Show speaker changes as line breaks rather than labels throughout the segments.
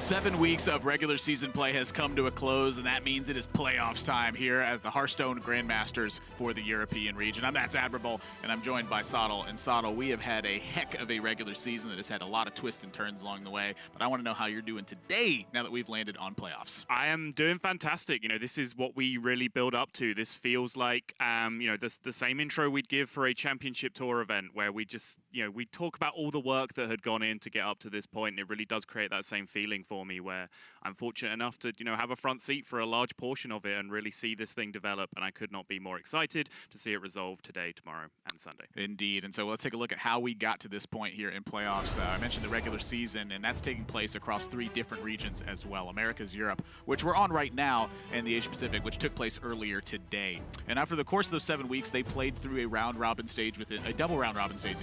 7 weeks of regular season play has come to a close, and that means it is playoffs time here at the Hearthstone Grandmasters for the European region. I'm Matt Admirable, and I'm joined by Sottle. And Sottle, we have had a heck of a regular season that has had a lot of twists and turns along the way, but I want to know how you're doing today now that we've landed on playoffs.
I am doing fantastic. You know, this is what we really build up to. This feels like, the same intro we'd give for a championship tour event where we just, we talk about all the work that had gone in to get up to this point. And it really does create that same feeling for me where I'm fortunate enough to, have a front seat for a large portion of it and really see this thing develop. And I could not be more excited to see it resolve today, tomorrow, and Sunday.
Indeed. And so let's take a look at how we got to this point here in playoffs. I mentioned the regular season, and that's taking place across 3 different regions as well. Americas, Europe, which we're on right now, and the Asia Pacific, which took place earlier today. And after the course of those 7 weeks, they played through a double round robin stage,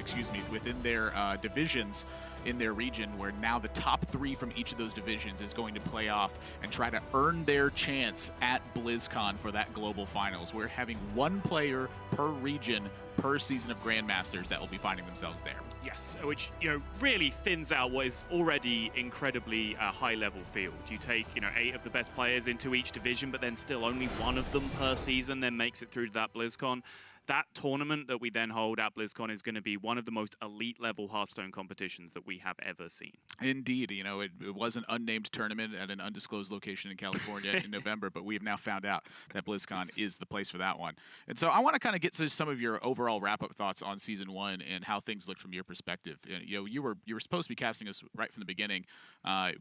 within their divisions in their region, where now the top 3 from each of those divisions is going to play off and try to earn their chance at BlizzCon for that global finals. We're having 1 player per region per season of Grandmasters that will be finding themselves there.
Yes, which, really thins out what is already incredibly high-level field. You take, 8 of the best players into each division, but then still only 1 of them per season then makes it through to that BlizzCon. That tournament that we then hold at BlizzCon is going to be one of the most elite-level Hearthstone competitions that we have ever seen.
Indeed. It was an unnamed tournament at an undisclosed location in California in November, but we have now found out that BlizzCon is the place for that one. And so I want to kind of get to some of your overall wrap-up thoughts on Season 1 and how things looked from your perspective. You were supposed to be casting us right from the beginning,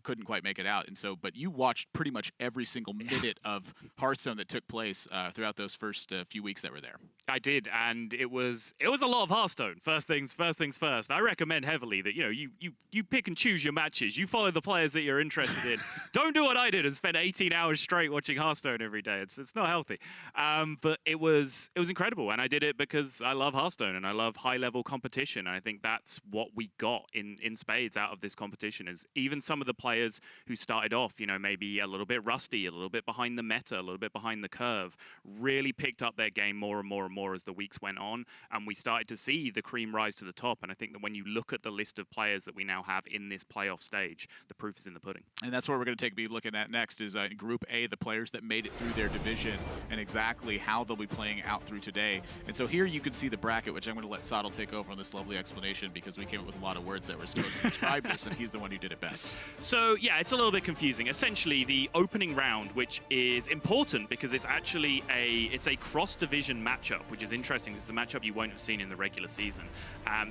couldn't quite make it out, but you watched pretty much every single minute of Hearthstone that took place throughout those first few weeks that were there.
I did, and it was a lot of Hearthstone. First things first. I recommend heavily that you pick and choose your matches. You follow the players that you're interested in. Don't do what I did and spend 18 hours straight watching Hearthstone every day. It's not healthy. But it was incredible, and I did it because I love Hearthstone and I love high level competition. And I think that's what we got in spades out of this competition. Is even some of the players who started off, maybe a little bit rusty, a little bit behind the meta, a little bit behind the curve, really picked up their game more and more as the weeks went on, and we started to see the cream rise to the top. And I think that when you look at the list of players that we now have in this playoff stage, the proof is in the pudding.
And that's what we're going to be looking at next is Group A, the players that made it through their division and exactly how they'll be playing out through today. And so here you can see the bracket, which I'm going to let Sottle take over on this lovely explanation because we came up with a lot of words that were supposed to describe this, and he's the one who did it best.
So yeah, it's a little bit confusing. Essentially, the opening round, which is important because it's actually a cross-division matchup, which is interesting. It's a matchup you won't have seen in the regular season.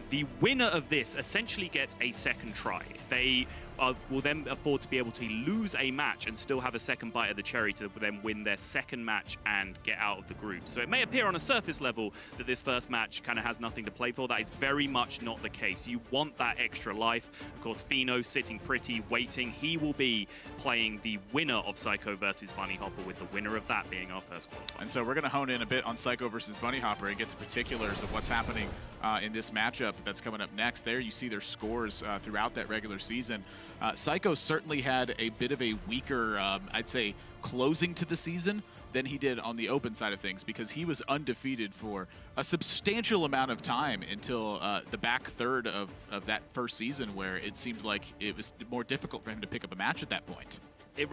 The winner of this essentially gets a second try. They will then afford to be able to lose a match and still have a second bite of the cherry to then win their second match and get out of the group. So it may appear on a surface level that this first match kind of has nothing to play for. That is very much not the case. You want that extra life. Of course, Fino sitting pretty, waiting. He will be playing the winner of Psycho versus Bunny Hopper, with the winner of that being our first qualifier.
And so we're going to hone in a bit on Psycho versus Bunny Hopper and get to particulars of what's happening in this matchup that's coming up next. There you see their scores throughout that regular season. Psycho certainly had a bit of a weaker, I'd say, closing to the season than he did on the open side of things, because he was undefeated for a substantial amount of time until the back third of that first season, where it seemed like it was more difficult for him to pick up a match at that point.
It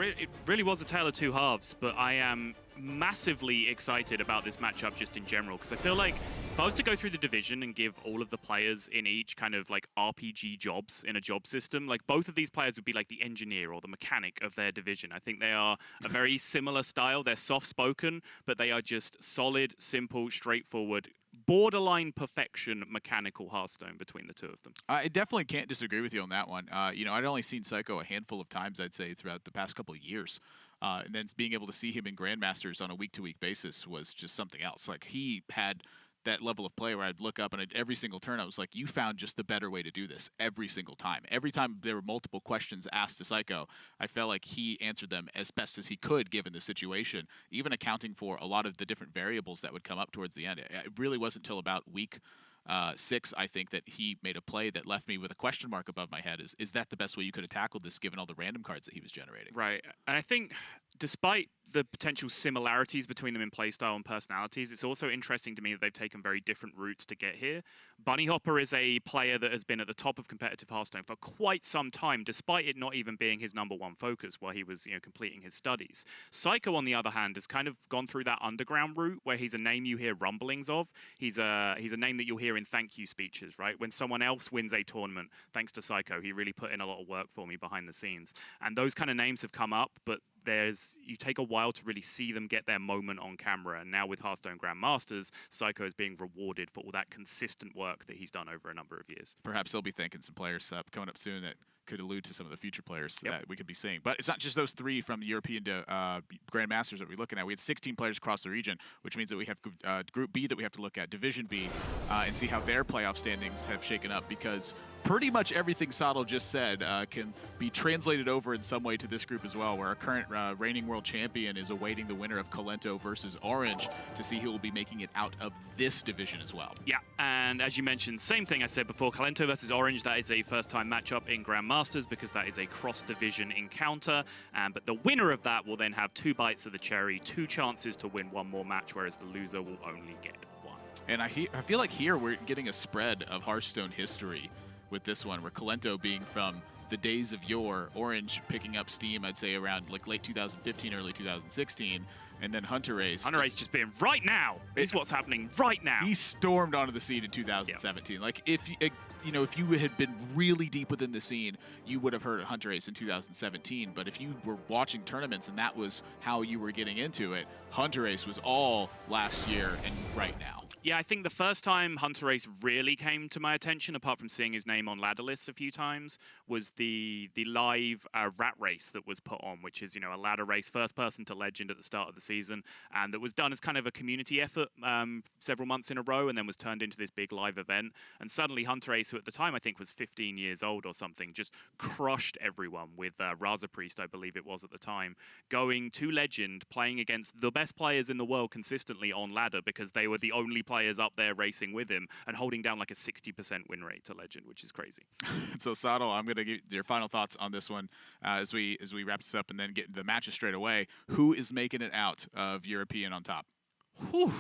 really was a tale of 2 halves, but I am massively excited about this matchup just in general, because I feel like if I was to go through the division and give all of the players in each kind of like RPG jobs in a job system, like both of these players would be like the engineer or the mechanic of their division. I think they are a very similar style. They're soft-spoken, but they are just solid, simple, straightforward, borderline perfection mechanical Hearthstone between the 2 of them.
I definitely can't disagree with you on that one. I'd only seen Psycho a handful of times, I'd say, throughout the past couple of years. And then being able to see him in Grandmasters on a week-to-week basis was just something else. Like, he had that level of play where I'd look up and every single turn I was like, you found just the better way to do this every single time. Every time there were multiple questions asked to Psycho, I felt like he answered them as best as he could given the situation, even accounting for a lot of the different variables that would come up towards the end. It really wasn't until about week 6, I think, that he made a play that left me with a question mark above my head. Is that the best way you could have tackled this given all the random cards that he was generating?
Right. And I think despite the potential similarities between them in playstyle and personalities, it's also interesting to me that they've taken very different routes to get here. Bunny Hopper is a player that has been at the top of competitive Hearthstone for quite some time, despite it not even being his #1 focus while he was, completing his studies. Psycho, on the other hand, has kind of gone through that underground route where he's a name you hear rumblings of. He's a name that you'll hear in thank you speeches, right? When someone else wins a tournament, thanks to Psycho, he really put in a lot of work for me behind the scenes. And those kind of names have come up, but you take a while to really see them get their moment on camera. And now with Hearthstone Grandmasters, Psycho is being rewarded for all that consistent work that he's done over a number of years.
Perhaps he'll be thanking some players coming up soon that could allude to some of the future players that we could be seeing. But it's not just those 3 from the European Grandmasters that we're looking at. We had 16 players across the region, which means that we have Group B that we have to look at, Division B, and see how their playoff standings have shaken up, because pretty much everything Saddle just said can be translated over in some way to this group as well, where our current reigning world champion is awaiting the winner of Kalento versus Orange to see who will be making it out of this division as well.
Yeah, and as you mentioned, same thing I said before, Kalento versus Orange, that is a first-time matchup in Grandmasters because that is a cross-division encounter, but the winner of that will then have 2 bites of the cherry, 2 chances to win 1 more match, whereas the loser will only get 1.
And I feel like here we're getting a spread of Hearthstone history with this one, where Kalento being from the days of yore, Orange picking up steam, I'd say around like late 2015, early 2016, and then Hunter Ace.
Hunter Ace just being right now. Is what's happening right now.
He stormed onto the scene in 2017. Yep. Like if you had been really deep within the scene, you would have heard of Hunter Ace in 2017. But if you were watching tournaments and that was how you were getting into it, Hunter Ace was all last year and right now.
Yeah, I think the first time Hunter Ace really came to my attention, apart from seeing his name on ladder lists a few times, was the live rat race that was put on, which is, a ladder race, first person to legend at the start of the season, and that was done as kind of a community effort several months in a row, and then was turned into this big live event. And suddenly Hunter Ace, who at the time I think was 15 years old or something, just crushed everyone with Raza Priest, I believe it was at the time, going to legend, playing against the best players in the world consistently on ladder because they were the only players up there racing with him, and holding down like a 60% win rate to legend, which is crazy.
So Saddle, I'm going to give your final thoughts on this one as we wrap this up and then get into the matches straight away. Who is making it out of European on top?
Whew.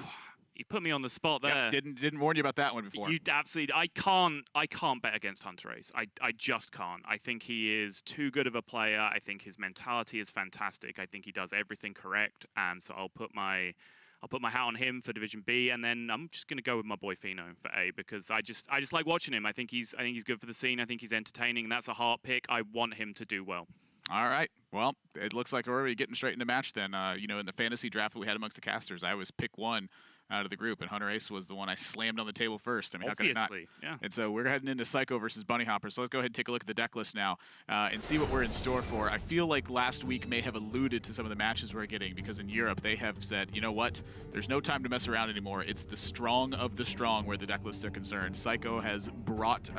You put me on the spot there.
Yep, didn't warn you about that one before.
You absolutely. I can't bet against Hunter Ace. I just can't. I think he is too good of a player. I think his mentality is fantastic. I think he does everything correct. So I'll put my hat on him for Division B, and then I'm just going to go with my boy Fino for A, because I just like watching him. I think he's good for the scene. I think he's entertaining, and that's a heart pick. I want him to do well.
All right. Well, it looks like we're already getting straight into match then. In the fantasy draft that we had amongst the casters, I was pick 1 out of the group, and Hunter Ace was the one I slammed on the table first. I mean,
obviously,
how could it not?
Yeah.
And so we're heading into Psycho versus Bunny Hopper. So let's go ahead and take a look at the deck list now and see what we're in store for. I feel like last week may have alluded to some of the matches we're getting, because in Europe they have said, you know what, there's no time to mess around anymore. It's the strong of the strong where the deck lists are concerned. Psycho has brought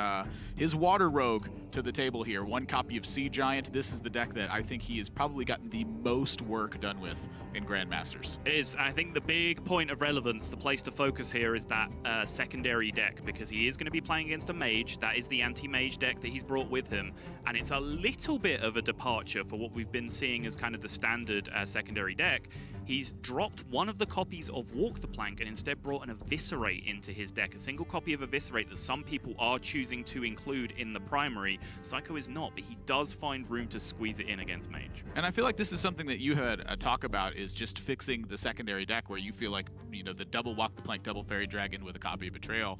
his Water Rogue to the table here. 1 copy of Sea Giant. This is the deck that I think he has probably gotten the most work done with in Grandmasters.
It is. I think the big point of relevance, the place to focus here, is that secondary deck, because he is going to be playing against a mage. That is the anti-mage deck that he's brought with him, and it's a little bit of a departure for what we've been seeing as kind of the standard secondary deck. He's dropped one of the copies of Walk the Plank and instead brought an Eviscerate into his deck, a single copy of Eviscerate that some people are choosing to include in the primary. Psycho is not, but he does find room to squeeze it in against Mage.
And I feel like this is something that you had a talk about, is just fixing the secondary deck, where you feel like, the double Walk the Plank, double Fairy Dragon with a copy of Betrayal,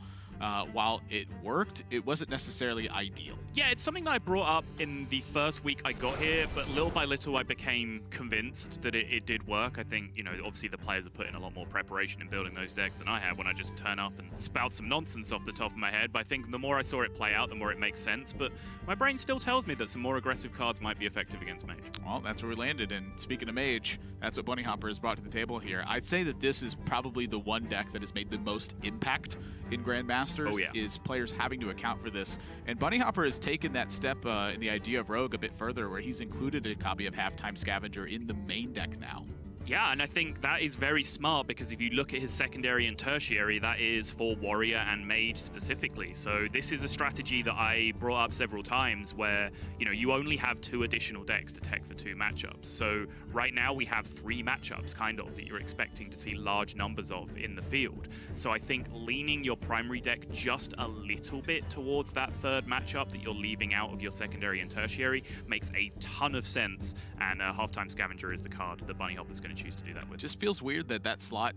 while it worked, it wasn't necessarily ideal.
Yeah, it's something that I brought up in the first week I got here, but little by little I became convinced that it did work. I think, obviously the players have put in a lot more preparation in building those decks than I have when I just turn up and spout some nonsense off the top of my head. But I think the more I saw it play out, the more it makes sense. But my brain still tells me that some more aggressive cards might be effective against Mage.
Well, that's where we landed, and speaking of Mage, that's what Bunny Hopper has brought to the table here. I'd say that this is probably the one deck that has made the most impact in Grandmasters, is players having to account for this. And Bunny Hopper has taken that step in the idea of Rogue a bit further, where he's included a copy of Halftime Scavenger in the main deck now.
Yeah, and I think that is very smart because if you look at his secondary and tertiary, that is for warrior and mage specifically. So this is a strategy that I brought up several times where, you know, you only have 2 additional decks to tech for 2 matchups. So right now we have 3 matchups kind of that you're expecting to see large numbers of in the field. So I think leaning your primary deck just a little bit towards that 3rd matchup that you're leaving out of your secondary and tertiary makes a ton of sense, and Halftime Scavenger is the card that Bunny Hopper's going to choose to do that with.
It just feels weird that slot,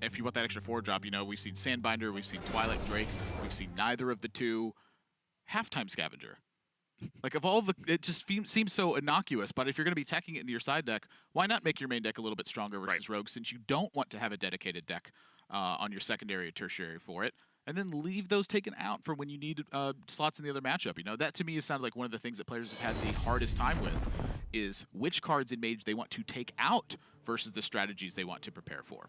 if you want that extra 4 drop, you know, we've seen Sandbinder, we've seen Twilight Drake, we've seen neither of the 2. Halftime Scavenger. Like, of all the, it just seems so innocuous, but if you're going to be teching it into your side deck, why not make your main deck a little bit stronger versus Rogue, since you don't want to have a dedicated deck on your secondary or tertiary for it, and then leave those taken out for when you need slots in the other matchup. You know, that to me has sounded like one of the things that players have had the hardest time with, is which cards in Mage they want to take out versus the strategies they want to prepare for.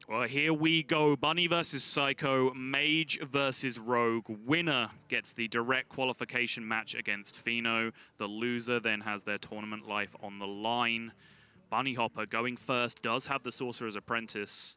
Well, here we go. Bunny versus Psycho, Mage versus Rogue. Winner gets the direct qualification match against Fino. The loser then has their tournament life on the line. Bunny Hopper going first does have the Sorcerer's Apprentice,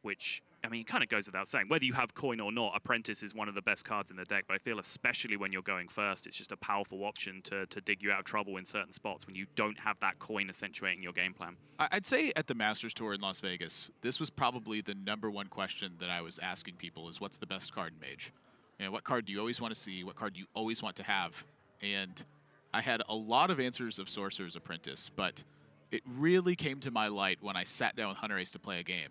which, I mean, it kind of goes without saying. Whether you have coin or not, Apprentice is one of the best cards in the deck, but I feel especially when you're going first, it's just a powerful option to dig you out of trouble in certain spots when you don't have that coin accentuating your game plan.
I'd say at the Masters Tour in Las Vegas, this was probably the #1 question that I was asking people is, what's the best card in Mage? You know, what card do you always want to see? What card do you always want to have? And I had a lot of answers of Sorcerer's Apprentice, but it really came to my light when I sat down with Hunter Ace to play a game.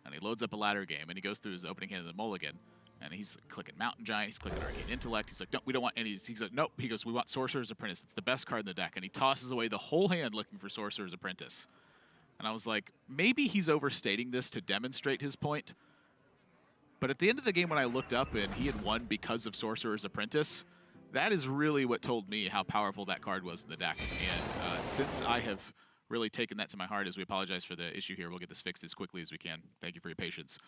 And he loads up a ladder game, and he goes through his opening hand of the mulligan, and he's clicking Mountain Giant, he's clicking Arcane Intellect. He's like, no, we don't want any. He's like, nope. He goes, we want Sorcerer's Apprentice. It's the best card in the deck. And he tosses away the whole hand looking for Sorcerer's Apprentice. And I was like, maybe he's overstating this to demonstrate his point. But at the end of the game, when I looked up and he had won because of Sorcerer's Apprentice, that is really what told me how powerful that card was in the deck. And since I have really taken that to my heart, as we apologize for the issue here, we'll get this fixed as quickly as we can. Thank you for your patience.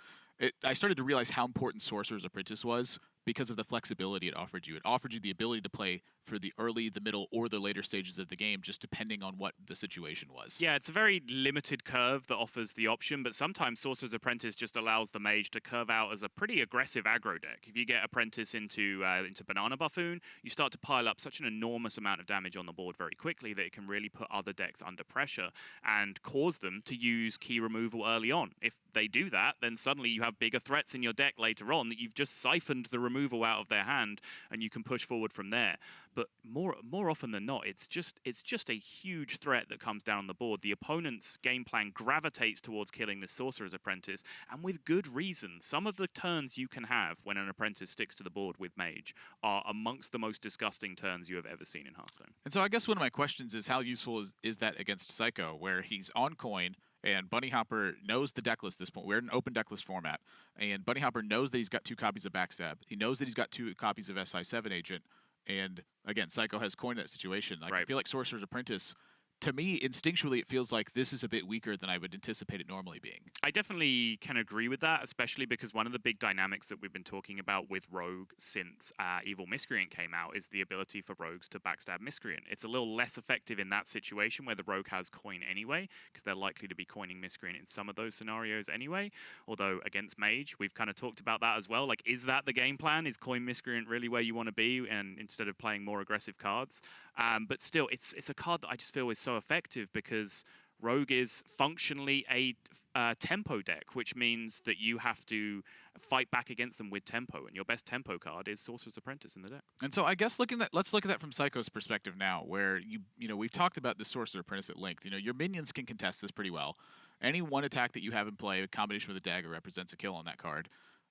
I started to realize how important Sorcerer's Apprentice was because of the flexibility it offered you. It offered you the ability to play for the early, the middle, or the later stages of the game, just depending on what the situation was.
Yeah, it's a very limited curve that offers the option, but sometimes Sorcerer's Apprentice just allows the mage to curve out as a pretty aggressive aggro deck. If you get Apprentice into Banana Buffoon, you start to pile up such an enormous amount of damage on the board very quickly that it can really put other decks under pressure and cause them to use key removal early on. If they do that, then suddenly you have bigger threats in your deck later on that you've just siphoned the removal out of their hand, and you can push forward from there. But more often than not, it's just a huge threat that comes down on the board. The opponent's game plan gravitates towards killing the Sorcerer's Apprentice, and with good reason. Some of the turns you can have when an Apprentice sticks to the board with Mage are amongst the most disgusting turns you have ever seen in Hearthstone.
And so I guess one of my questions is, how useful is that against Psycho, where he's on coin, and Bunny Hopper knows the deck list at this point. We're in an open deck list format, and Bunny Hopper knows that he's got 2 copies of Backstab. He knows that he's got 2 copies of SI7 Agent, and again, Psycho has coin in that situation. Like, I feel like Sorcerer's Apprentice, to me, instinctually, it feels like this is a bit weaker than I would anticipate it normally being.
I definitely can agree with that, especially because one of the big dynamics that we've been talking about with Rogue since Evil Miscreant came out is the ability for Rogues to backstab Miscreant. It's a little less effective in that situation where the Rogue has coin anyway, because they're likely to be coining Miscreant in some of those scenarios anyway. Although against Mage, we've kind of talked about that as well. Like, is that the game plan? Is coin Miscreant really where you want to be, and instead of playing more aggressive cards? But still, it's a card that I just feel is so effective because Rogue is functionally a tempo deck, which means that you have to fight back against them with tempo, and your best tempo card is Sorcerer's Apprentice in the deck.
And so I guess let's look at that from Psycho's perspective now, where you know, we've talked about the Sorcerer's Apprentice at length. You know, your minions can contest this pretty well. Any one attack that you have in play, a combination with a dagger, represents a kill on that card.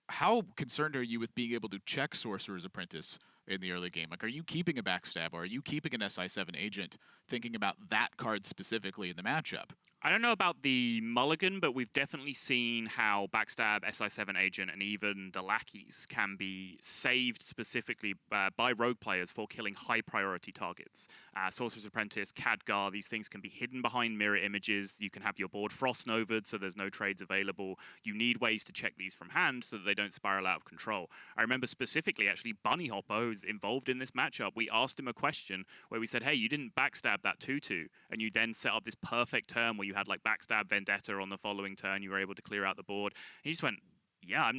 How concerned are you with being able to check Sorcerer's Apprentice in the early game? Like, are you keeping a Backstab, or are you keeping an SI7 Agent, thinking about that card specifically in the matchup?
I don't know about the mulligan, but we've definitely seen how Backstab, SI7 Agent, and even the lackeys can be saved specifically by Rogue players for killing high-priority targets. Sorcerer's Apprentice, Khadgar, these things can be hidden behind mirror images. You can have your board frost-novaed, so there's no trades available. You need ways to check these from hand so that they don't spiral out of control. I remember specifically, actually, Bunny Hopper, who's involved in this matchup, we asked him a question where we said, hey, you didn't Backstab that 2-2, and you then set up this perfect turn where you you had like backstab Vendetta on the following turn. You were able to clear out the board. He just went, yeah,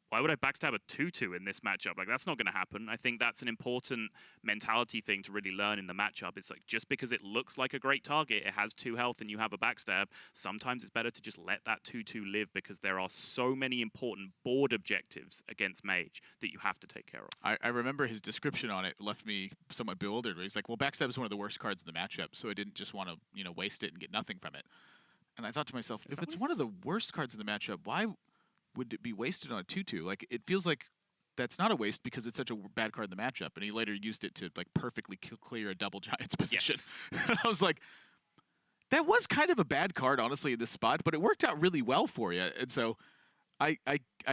why would I backstab a 2-2 in this matchup? Like, that's not going to happen. I think that's an important mentality thing to really learn in the matchup. It's like, just because it looks like a great target, it has 2 health and you have a backstab, sometimes it's better to just let that 2-2 live, because there are so many important board objectives against Mage that you have to take care of.
I remember his description on it left me somewhat bewildered. He's like, well, backstab is one of the worst cards in the matchup, so I didn't just want to, you know, waste it and get nothing from it. And I thought to myself, if it's one of the worst cards in the matchup, why would it be wasted on a 2-2? Like, it feels like that's not a waste because it's such a bad card in the matchup. And he later used it to like perfectly clear a double giant's position. Yes. I was like, that was kind of a bad card, honestly, in this spot, but it worked out really well for you. And so I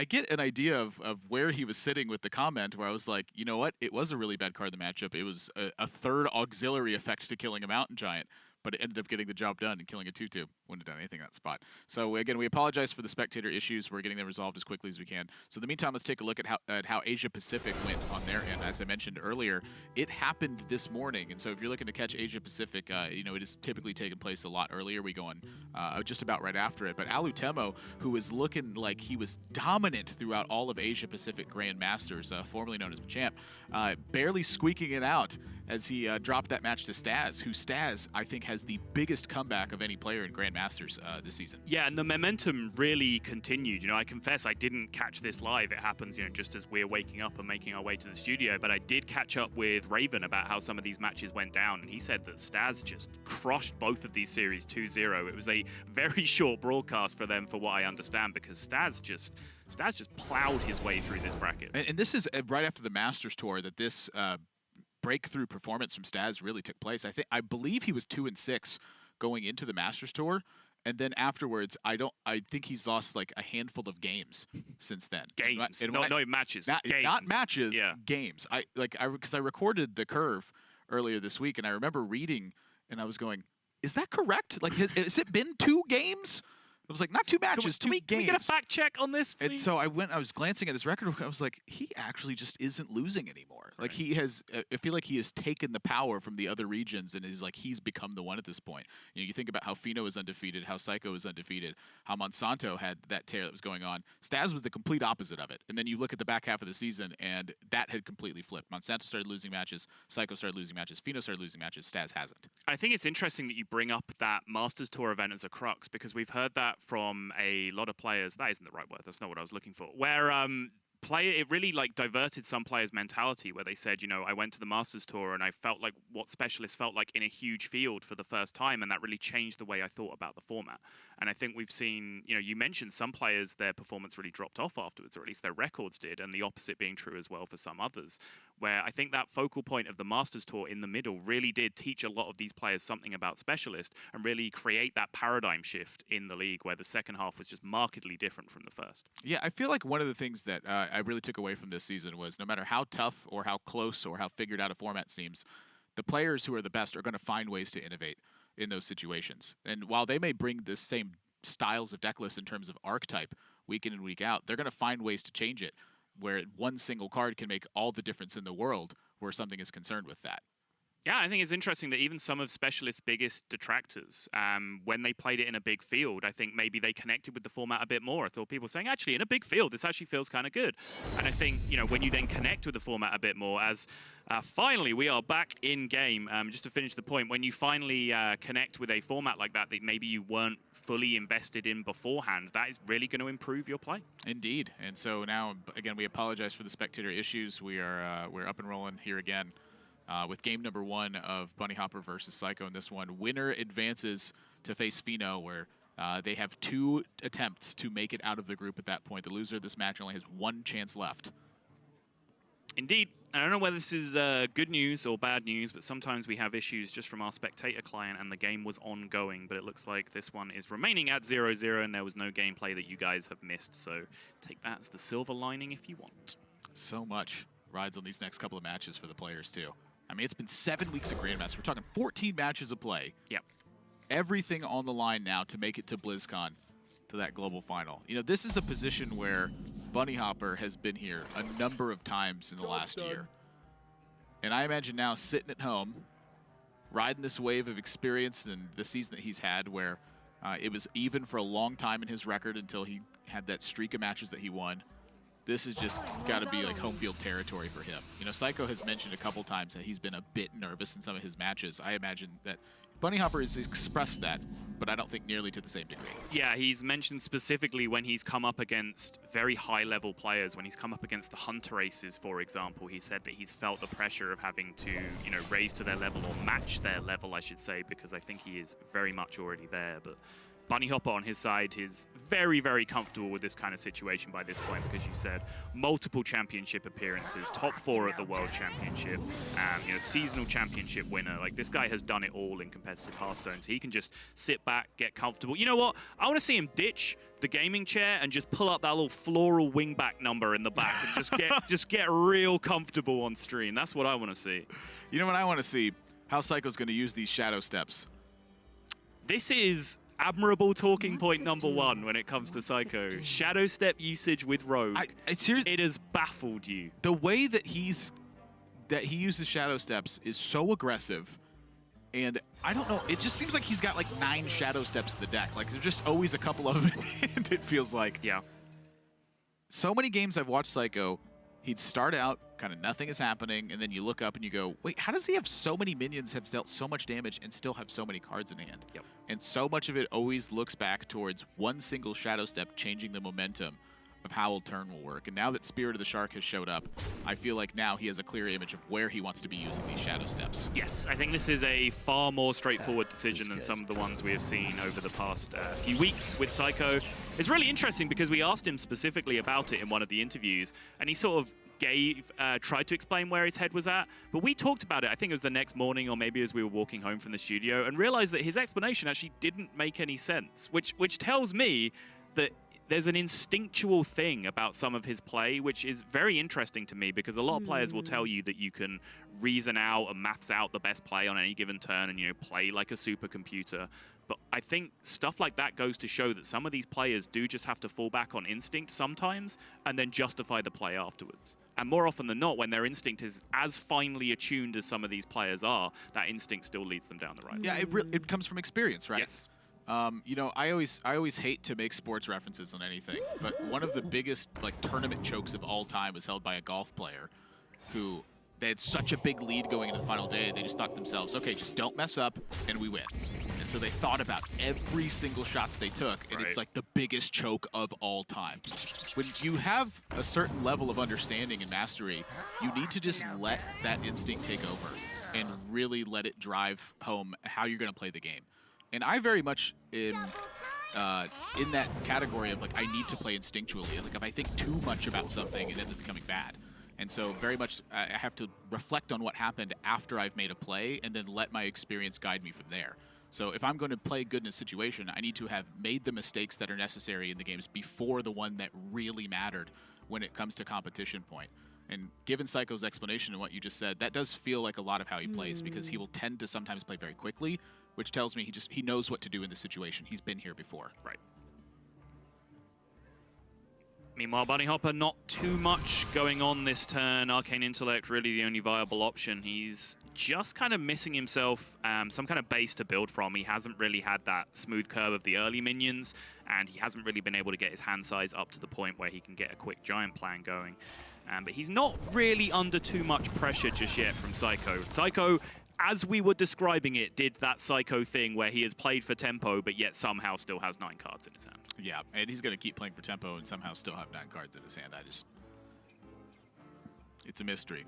get an idea of where he was sitting with the comment, where I was like, you know what? It was a really bad card in the matchup. It was a third auxiliary effect to killing a mountain giant, but it ended up getting the job done and killing a 2-2. Wouldn't have done anything in that spot. So again, we apologize for the spectator issues. We're getting them resolved as quickly as we can. So in the meantime, let's take a look at how Asia Pacific went on their end. As I mentioned earlier, it happened this morning. And so if you're looking to catch Asia Pacific, you know, it has typically taken place a lot earlier. We go on just about right after it. But Alutemo, who was looking like he was dominant throughout all of Asia Pacific Grandmasters, formerly known as Champ, barely squeaking it out as he dropped that match to Staz, who Staz, I think, has the biggest comeback of any player in Grandmasters this season.
Yeah, and the momentum really continued. You know, I confess I didn't catch this live. It happens, you know, just as we're waking up and making our way to the studio. But I did catch up with Raven about how some of these matches went down, and he said that Staz just crushed both of these series 2-0. It was a very short broadcast for them, for what I understand, because Staz just plowed his way through this bracket.
And this is right after the Masters Tour that this breakthrough performance from Staz really took place. I believe he was 2-6 going into the Masters Tour, and then afterwards, I think he's lost like a handful of games since then.
Games, no matches. Games.
Not matches.
Yeah.
Games. Because I recorded the curve earlier this week, and I remember reading, and I was going, "Is that correct? Like, has it been 2 games?" It was like, not 2 matches, 2 games.
Can we get a fact check on this, please?
And so I was glancing at his record. I was like, he actually just isn't losing anymore. Right. Like, he has, I feel like he has taken the power from the other regions and is like, he's become the one at this point. You know, you think about how Fino is undefeated, how Psycho is undefeated, how Monsanto had that tear that was going on. Staz was the complete opposite of it. And then you look at the back half of the season, and that had completely flipped. Monsanto started losing matches, Psycho started losing matches, Fino started losing matches, Staz hasn't.
I think it's interesting that you bring up that Masters Tour event as a crux, because we've heard that from a lot of players. That isn't the right word. That's not what I was looking for. Where it really like diverted some players' mentality, where they said, you know, I went to the Masters Tour and I felt like what Specialists felt like in a huge field for the first time, and that really changed the way I thought about the format. And I think we've seen, you know, you mentioned some players, their performance really dropped off afterwards, or at least their records did, and the opposite being true as well for some others, where I think that focal point of the Masters Tour in the middle really did teach a lot of these players something about Specialist and really create that paradigm shift in the league, where the second half was just markedly different from the first.
Yeah, I feel like one of the things that I really took away from this season was no matter how tough or how close or how figured out a format seems, the players who are the best are going to find ways to innovate in those situations. And while they may bring the same styles of deck lists in terms of archetype week in and week out, they're going to find ways to change it, where one single card can make all the difference in the world where something is concerned with that.
Yeah, I think it's interesting that even some of Specialist's biggest detractors, when they played it in a big field, I think maybe they connected with the format a bit more. I thought people were saying, actually, in a big field, this actually feels kind of good. And I think, you know, when you then connect with the format a bit more, as finally we are back in game, just to finish the point, when you finally connect with a format like that maybe you weren't fully invested in beforehand, that is really going to improve your play.
Indeed. And so now, again, we apologize for the spectator issues. We're up and rolling here again. With game number 1 of Bunny Hopper versus Psycho in this one. Winner advances to face Fino, where they have 2 attempts to make it out of the group at that point. The loser of this match only has 1 chance left.
Indeed. I don't know whether this is good news or bad news, but sometimes we have issues just from our spectator client, and the game was ongoing, but it looks like this one is remaining at 0-0, and there was no gameplay that you guys have missed, so take that as the silver lining if you want.
So much rides on these next couple of matches for the players, too. I mean, it's been 7 weeks of Grandmasters. We're talking 14 matches of play.
Yep.
Everything on the line now to make it to BlizzCon, to that global final. You know, this is a position where Bunny Hopper has been here a number of times in the last year. And I imagine now sitting at home, riding this wave of experience and the season that he's had, where It was even for a long time in his record until he had that streak of matches that he won. This has just got to be like home field territory for him. You know, Psycho has mentioned a couple times that he's been a bit nervous in some of his matches. I imagine that Bunny Hopper has expressed that, but I don't think nearly to the same degree.
Yeah, he's mentioned specifically when he's come up against very high-level players, when he's come up against the Hunter Aces, for example, he said that he's felt the pressure of having to, you know, raise to their level or match their level, I should say, because I think he is very much already there. But Bunny Hopper on his side is very, very comfortable with this kind of situation by this point, because you said multiple championship appearances, top 4 at the World Championship, you know, seasonal championship winner. Like, this guy has done it all in competitive Hearthstone, so he can just sit back, get comfortable. You know what? I want to see him ditch the gaming chair and just pull up that little floral wingback number in the back and just get real comfortable on stream. That's what I want to see.
You know what I want to see? How Psycho's going to use these shadow steps.
This is admirable talking point number 1 when it comes to Psycho. Shadow step usage with Rogue. It has baffled you.
The way that he uses shadow steps is so aggressive, and I don't know, it just seems like he's got like 9 shadow steps in the deck. Like, there's just always a couple of them, and it feels like.
Yeah.
So many games I've watched Psycho, he'd start out, kind of nothing is happening, and then you look up and you go, wait, how does he have so many minions, have dealt so much damage, and still have so many cards in hand?
Yep.
And so much of it always looks back towards one single shadow step changing the momentum of how a turn will work. And now that Spirit of the Shark has showed up, I feel like now he has a clear image of where he wants to be using these shadow steps.
Yes, I think this is a far more straightforward decision than some of the ones we have seen over the past few weeks with Psycho. It's really interesting because we asked him specifically about it in one of the interviews, and he sort of tried to explain where his head was at, but we talked about it, I think it was the next morning or maybe as we were walking home from the studio, and realized that his explanation actually didn't make any sense, which tells me that there's an instinctual thing about some of his play, which is very interesting to me, because a lot of players will tell you that you can reason out and maths out the best play on any given turn and, you know, play like a supercomputer. But I think stuff like that goes to show that some of these players do just have to fall back on instinct sometimes and then justify the play afterwards. And more often than not, when their instinct is as finely attuned as some of these players are, that instinct still leads them down the right
path. Yeah, it comes from experience, right?
Yes.
You know, I always hate to make sports references on anything, but one of the biggest like tournament chokes of all time was held by a golf player who they had such a big lead going into the final day, they just thought to themselves, okay, just don't mess up and we win. And so they thought about every single shot that they took, and it's like the biggest choke of all time. When you have a certain level of understanding and mastery, you need to just let that instinct take over and really let it drive home how you're going to play the game. And I very much am in that category of like, I need to play instinctually. Like, if I think too much about something, it ends up becoming bad. And so very much I have to reflect on what happened after I've made a play and then let my experience guide me from there. So if I'm going to play good in a situation, I need to have made the mistakes that are necessary in the games before the one that really mattered when it comes to competition point. And given Psycho's explanation and what you just said, that does feel like a lot of how he plays, because he will tend to sometimes play very quickly, which tells me he knows what to do in the situation. He's been here before.
Right. Meanwhile, Bunny Hopper, not too much going on this turn. Arcane Intellect really the only viable option. He's just kind of missing himself some kind of base to build from. He hasn't really had that smooth curve of the early minions, and he hasn't really been able to get his hand size up to the point where he can get a quick giant plan going. But he's not really under too much pressure just yet from Psycho. Psycho, as we were describing it, did that Psycho thing where he has played for tempo, but yet somehow still has 9 cards in his hand.
Yeah, and he's going to keep playing for tempo and somehow still have 9 cards in his hand. It's a mystery.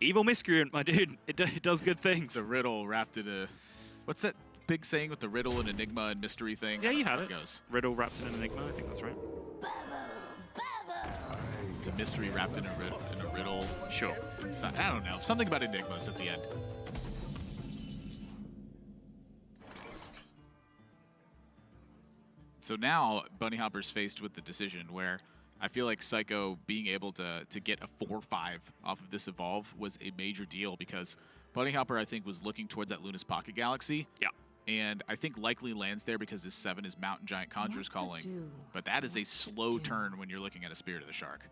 Evil miscreant, my dude. It does good things.
It's a riddle wrapped in a... What's that big saying with the riddle and enigma and mystery thing?
Yeah, you have it.
Goes.
Riddle wrapped in an enigma, I think that's right.
It's a mystery wrapped in a riddle.
Sure.
I don't know. Something about enigmas at the end. So now Bunny Hopper's faced with the decision where I feel like Psycho being able to get a 4-5 off of this evolve was a major deal, because Bunny Hopper, I think, was looking towards that Luna's Pocket Galaxy.
Yeah.
And I think likely lands there because his 7 is Mountain Giant Conjurer's Calling. But that is a slow turn when you're looking at a Spirit of the Shark.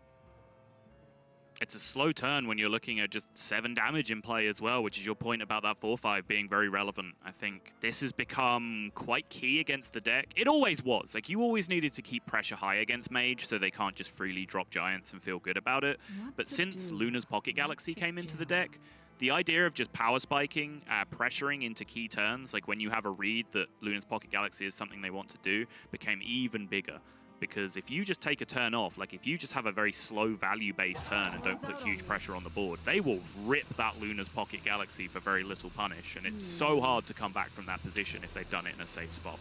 It's a slow turn when you're looking at just 7 damage in play as well, which is your point about that 4-5 being very relevant. I think this has become quite key against the deck. It always was. Like, you always needed to keep pressure high against Mage so they can't just freely drop Giants and feel good about it. But since Luna's Pocket Galaxy came into the deck, the idea of just power spiking, pressuring into key turns, like when you have a read that Luna's Pocket Galaxy is something they want to do, became even bigger. Because if you just take a turn off, like if you just have a very slow value-based turn and don't put huge pressure on the board, they will rip that Luna's Pocket Galaxy for very little punish. And it's so hard to come back from that position if they've done it in a safe spot.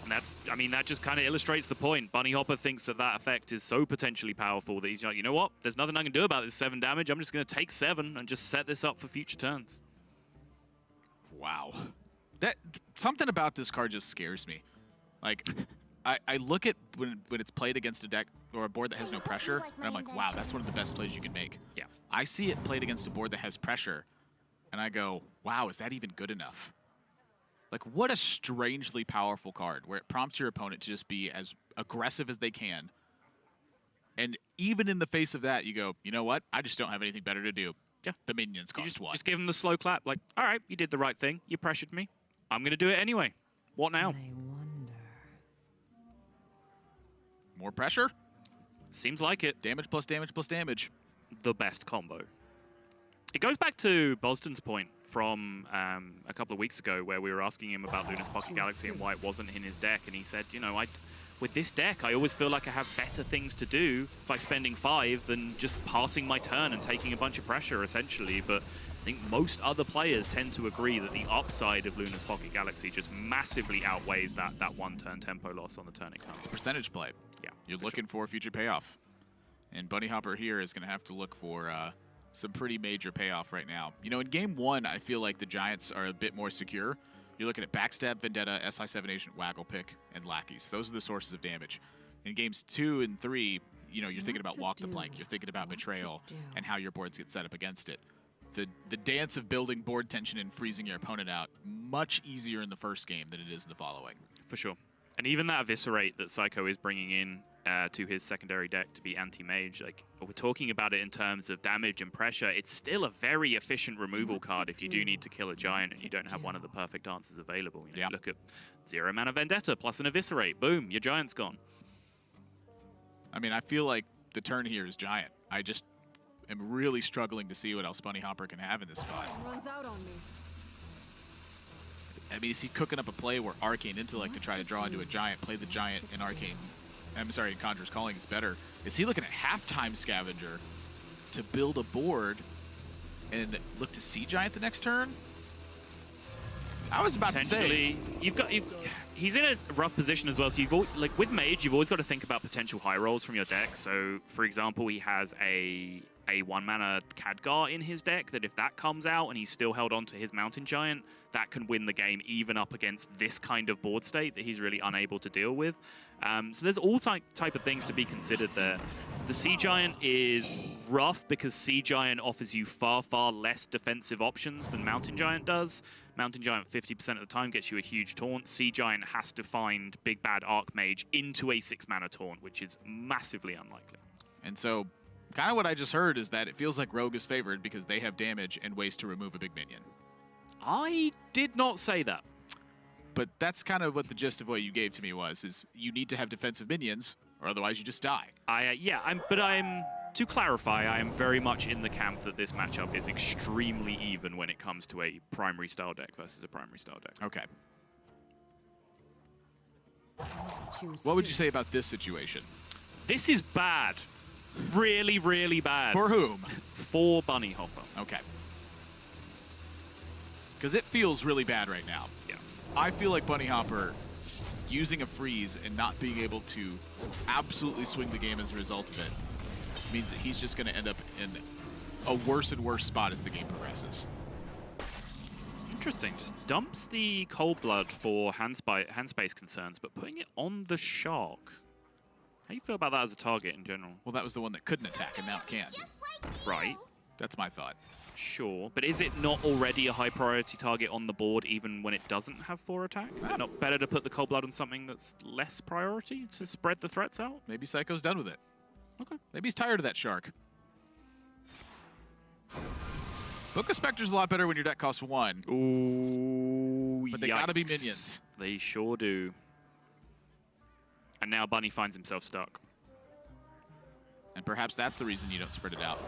And that's, I mean, that just kind of illustrates the point. Bunny Hopper thinks that that effect is so potentially powerful that he's like, you know what? There's nothing I can do about this 7 damage. I'm just going to take 7 and just set this up for future turns.
Wow. Something about this card just scares me. Like, I look at when it's played against a deck or a board that has no pressure, and I'm like, wow, that's one of the best plays you can make.
Yeah.
I see it played against a board that has pressure, and I go, wow, is that even good enough? Like, what a strangely powerful card where it prompts your opponent to just be as aggressive as they can. And even in the face of that, you go, you know what? I just don't have anything better to do.
Yeah.
The minions cost one.
Just give them the slow clap. Like, all right, you did the right thing. You pressured me. I'm going to do it anyway. What now?
More pressure?
Seems like it.
Damage plus damage plus damage.
The best combo. It goes back to Boston's point from a couple of weeks ago where we were asking him about Luna's Pocket Galaxy and why it wasn't in his deck. And he said, you know, with this deck, I always feel like I have better things to do by spending 5 than just passing my turn and taking a bunch of pressure, essentially. But I think most other players tend to agree that the upside of Luna's Pocket Galaxy just massively outweighs that 1-turn tempo loss on the turn it comes.
It's a percentage play.
Yeah,
You're looking for a future payoff. And Bunny Hopper here is going to have to look for some pretty major payoff right now. You know, in game 1, I feel like the Giants are a bit more secure. You're looking at Backstab, Vendetta, SI7 Agent, Waggle Pick, and Lackeys. Those are the sources of damage. In games 2 and 3, you know, you're thinking about Walk the Plank. You're thinking about Betrayal and how your boards get set up against it. The dance of building board tension and freezing your opponent out, much easier in the first game than it is in the following.
For sure. And even that Eviscerate that Psycho is bringing in to his secondary deck to be anti-mage, like, we're talking about it in terms of damage and pressure, it's still a very efficient removal card if you do need to kill a giant and you don't have one of the perfect answers available. You know, look at 0 mana Vendetta plus an Eviscerate. Boom, your giant's gone.
I mean, I feel like the turn here is giant. I just am really struggling to see what else Bunny Hopper can have in this spot.
Runs out on me.
I mean, is he cooking up a play where Arcane Intellect to try to draw into a giant, play the giant in Arcane, I'm sorry, in Conjurer's Calling is better? Is he looking at Halftime Scavenger to build a board and look to see giant the next turn? I was about to say,
he's in a rough position as well. So you've like with Mage, you've always got to think about potential high rolls from your deck. So for example, he has a 1-mana Khadgar in his deck that if that comes out and he's still held on to his Mountain Giant, that can win the game even up against this kind of board state that he's really unable to deal with. So there's all type of things to be considered there. The Sea Giant is rough because Sea Giant offers you far, far less defensive options than Mountain Giant does. Mountain Giant 50% of the time gets you a huge taunt. Sea Giant has to find Big Bad Archmage into a 6-mana taunt, which is massively unlikely.
And so kind of what I just heard is that it feels like Rogue is favored because they have damage and ways to remove a big minion.
I did not say that.
But that's kind of what the gist of what you gave to me was, is you need to have defensive minions or otherwise you just die.
To clarify, I am very much in the camp that this matchup is extremely even when it comes to a primary style deck versus a primary style deck.
Okay. What would you say about this situation?
This is bad. Really, really bad.
For whom?
For Bunny Hopper.
Okay. Because it feels really bad right now.
Yeah.
I feel like Bunny Hopper using a freeze and not being able to absolutely swing the game as a result of it means that he's just going to end up in a worse and worse spot as the game progresses.
Interesting. Just dumps the Cold Blood for hand space concerns, but putting it on the Shark. How do you feel about that as a target in general?
Well, that was the one that couldn't attack, and now it can.
Right.
That's my thought.
Sure, but is it not already a high priority target on the board even when it doesn't have 4 attack? Is it not better to put the Cold Blood on something that's less priority to spread the threats out?
Maybe Psycho's done with it.
Okay.
Maybe he's tired of that shark. Book of Spectre's a lot better when your deck costs 1.
Ooh,
but they gotta be minions.
They sure do. And now Bunny finds himself stuck.
And perhaps that's the reason you don't spread it out.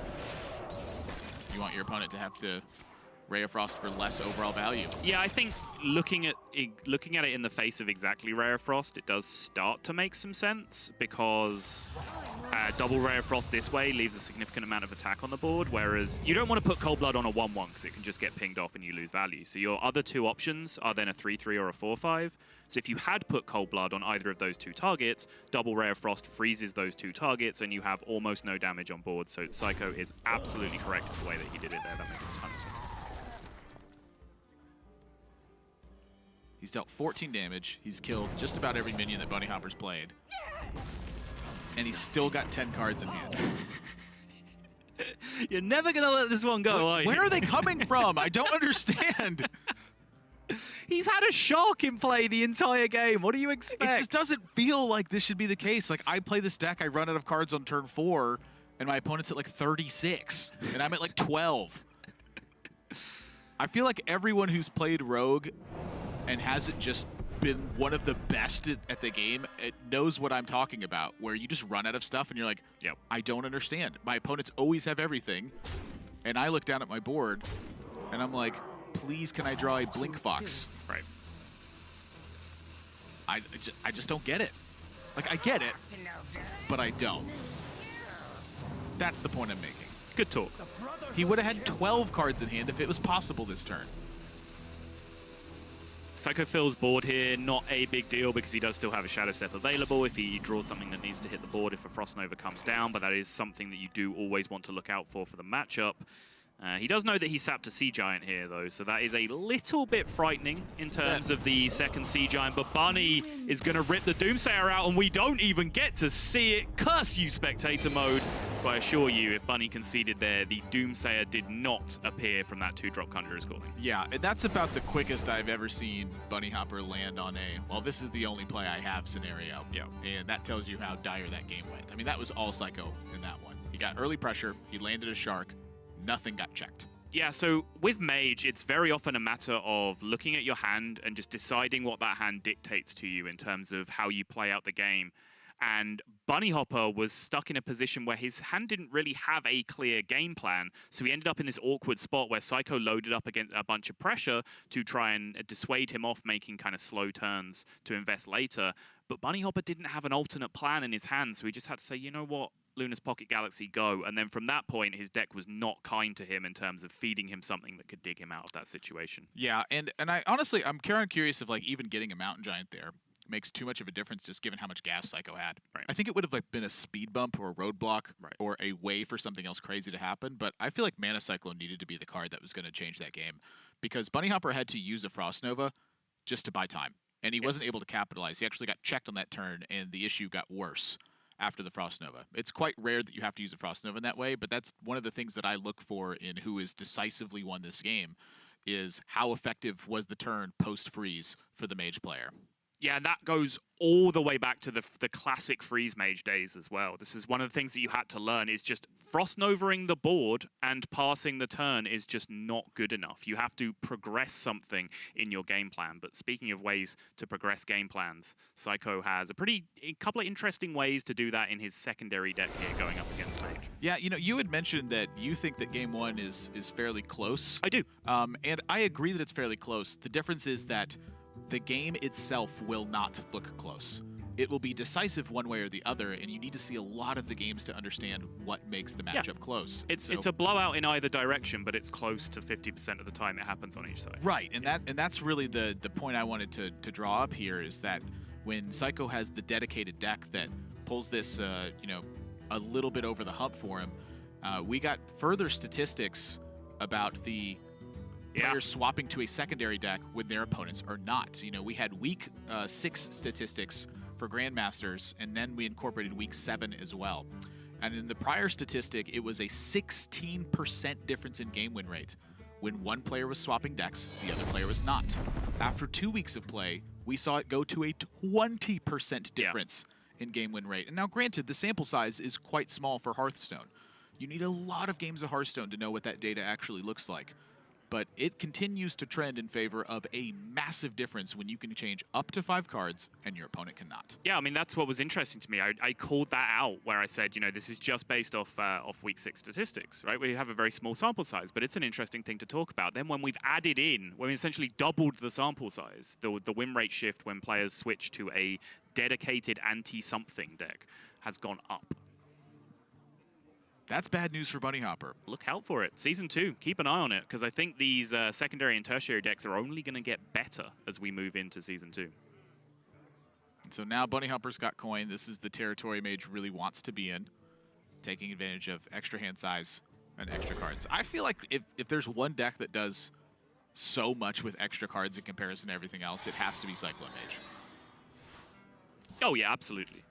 You want your opponent to have to Ray of Frost for less overall value.
Yeah, I think looking at it in the face of exactly Ray of Frost, it does start to make some sense, because double Ray of Frost this way leaves a significant amount of attack on the board, whereas you don't want to put Cold Blood on a 1-1 because it can just get pinged off and you lose value. So your other 2 options are then a 3-3 or a 4-5. So if you had put Cold Blood on either of those 2 targets, double Ray of Frost freezes those 2 targets and you have almost no damage on board. So Psycho is absolutely correct in the way that he did it there. That makes a ton of sense.
He's dealt 14 damage. He's killed just about every minion that Bunny Hopper's played. And he's still got 10 cards in hand.
You're never going to let this one go, are you?
Where are they coming from? I don't understand.
He's had a shark in play the entire game. What do you expect?
It just doesn't feel like this should be the case. Like, I play this deck, I run out of cards on turn 4, and my opponent's at like 36, and I'm at like 12. I feel like everyone who's played Rogue and hasn't just been one of the best at the game, it knows what I'm talking about, where you just run out of stuff and you're like,
yep.
I don't understand. My opponents always have everything, and I look down at my board, and I'm like, please, can I draw a Blink Fox?
Right.
I just don't get it. Like, I get it, but I don't. That's the point I'm making.
Good talk.
He would have had 12 cards in hand if it was possible this turn.
Psycho Phil's board here, not a big deal because he does still have a Shadow Step available if he draws something that needs to hit the board if a Frost Nova comes down, but that is something that you do always want to look out for the matchup. He does know that he sapped a Sea Giant here, though, so that is a little bit frightening in terms of the second Sea Giant, but Bunny is going to rip the Doomsayer out, and we don't even get to see it. Curse you, spectator mode. But I assure you, if Bunny conceded there, the Doomsayer did not appear from that 2-drop Conjurer's Calling.
Yeah, and that's about the quickest I've ever seen Bunny Hopper land on a, well, this is the only play I have scenario.
Yeah.
And that tells you how dire that game went. I mean, that was all Psycho in that one. He got early pressure, he landed a shark, nothing got checked.
Yeah, so with Mage, it's very often a matter of looking at your hand and just deciding what that hand dictates to you in terms of how you play out the game. And Bunny Hopper was stuck in a position where his hand didn't really have a clear game plan, so he ended up in this awkward spot where Psycho loaded up against a bunch of pressure to try and dissuade him off making kind of slow turns to invest later. But Bunny Hopper didn't have an alternate plan in his hand, so he just had to say, you know what? Luna's Pocket Galaxy, go. And then from that point, his deck was not kind to him in terms of feeding him something that could dig him out of that situation.
Yeah, and I honestly, I'm kind of curious if like even getting a Mountain Giant there makes too much of a difference just given how much gas Psycho had.
Right.
I think it would have like been a speed bump or a roadblock or a way for something else crazy to happen, but I feel like Mana Cyclone needed to be the card that was going to change that game because Bunny Hopper had to use a Frost Nova just to buy time, and he wasn't able to capitalize. He actually got checked on that turn, and the issue got worse after the Frost Nova. It's quite rare that you have to use a Frost Nova in that way, but that's one of the things that I look for in who has decisively won this game is how effective was the turn post-freeze for the Mage player.
Yeah, and that goes all the way back to the classic Freeze Mage days as well. This is one of the things that you had to learn is just Frost Novering the board and passing the turn is just not good enough. You have to progress something in your game plan. But speaking of ways to progress game plans, Psycho has a couple of interesting ways to do that in his secondary deck here going up against Mage.
Yeah, you know, you had mentioned that you think that game one is fairly close.
I do.
And I agree that it's fairly close. The difference is that the game itself will not look close. It will be decisive one way or the other, and you need to see a lot of the games to understand what makes the matchup close.
It's a blowout in either direction, but it's close to 50% of the time it happens on each side.
Right, and that's really the point I wanted to draw up here is that when Psycho has the dedicated deck that pulls this, you know, a little bit over the hump for him, we got further statistics about the players swapping to a secondary deck when their opponents are not. You know, we had week 6 statistics for Grandmasters, and then we incorporated week 7 as well. And in the prior statistic, it was a 16% difference in game win rate. When one player was swapping decks, the other player was not. After 2 weeks of play, we saw it go to a 20% difference in-game win rate. And now, granted, the sample size is quite small for Hearthstone. You need a lot of games of Hearthstone to know what that data actually looks like. But it continues to trend in favor of a massive difference when you can change up to 5 cards and your opponent cannot.
Yeah, I mean, that's what was interesting to me. I called that out where I said, you know, this is just based off week 6 statistics, right? We have a very small sample size, but it's an interesting thing to talk about. Then when we've added in, when we essentially doubled the sample size, the win rate shift when players switch to a dedicated anti-something deck has gone up.
That's bad news for Bunny Hopper.
Look out for it. Season 2, keep an eye on it, because I think these secondary and tertiary decks are only going to get better as we move into Season 2.
And so now Bunny Hopper's got coin. This is the territory Mage really wants to be in, taking advantage of extra hand size and extra cards. I feel like if there's one deck that does so much with extra cards in comparison to everything else, it has to be Cyclone Mage.
Oh, yeah, absolutely.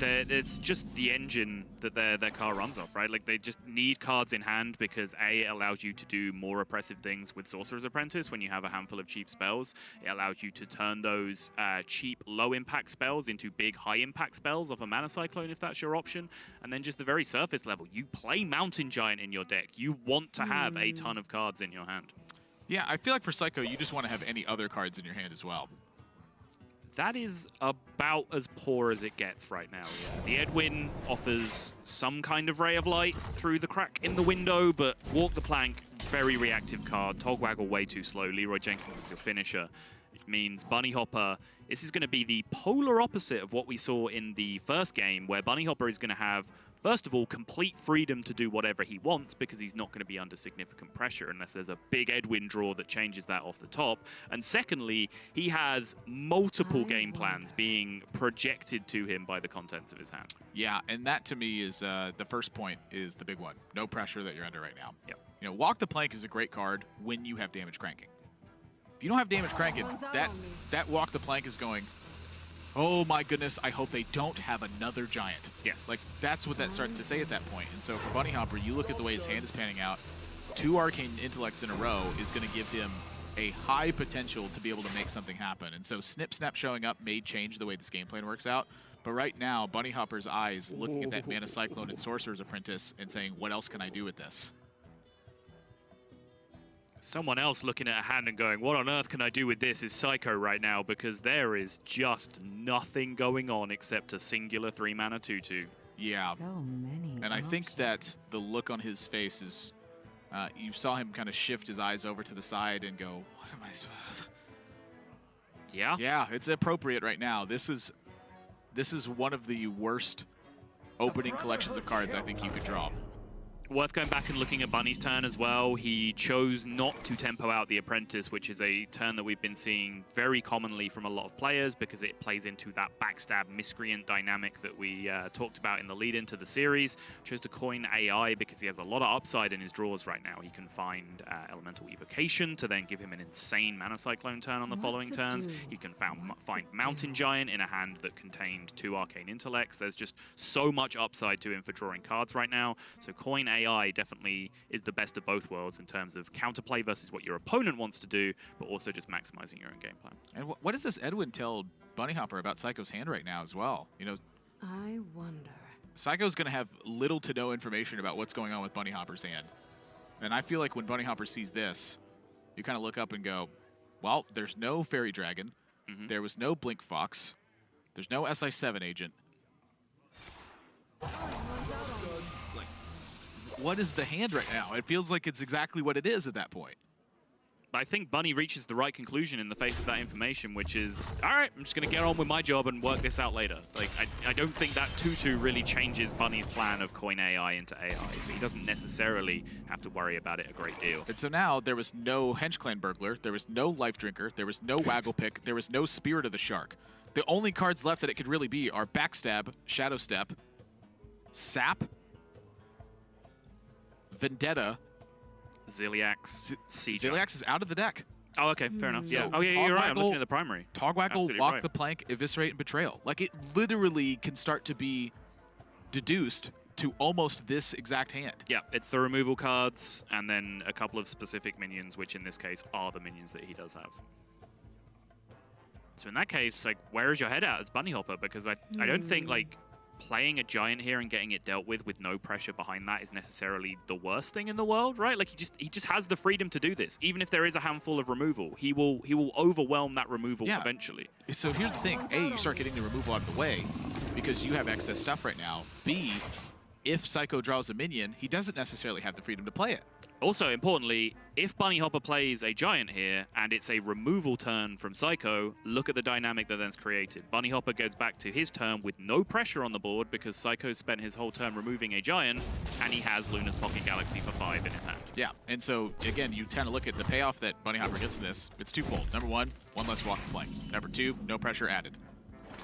It's just the engine that their car runs off, right? Like, they just need cards in hand because A, it allows you to do more oppressive things with Sorcerer's Apprentice when you have a handful of cheap spells. It allows you to turn those cheap, low-impact spells into big, high-impact spells off a Mana Cyclone if that's your option. And then just the very surface level. You play Mountain Giant in your deck. You want to have a ton of cards in your hand.
Yeah, I feel like for Psycho, you just want to have any other cards in your hand as well.
That is about as poor as it gets right now. Yeah. The Edwin offers some kind of ray of light through the crack in the window, but Walk the Plank, very reactive card. Togwaggle way too slow. Leroy Jenkins is your finisher. It means Bunny Hopper, this is going to be the polar opposite of what we saw in the first game, where Bunny Hopper is going to have, first of all, complete freedom to do whatever he wants because he's not going to be under significant pressure unless there's a big Edwin draw that changes that off the top. And secondly, he has multiple game plans being projected to him by the contents of his hand.
Yeah, and that to me is the first point is the big one. No pressure that you're under right now.
Yep.
You know, Walk the Plank is a great card when you have damage cranking. If you don't have damage cranking, that Walk the Plank is going, oh my goodness, I hope they don't have another giant.
Yes.
Like, that's what that starts to say at that point. And so for Bunny Hopper, you look at the way his hand is panning out, 2 Arcane Intellects in a row is going to give him a high potential to be able to make something happen. And so Snip Snap showing up may change the way this game plan works out. But right now, Bunny Hopper's eyes looking at that Mana Cyclone and Sorcerer's Apprentice and saying, what else can I do with this?
Someone else looking at a hand and going, what on earth can I do with this is Psycho right now, because there is just nothing going on except a singular 3-mana 2/2.
Yeah.
So many
and I think that the look on his face is, you saw him kind of shift his eyes over to the side and go, what am I supposed to...
Yeah?
Yeah, it's appropriate right now. This is one of the worst opening collections of cards I think you could draw.
Worth going back and looking at Bunny's turn as well. He chose not to tempo out the Apprentice, which is a turn that we've been seeing very commonly from a lot of players because it plays into that backstab miscreant dynamic that we talked about in the lead into the series. Chose to coin AI because he has a lot of upside in his draws right now. He can find Elemental Evocation to then give him an insane Mana Cyclone turn on the following turns. He can find Mountain Giant in a hand that contained 2 Arcane Intellects. There's just so much upside to him for drawing cards right now. So coin AI definitely is the best of both worlds in terms of counterplay versus what your opponent wants to do, but also just maximizing your own game plan.
And what does this Edwin tell Bunny Hopper about Psycho's hand right now as well? You know,
I wonder.
Psycho's going to have little to no information about what's going on with Bunny Hopper's hand. And I feel like when Bunny Hopper sees this, you kind of look up and go, well, there's no Fairy Dragon. There was no Blink Fox. There's no SI7 agent. What is the hand right now? It feels like it's exactly what it is at that point.
I think Bunny reaches the right conclusion in the face of that information, which is, all right, I'm just going to get on with my job and work this out later. Like, I don't think that 2/2 really changes Bunny's plan of coin AI into AI, so he doesn't necessarily have to worry about it a great deal.
And so now there was no Hench Clan Burglar, there was no Life Drinker, there was no Waggle Pick, there was no Spirit of the Shark. The only cards left that it could really be are Backstab, Shadow Step, Sap, Vendetta.
Ziliax,
Ziliax is out of the deck.
Oh, okay, fair enough.
So
Yeah. Oh, yeah, you're right. I'm
Togwaggle-
looking at the primary.
Togwaggle,
Absolutely
Walk
right.
the Plank, Eviscerate, and Betrayal. Like, it literally can start to be deduced to almost this exact hand.
Yeah, it's the removal cards and then a couple of specific minions, which in this case are the minions that he does have. So in that case, like, where is your head at as Bunny Hopper? Because I don't think, like, playing a giant here and getting it dealt with no pressure behind that is necessarily the worst thing in the world, right? Like, he just has the freedom to do this. Even if there is a handful of removal, he will overwhelm that removal eventually.
So here's the thing. A, you start getting the removal out of the way because you have excess stuff right now. B, if Psycho draws a minion, he doesn't necessarily have the freedom to play it.
Also, importantly, if Bunny Hopper plays a giant here and it's a removal turn from Psycho, look at the dynamic that then's created. Bunny Hopper goes back to his turn with no pressure on the board because Psycho spent his whole turn removing a giant, and he has Luna's Pocket Galaxy for 5 in his hand.
Yeah, and so, again, you kind of look at the payoff that Bunny Hopper gets in this. It's twofold. Number one less walk to play. Number two, no pressure added.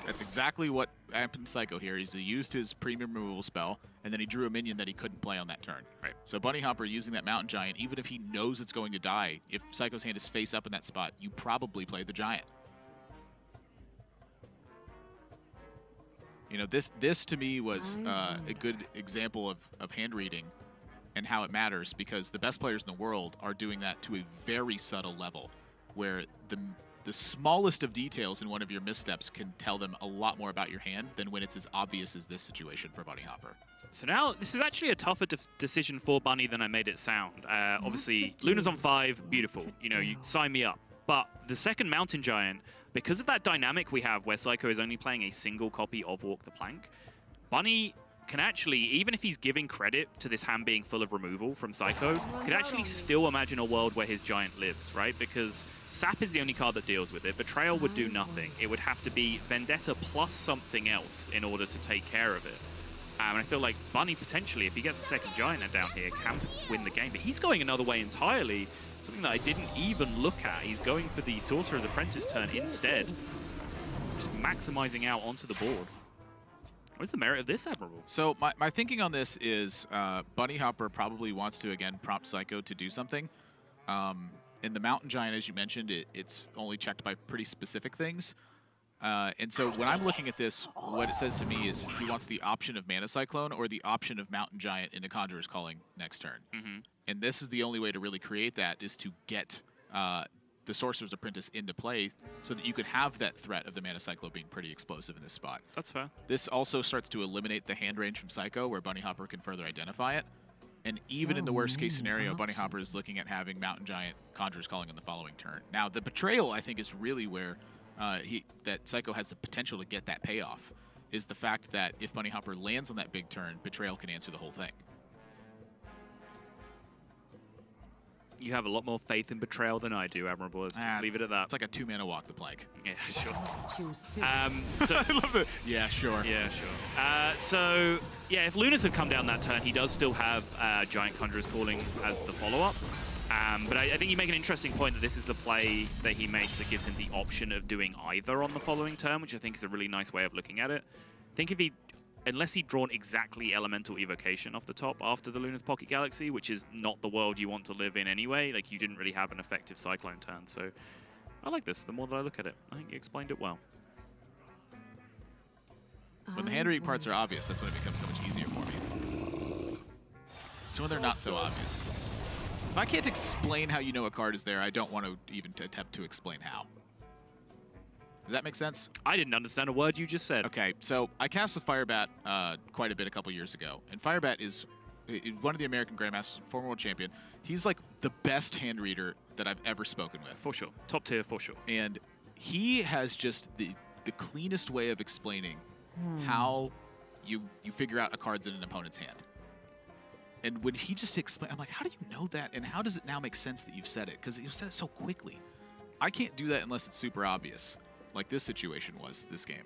That's exactly what happened to Psycho here. He used his premium removal spell, and then he drew a minion that he couldn't play on that turn.
Right.
So Bunny Hopper using that Mountain Giant, even if he knows it's going to die, if Psycho's hand is face up in that spot, you probably play the Giant. You know, this to me was a good example of hand reading and how it matters, because the best players in the world are doing that to a very subtle level, where the smallest of details in one of your missteps can tell them a lot more about your hand than when it's as obvious as this situation for Bunny Hopper.
So now, this is actually a tougher decision for Bunny than I made it sound. Obviously, Luna's on 5, beautiful. You know, you sign me up. But the second Mountain Giant, because of that dynamic we have where Psycho is only playing a single copy of Walk the Plank, Bunny can actually, even if he's giving credit to this hand being full of removal from Psycho, could actually still imagine a world where his giant lives, right? Because Sap is the only card that deals with it. Betrayal would do nothing. It would have to be Vendetta plus something else in order to take care of it. And I feel like Bunny, potentially, if he gets the second giant down here, can win the game. But he's going another way entirely, something that I didn't even look at. He's going for the Sorcerer's Apprentice turn instead, just maximizing out onto the board. What's the merit of this, Admirable?
So my thinking on this is Bunny Hopper probably wants to, again, prompt Psycho to do something. In the Mountain Giant, as you mentioned, it's only checked by pretty specific things. And so when I'm looking at this, what it says to me is he wants the option of Mana Cyclone or the option of Mountain Giant into Conjurer's Calling next turn. And this is the only way to really create that, is to get the Sorcerer's Apprentice into play so that you could have that threat of the Mana Cyclone being pretty explosive in this spot.
That's fair.
This also starts to eliminate the hand range from Psycho, where Bunny Hopper can further identify it. And even in the worst case scenario, Bunny Hopper is looking at having Mountain Giant Conjurer's Calling on the following turn. Now, the Betrayal, I think, is really where that Psycho has the potential to get that payoff, is the fact that if Bunny Hopper lands on that big turn, Betrayal can answer the whole thing.
You have a lot more faith in Betrayal than I do, Admirable. Let's just leave it at that.
It's like a 2-mana Walk the Plank.
Yeah, sure.
So I love it. Yeah, sure.
Yeah, sure. So, yeah, if Lunas had come down that turn, he does still have Giant Conjurer's Calling as the follow-up. But I think you make an interesting point that this is the play that he makes that gives him the option of doing either on the following turn, which I think is a really nice way of looking at it. I think if he, unless he'd drawn exactly Elemental Evocation off the top after the Luna's Pocket Galaxy, which is not the world you want to live in anyway, like, you didn't really have an effective Cyclone turn. So I like this the more that I look at it. I think you explained it well.
When the hand reading parts are obvious, that's when it becomes so much easier for me. So when they're not so obvious. If I can't explain how you know a card is there, I don't want to even attempt to explain how. Does that make sense?
I didn't understand a word you just said.
Okay, so I cast with Firebat quite a bit a couple years ago. And Firebat is one of the American Grandmasters, former world champion. He's like the best hand reader that I've ever spoken with.
For sure. Top tier, for sure.
And he has just the cleanest way of explaining how you figure out a card's in an opponent's hand. And when he just explained, I'm like, how do you know that? And how does it now make sense that you've said it? Because you've said it so quickly. I can't do that unless it's super obvious, like this situation was this game.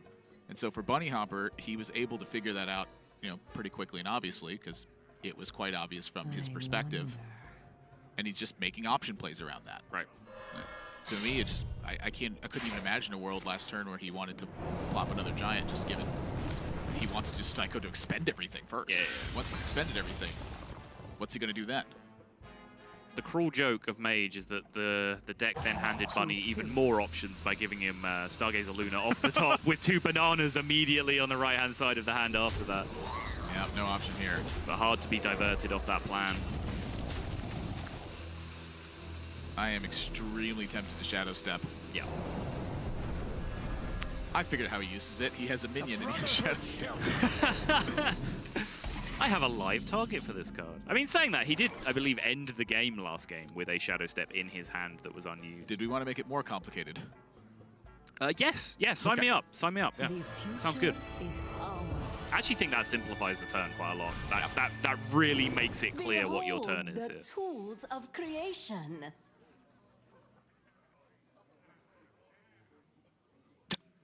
And so for Bunny Hopper, he was able to figure that out, you know, pretty quickly and obviously, because it was quite obvious from his perspective. And he's just making option plays around that.
Right.
To me, it just I couldn't even imagine a world last turn where he wanted to plop another giant, just given he wants to just Psycho to expend everything first.
Yeah.
Once he's expended everything, what's he going to do then?
The cruel joke of Mage is that the deck then handed Bunny even more options by giving him Stargazer Luna off the top with 2 bananas immediately on the right-hand side of the hand after that.
Yeah, no option here.
But hard to be diverted off that plan.
I am extremely tempted to Shadow Step.
Yeah.
I figured how he uses it. He has a minion and he has Shadow Step.
I have a live target for this card. I mean, saying that, he did, I believe, end the game last game with a Shadow Step in his hand that was unused.
Did we want to make it more complicated?
Yes, sign me up. Sign me up. Yeah. Sounds good.
Is ours.
I actually think that simplifies the turn quite a lot. That really makes it clear what your turn is
Behold
here.
the tools of creation.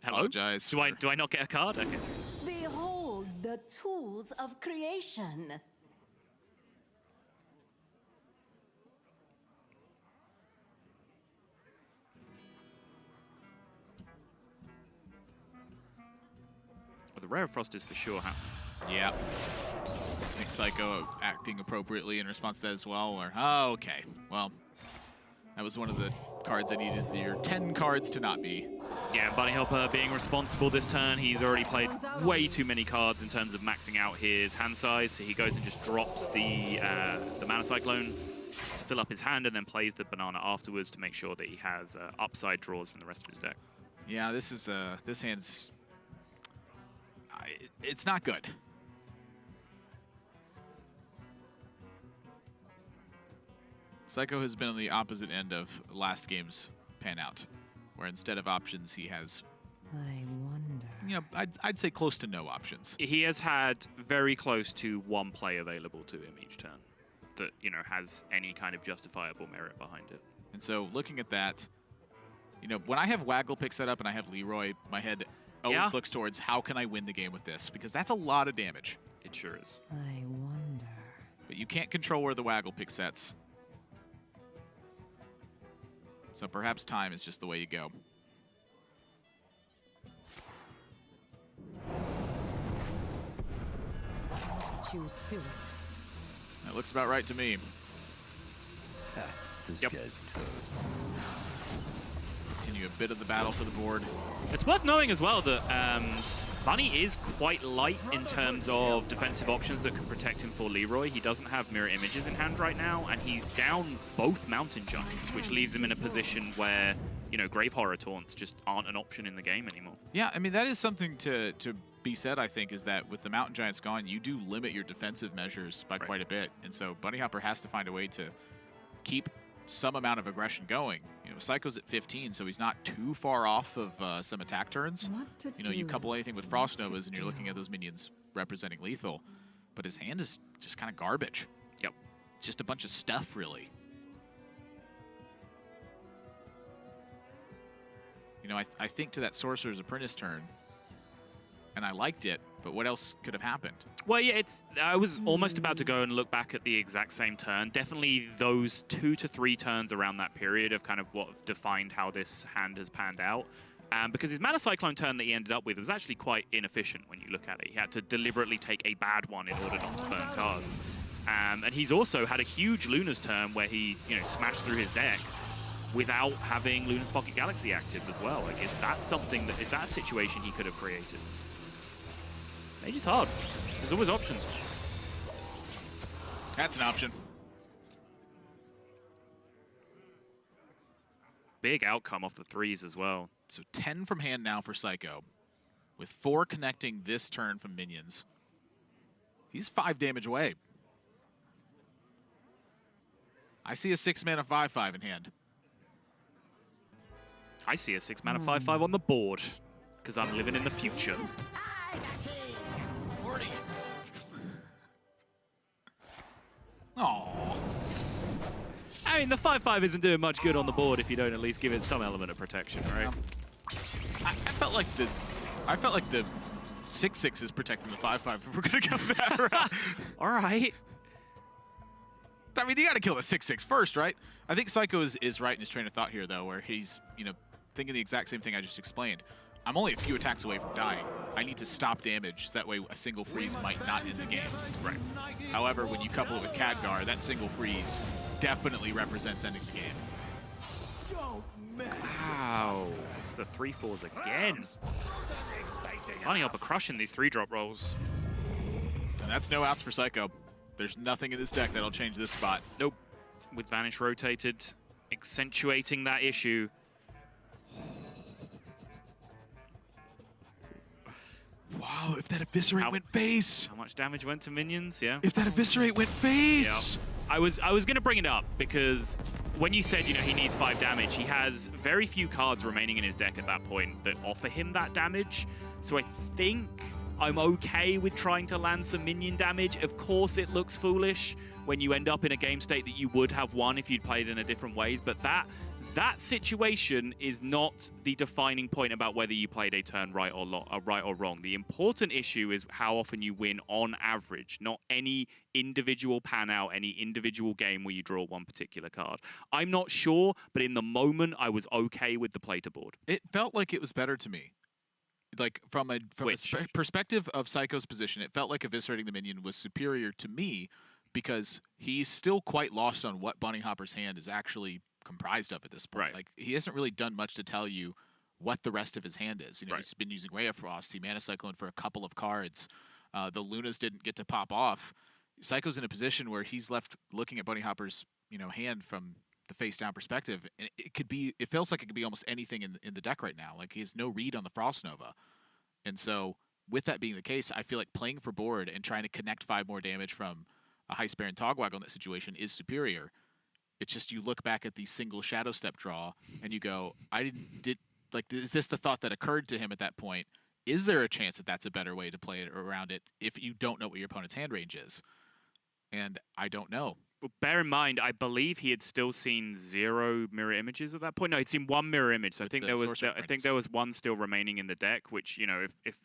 Hello?
Apologize.
Do I not get a card? Okay.
Behold the tools of creation.
Well, the Rare Frost is for sure happening.
Yeah. I think Psycho acting appropriately in response to that as well. Or, oh, okay. Well, that was one of the cards I needed your 10 cards to not be.
Yeah, Bunny Hopper being responsible this turn. He's already played way too many cards in terms of maxing out his hand size, so he goes and just drops the Mana Cyclone to fill up his hand and then plays the banana afterwards to make sure that he has upside draws from the rest of his deck.
Yeah, this is this hand's it's not good. Psycho has been on the opposite end of last game's pan out, where instead of options he has,
I wonder.
you know, I'd say close to no options.
He has had very close to one play available to him each turn that, you know, has any kind of justifiable merit behind it.
And so looking at that, you know, when I have Waggle pick set up and I have Leroy, my head always looks towards how can I win the game with this, because that's a lot of damage.
It sure is.
I wonder.
But you can't control where the Waggle pick sets. So perhaps time is just the way you go.
Choose soon.
That looks about right to me.
This
Yep.
guy's toast.
Continue a bit of the battle for the board.
It's worth knowing as well that Bunny is quite light in terms of defensive options that can protect him for Leroy. He doesn't have mirror images in hand right now, and he's down both Mountain Giants, which leaves him in a position where, you know, Grave Horror Taunts just aren't an option in the game anymore.
Yeah, I mean, that is something to be said, I think, is that with the Mountain Giants gone, you do limit your defensive measures by quite a bit. And so Bunny Hopper has to find a way to keep some amount of aggression going. You know, Psycho's at 15, so he's not too far off of some attack turns.
What to
You know, you
do?
couple anything with Frost Novas and you're looking at those minions representing lethal. But his hand is just kind of garbage.
Yep.
It's just a bunch of stuff, really. You know, I think to that Sorcerer's Apprentice turn, and I liked it, but what else could have happened?
Well, yeah, I was almost about to go and look back at the exact same turn. Definitely those 2 to 3 turns around that period of kind of what defined how this hand has panned out. Because his Mana Cyclone turn that he ended up with was actually quite inefficient when you look at it. He had to deliberately take a bad one in order not to burn cards. And he's also had a huge Luna's turn where he, you know, smashed through his deck without having Luna's Pocket Galaxy active as well. Like, is that a situation he could have created? Mage is hard. There's always options.
That's an option.
Big outcome off the 3s as well.
So 10 from hand now for Psycho, with 4 connecting this turn from minions. He's 5 damage away. I see a 6-mana 5/5 in hand.
I see a 6-mana 5/5 on the board because I'm living in the future.
Aww.
I mean, the 5/5 isn't doing much good on the board if you don't at least give it some element of protection, right?
I felt like the 6/6 is protecting the 5/5 if we're gonna go that route.
All right.
I mean, you gotta kill the 6/6 first, right? I think Psycho is right in his train of thought here, though, where he's, you know, thinking the exact same thing I just explained. I'm only a few attacks away from dying. I need to stop damage, so that way a single freeze might not end the game. Right. However, when you couple it with Khadgar, that single freeze definitely represents ending the game.
Wow. It's the 3/4s again. Bunny Hopper crushing these 3-drop rolls.
And that's no outs for Psycho. There's nothing in this deck that'll change this spot.
Nope. With Vanish rotated, accentuating that issue.
Wow, if that Eviscerate went face.
How much damage went to minions? Yeah.
If that Eviscerate went face.
Yep. I was going to bring it up because when you said, he needs 5 damage, he has very few cards remaining in his deck at that point that offer him that damage. So I think I'm okay with trying to land some minion damage. Of course, it looks foolish when you end up in a game state that you would have won if you'd played in a different ways, but that situation is not the defining point about whether you played a turn right or wrong. The important issue is how often you win on average, not any individual pan out, any individual game where you draw one particular card. I'm not sure, but in the moment, I was okay with the play to board.
It felt like it was better to me. Like from a perspective of Psycho's position, it felt like eviscerating the minion was superior to me because he's still quite lost on what Bunny Hopper's hand is actually comprised of at this point.
Right.
Like, he hasn't really done much to tell you what the rest of his hand is.
Right.
He's been using Ray of Frost, he Mana Cyclone for a couple of cards. The Lunas didn't get to pop off. Psycho's in a position where he's left looking at Bunny Hopper's, hand from the face down perspective. And it feels like it could be almost anything in the deck right now. Like, he has no read on the Frost Nova. And so with that being the case, I feel like playing for board and trying to connect 5 more damage from a Heist Baron Togwaggle in that situation is superior. It's just you look back at the single Shadow Step draw and you go, is this the thought that occurred to him at that point? Is there a chance that that's a better way to play it around it if you don't know what your opponent's hand range is? And I don't know.
Well, bear in mind, I believe he had still seen 0 mirror images at that point. No, he'd seen 1 mirror image. So I think there was 1 still remaining in the deck. Which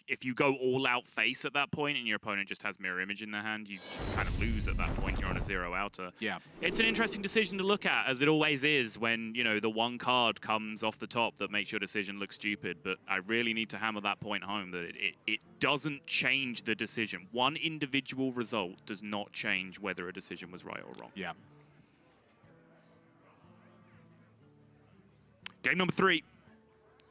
if you go all out face at that point and your opponent just has mirror image in their hand, you kind of lose at that point. You're on a 0 outer.
Yeah,
it's an interesting decision to look at, as it always is when the one card comes off the top that makes your decision look stupid. But I really need to hammer that point home that it doesn't change the decision. One individual result does not change whether a decision was right or wrong.
Yeah.
Game number 3.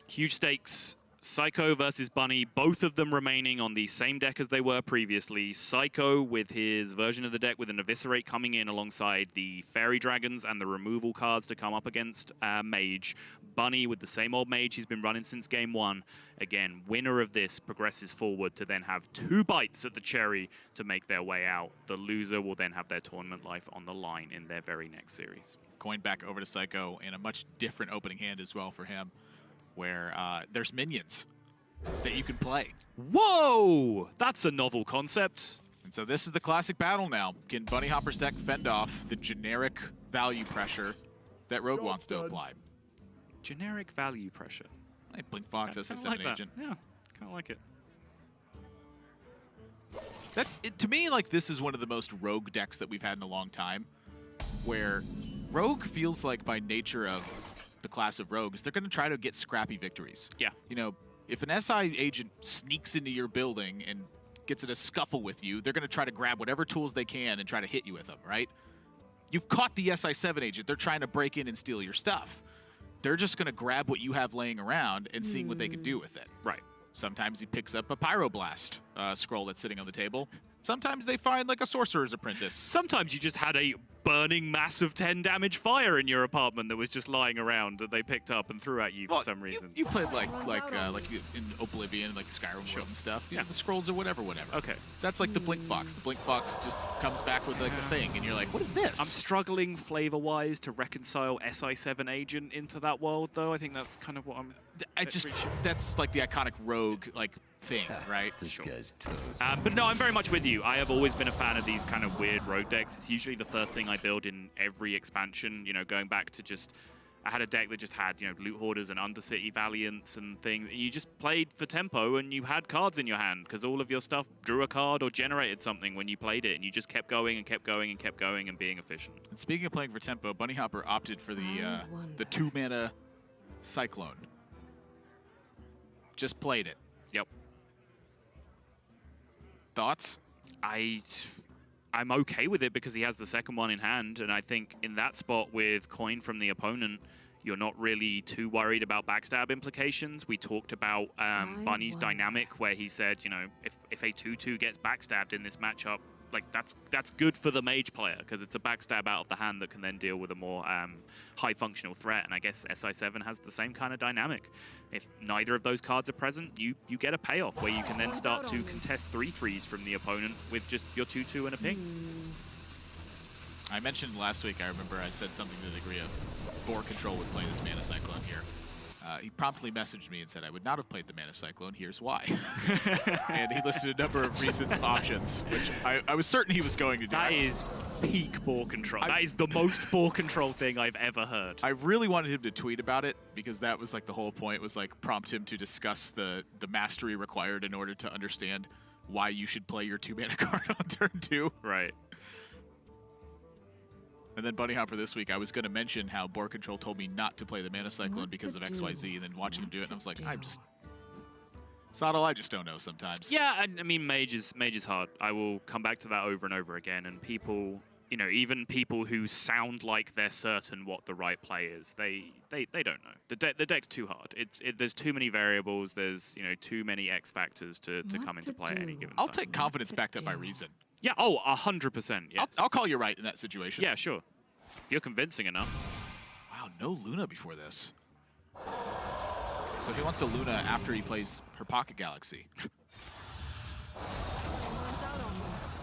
Huge stakes. Psycho versus Bunny, both of them remaining on the same deck as they were previously. Psycho with his version of the deck with an Eviscerate coming in alongside the Fairy Dragons and the removal cards to come up against Mage. Bunny with the same old Mage he's been running since game 1. Again, winner of this progresses forward to then have 2 bites at the cherry to make their way out. The loser will then have their tournament life on the line in their very next series.
Going back over to Psycho in a much different opening hand as well for him, where there's minions that you can play.
Whoa! That's a novel concept.
And so this is the classic battle now. Can Bunny Hopper's deck fend off the generic value pressure that Rogue wants to apply?
Generic value pressure.
Hey, Blink Fox, SI7
like
agent.
Yeah, kind of like it.
To me, like, this is one of the most Rogue decks that we've had in a long time, where Rogue feels like, by nature of the class of Rogues, they're going to try to get scrappy victories.
Yeah.
If an SI agent sneaks into your building and gets in a scuffle with you, they're going to try to grab whatever tools they can and try to hit you with them, right? You've caught the SI7 agent. They're trying to break in and steal your stuff. They're just going to grab what you have laying around and seeing what they can do with it.
Right.
Sometimes he picks up a Pyroblast scroll that's sitting on the table. Sometimes they find, like, a Sorcerer's Apprentice.
Sometimes you just had a burning mass of 10 damage fire in your apartment that was just lying around that they picked up and threw at you for some reason.
You played like in Oblivion, like Skyrim World and stuff. Yeah, the scrolls or whatever.
Okay.
That's like the Blink Fox. The Blink Fox just comes back with, like, the thing, and you're like, what is this?
I'm struggling flavor-wise to reconcile SI7 agent into that world, though. I think that's kind of what I'm...
That's like the iconic Rogue, like, thing, right?
This guy's toast.
But no, I'm very much with you. I have always been a fan of these kind of weird rogue decks. It's usually the first thing I build in every expansion, going back to just... I had a deck that just had, Loot Hoarders and Undercity Valiants and things. You just played for tempo and you had cards in your hand because all of your stuff drew a card or generated something when you played it, and you just kept going and kept going and kept going and being efficient.
And speaking of playing for tempo, Bunny Hopper opted for the 2-mana Cyclone. Just played it.
Yep.
Thoughts?
I'm okay with it because he has the second one in hand, and I think in that spot with coin from the opponent, you're not really too worried about backstab implications. We talked about Bunny's dynamic where he said, if a 2-2 gets backstabbed in this matchup, like that's good for the mage player because it's a backstab out of the hand that can then deal with a more high functional threat. And I guess SI7 has the same kind of dynamic. If neither of those cards are present, you get a payoff where you can then start to contest 3/3s from the opponent with just your 2/2 and a ping.
I mentioned last week, I remember I said something to the degree of Boar Control would play this Mana Cyclone here. He promptly messaged me and said I would not have played the Mana Cyclone, here's why. And he listed a number of reasons and options, which I was certain he was going to do.
That is peak Boar Control. That is the most Boar Control thing I've ever heard.
I really wanted him to tweet about it because that was like the whole point, was like prompt him to discuss the mastery required in order to understand why you should play your 2-mana card on turn 2.
Right.
And then Bunny Hopper this week, I was going to mention how Boar Control told me not to play the Mana Cyclone because of XYZ, and then watching him do it, and I was like, Sottle, I just don't know sometimes.
Yeah, I mean, Mage is hard. I will come back to that over and over again, and people, you know, even people who sound like they're certain what the right play is, they don't know. The deck's too hard. There's too many variables. There's, you know, too many X factors to come into play at any given time.
I'll take confidence backed up by reason.
Yeah, oh, 100%, yes.
I'll call you right in that situation.
Yeah, sure. If you're convincing enough.
Wow, no Luna before this. So he wants to Luna after he plays her Pocket Galaxy.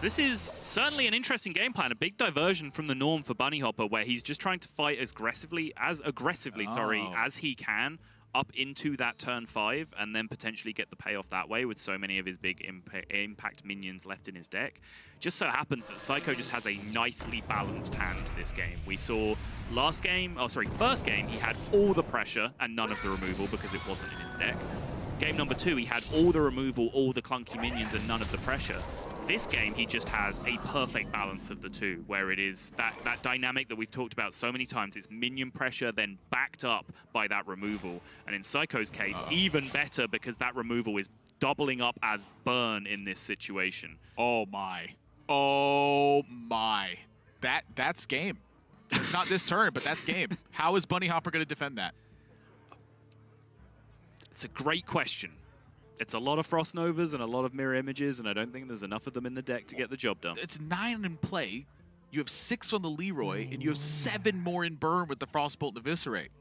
This is certainly an interesting game plan, a big diversion from the norm for Bunny Hopper, where he's just trying to fight as aggressively as he can up into that turn 5 and then potentially get the payoff that way with so many of his big impact minions left in his deck. Just so happens that Psycho just has a nicely balanced hand this game. We saw first game, he had all the pressure and none of the removal because it wasn't in his deck. Game number 2, he had all the removal, all the clunky minions and none of the pressure. This game, he just has a perfect balance of the two, where it is that dynamic that we've talked about so many times. It's minion pressure, then backed up by that removal. And in Psycho's case, even better because that removal is doubling up as burn in this situation.
Oh my. Oh my. That's game. It's not this turn, but that's game. How is Bunny Hopper going to defend that?
It's a great question. It's a lot of Frost Novas and a lot of mirror images, and I don't think there's enough of them in the deck to get the job done.
It's 9 in play. You have 6 on the Leroy, and you have 7 more in burn with the Frostbolt and Eviscerate.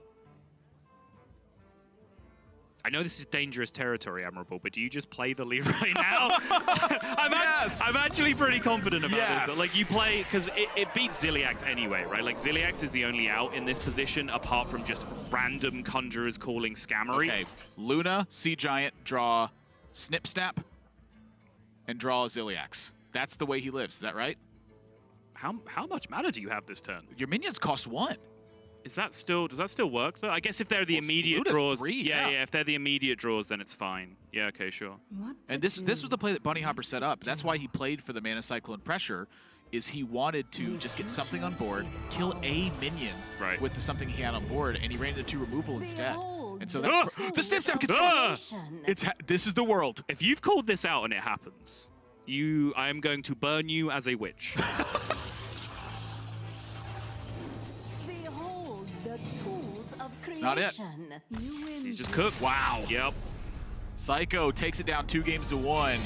I know this is dangerous territory, Admirable, but do you just play the Leroy now? I'm actually pretty confident about this. Like, you play, because it beats Ziliax anyway, right? Like, Ziliax is the only out in this position, apart from just random conjurers calling Scammery.
Okay, Luna, Sea Giant, draw Snip Snap, and draw Ziliax. That's the way he lives, is that right?
How much mana do you have this turn?
Your minions cost 1.
Does that still work though? I guess if they're the immediate draws,
3,
yeah, if they're the immediate draws, then it's fine. Yeah, okay, sure.
And this was the play that Bunny Hopper set up. That's why he played for the Mana Cyclone pressure, is he wanted to just get something on board, kill a minion with something he had on board, and he ran into 2 removal instead. And so the Snip Snap gets this is the world.
If you've called this out and it happens, I am going to burn you as a witch.
It's not it.
He's just cooked.
Wow.
Yep.
Psycho takes it down 2-1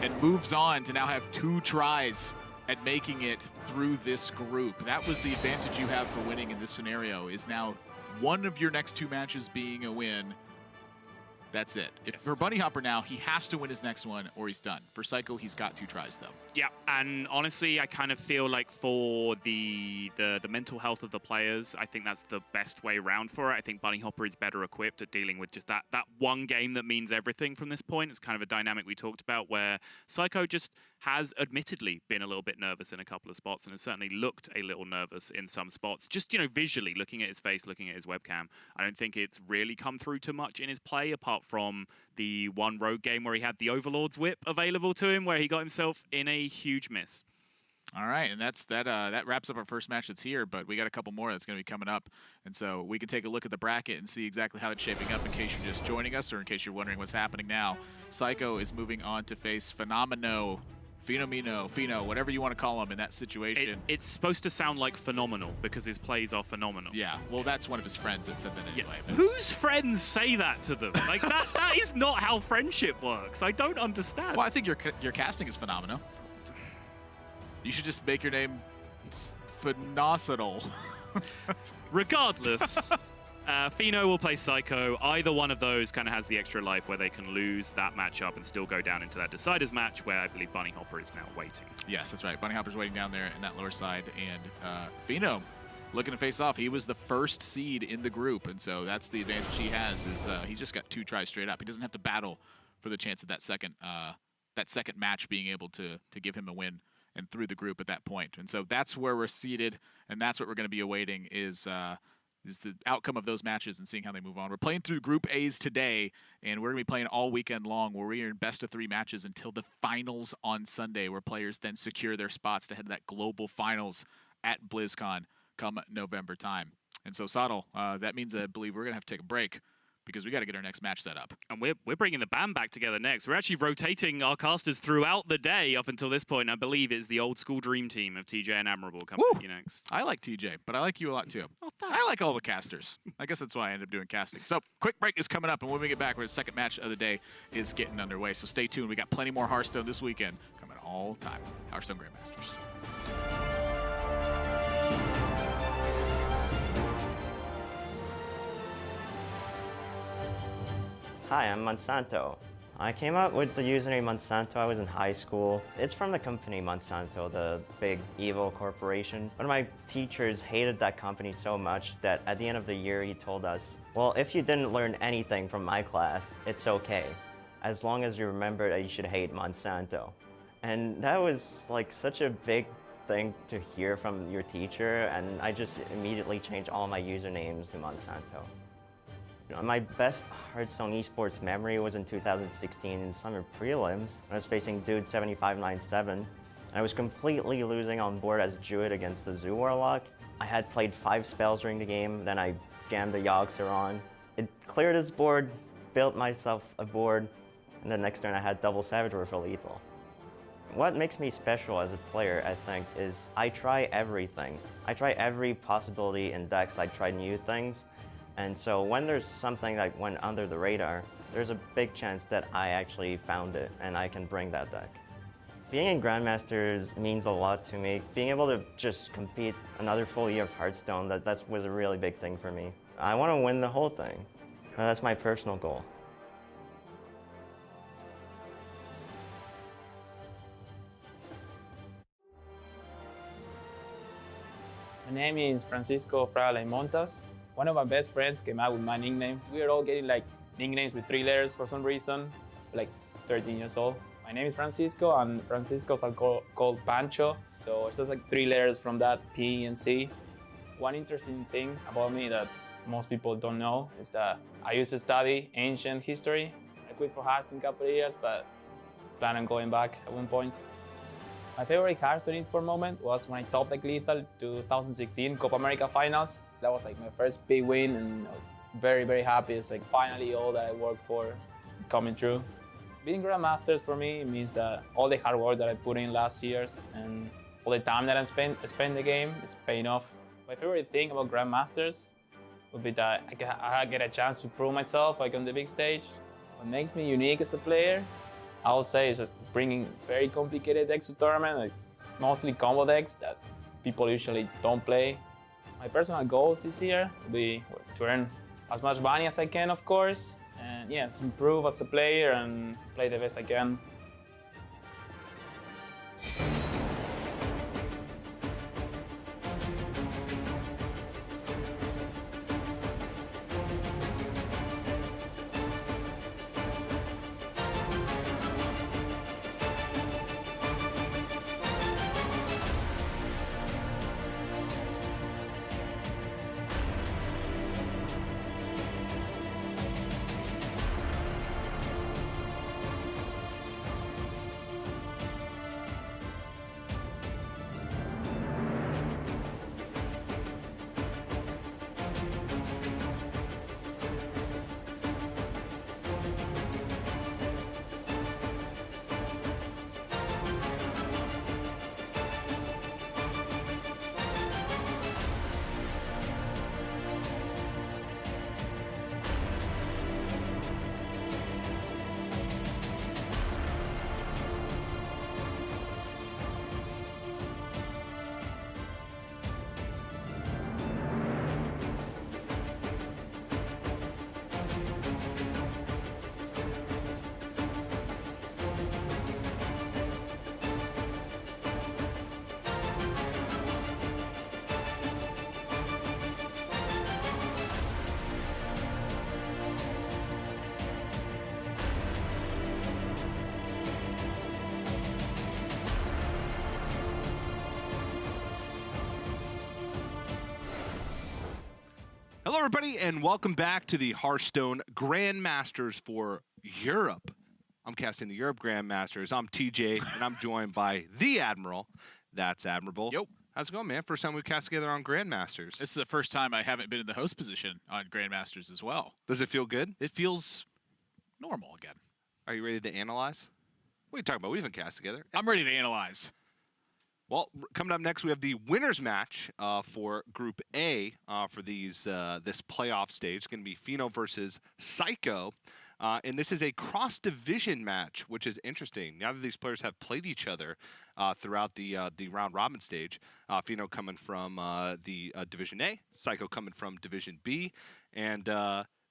and moves on to now have 2 tries at making it through this group. That was the advantage you have for winning in this scenario, is now one of your next 2 matches being a win. That's it. For Bunny Hopper now, he has to win his next one or he's done. For Psycho, he's got 2 tries, though.
Yeah, and honestly, I kind of feel like for the mental health of the players, I think that's the best way around for it. I think Bunny Hopper is better equipped at dealing with just that one game that means everything from this point. It's kind of a dynamic we talked about where Psycho just has admittedly been a little bit nervous in a couple of spots and has certainly looked a little nervous in some spots. Just, you know, visually, looking at his face, looking at his webcam, I don't think it's really come through too much in his play, apart from the one rogue game where he had the Overlord's Whip available to him, where he got himself in a huge miss.
All right, and that wraps up our first match that's here, but we got a couple more that's going to be coming up. And so we can take a look at the bracket and see exactly how it's shaping up in case you're just joining us or in case you're wondering what's happening now. Psycho is moving on to face Fino, whatever you want to call him in that situation.
It's supposed to sound like phenomenal because his plays are phenomenal.
Yeah, well, that's one of his friends that said that anyway.
Yeah. Whose friends say that to them? Like, that is not how friendship works. I don't understand.
Well, I think your casting is phenomenal. You should just make your name Phenomenal.
Regardless, Fino will play Psycho. Either one of those kind of has the extra life where they can lose that matchup and still go down into that Deciders match where I believe Bunny Hopper is now waiting.
Yes, that's right. Bunny Hopper's waiting down there in that lower side. And Fino looking to face off. He was the first seed in the group, and so that's the advantage he has is he just got 2 tries straight up. He doesn't have to battle for the chance of that second match being able to give him a win and through the group at that point. And so that's where we're seated, and that's what we're going to be awaiting is the outcome of those matches and seeing how they move on. We're playing through Group A's today, and we're going to be playing all weekend long where we are in best-of-3 matches until the finals on Sunday, where players then secure their spots to head to that global finals at BlizzCon come November time. And so, Sottle, that means I believe we're going to have to take a break because we got to get our next match set up.
And we're bringing the band back together next. We're actually rotating our casters throughout the day up until this point. I believe it's the old school dream team of TJ and Admirable coming at you next.
I like TJ, but I like you a lot too.
Oh,
I like all the casters. I guess that's why I ended up doing casting. So, quick break is coming up, and when we get back, the second match of the day is getting underway. So stay tuned. We got plenty more Hearthstone this weekend coming all the time. Hearthstone Grandmasters.
Hi, I'm Monsanto. I came up with the username Monsanto. I was in high school. It's from the company Monsanto, the big evil corporation. One of my teachers hated that company so much that at the end of the year he told us, well, if you didn't learn anything from my class, it's okay, as long as you remember that you should hate Monsanto. And that was like such a big thing to hear from your teacher, and I just immediately changed all my usernames to Monsanto. My best Hearthstone esports memory was in 2016 in Summer Prelims. I was facing Dude 7597, and I was completely losing on board as Druid against the Zoo Warlock. I had played 5 spells during the game, then I jammed the Yogg-Saron on. It cleared his board, built myself a board, and the next turn I had double Savage Roar for lethal. What makes me special as a player, I think, is I try everything. I try every possibility in decks. I try new things. And so when there's something that went under the radar, there's a big chance that I actually found it and I can bring that deck. Being in Grandmasters means a lot to me. Being able to just compete another full year of Hearthstone, that was a really big thing for me. I want to win the whole thing. That's my personal goal.
My name is Francisco Frale Montas. One of my best friends came out with my nickname. We are all getting like nicknames with 3 letters for some reason, like 13 years old. My name is Francisco, and Francisco's called Pancho, so it's just like 3 letters from that, P and C. One interesting thing about me that most people don't know is that I used to study ancient history. I quit for Hearthstone in a couple of years, but plan on going back at one point. My favorite Hearthstone esport moment was when I topped like lethal 2016 Copa America Finals. That was like my first big win, and I was very, very happy. It's like finally all that I worked for coming true. Being Grandmasters for me means that all the hard work that I put in last years and all the time that I spent the game is paying off. My favorite thing about Grandmasters would be that I get a chance to prove myself like on the big stage. What makes me unique as a player, I would say, is just bringing very complicated decks to tournament, like mostly combo decks that people usually don't play. My personal goals this year will be to earn as much money as I can, of course, and yes, improve as a player and play the best I can.
everybody, and welcome back to the Hearthstone Grandmasters for Europe. I'm casting the Europe Grandmasters. I'm TJ, and I'm joined by the Admiral. That's Admirable.
Yep.
How's it going, man? First time we've cast together on Grandmasters.
This is the first time I haven't been in the host position on Grandmasters as well.
Does it feel good?
It feels normal again.
Are you ready to analyze? What are you talking about? We haven't cast together.
I'm ready to analyze.
Well, coming up next, we have the winners match for Group A for this playoff stage. It's going to be Fino versus Psycho. And this is a cross-division match, which is interesting. Now that these players have played each other throughout the round-robin stage, Fino coming from the Division A, Psycho coming from Division B, and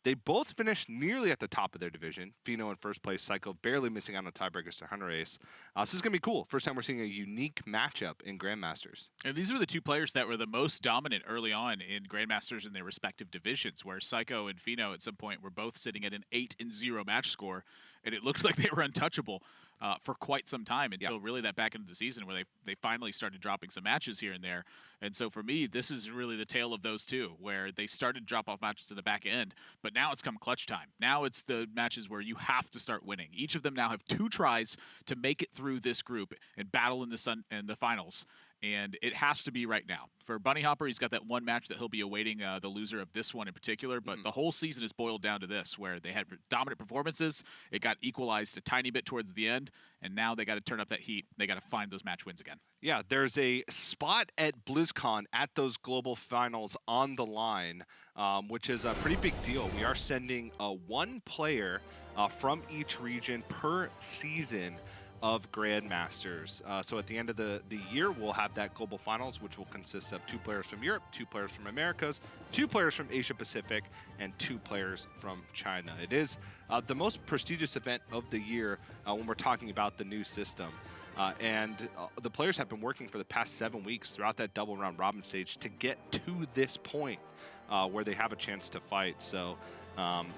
they both finished nearly at the top of their division. Fino in first place, Psycho barely missing out on tiebreakers to Hunter Ace. So this is going to be cool. First time we're seeing a unique matchup in Grandmasters.
And these were the two players that were the most dominant early on in Grandmasters in their respective divisions, where Psycho and Fino at some point were both sitting at an 8-0 match score, and it looked like they were untouchable for quite some time until really that back into the season where they finally started dropping some matches here and there. And so for me, this is really the tale of those two, where they started to drop off matches to the back end, but now it's come clutch time. Now it's the matches where you have to start winning. Each of them now have 2 tries to make it through this group and battle in the finals. And it has to be right now. For Bunny Hopper, he's got that one match that he'll be awaiting the loser of this one in particular, but the whole season is boiled down to this, where they had dominant performances, it got equalized a tiny bit towards the end, and now they got to turn up that heat. They got to find those match wins again.
Yeah, there's a spot at BlizzCon at those global finals on the line, which is a pretty big deal. We are sending one player from each region per season of Grandmasters. So at the end of the year, we'll have that global finals, which will consist of 2 players from Europe, 2 players from Americas, 2 players from Asia Pacific, and 2 players from China. It is the most prestigious event of the year when we're talking about the new system. And the players have been working for the past 7 weeks throughout that double round robin stage to get to this point where they have a chance to fight. So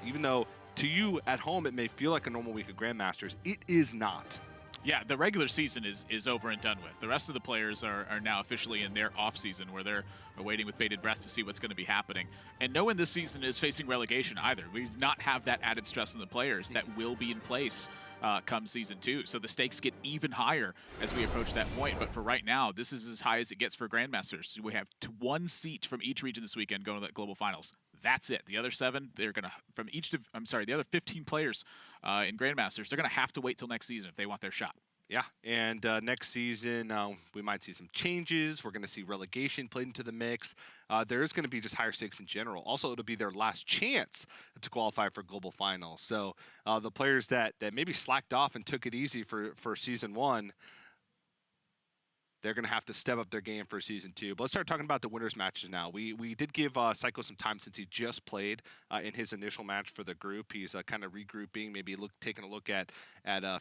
even though to you at home it may feel like a normal week of Grandmasters, it is not.
Yeah, the regular season is over and done with. The rest of the players are now officially in their off-season, where they're waiting with bated breath to see what's going to be happening. And no one this season is facing relegation either. We do not have that added stress on the players that will be in place come Season 2. So the stakes get even higher as we approach that point. But for right now, this is as high as it gets for Grandmasters. We have 1 seat from each region this weekend going to the global finals. That's it. The other 7, they're going to, the other 15 players in Grandmasters, they're going to have to wait till next season if they want their shot.
Yeah, and next season we might see some changes. We're going to see relegation played into the mix. There is going to be just higher stakes in general. Also, it'll be their last chance to qualify for global finals. So the players that maybe slacked off and took it easy for Season 1, they're going to have to step up their game for Season 2. But let's start talking about the winners matches now. We did give Psycho some time since he just played in his initial match for the group. He's kind of regrouping, maybe taking a look at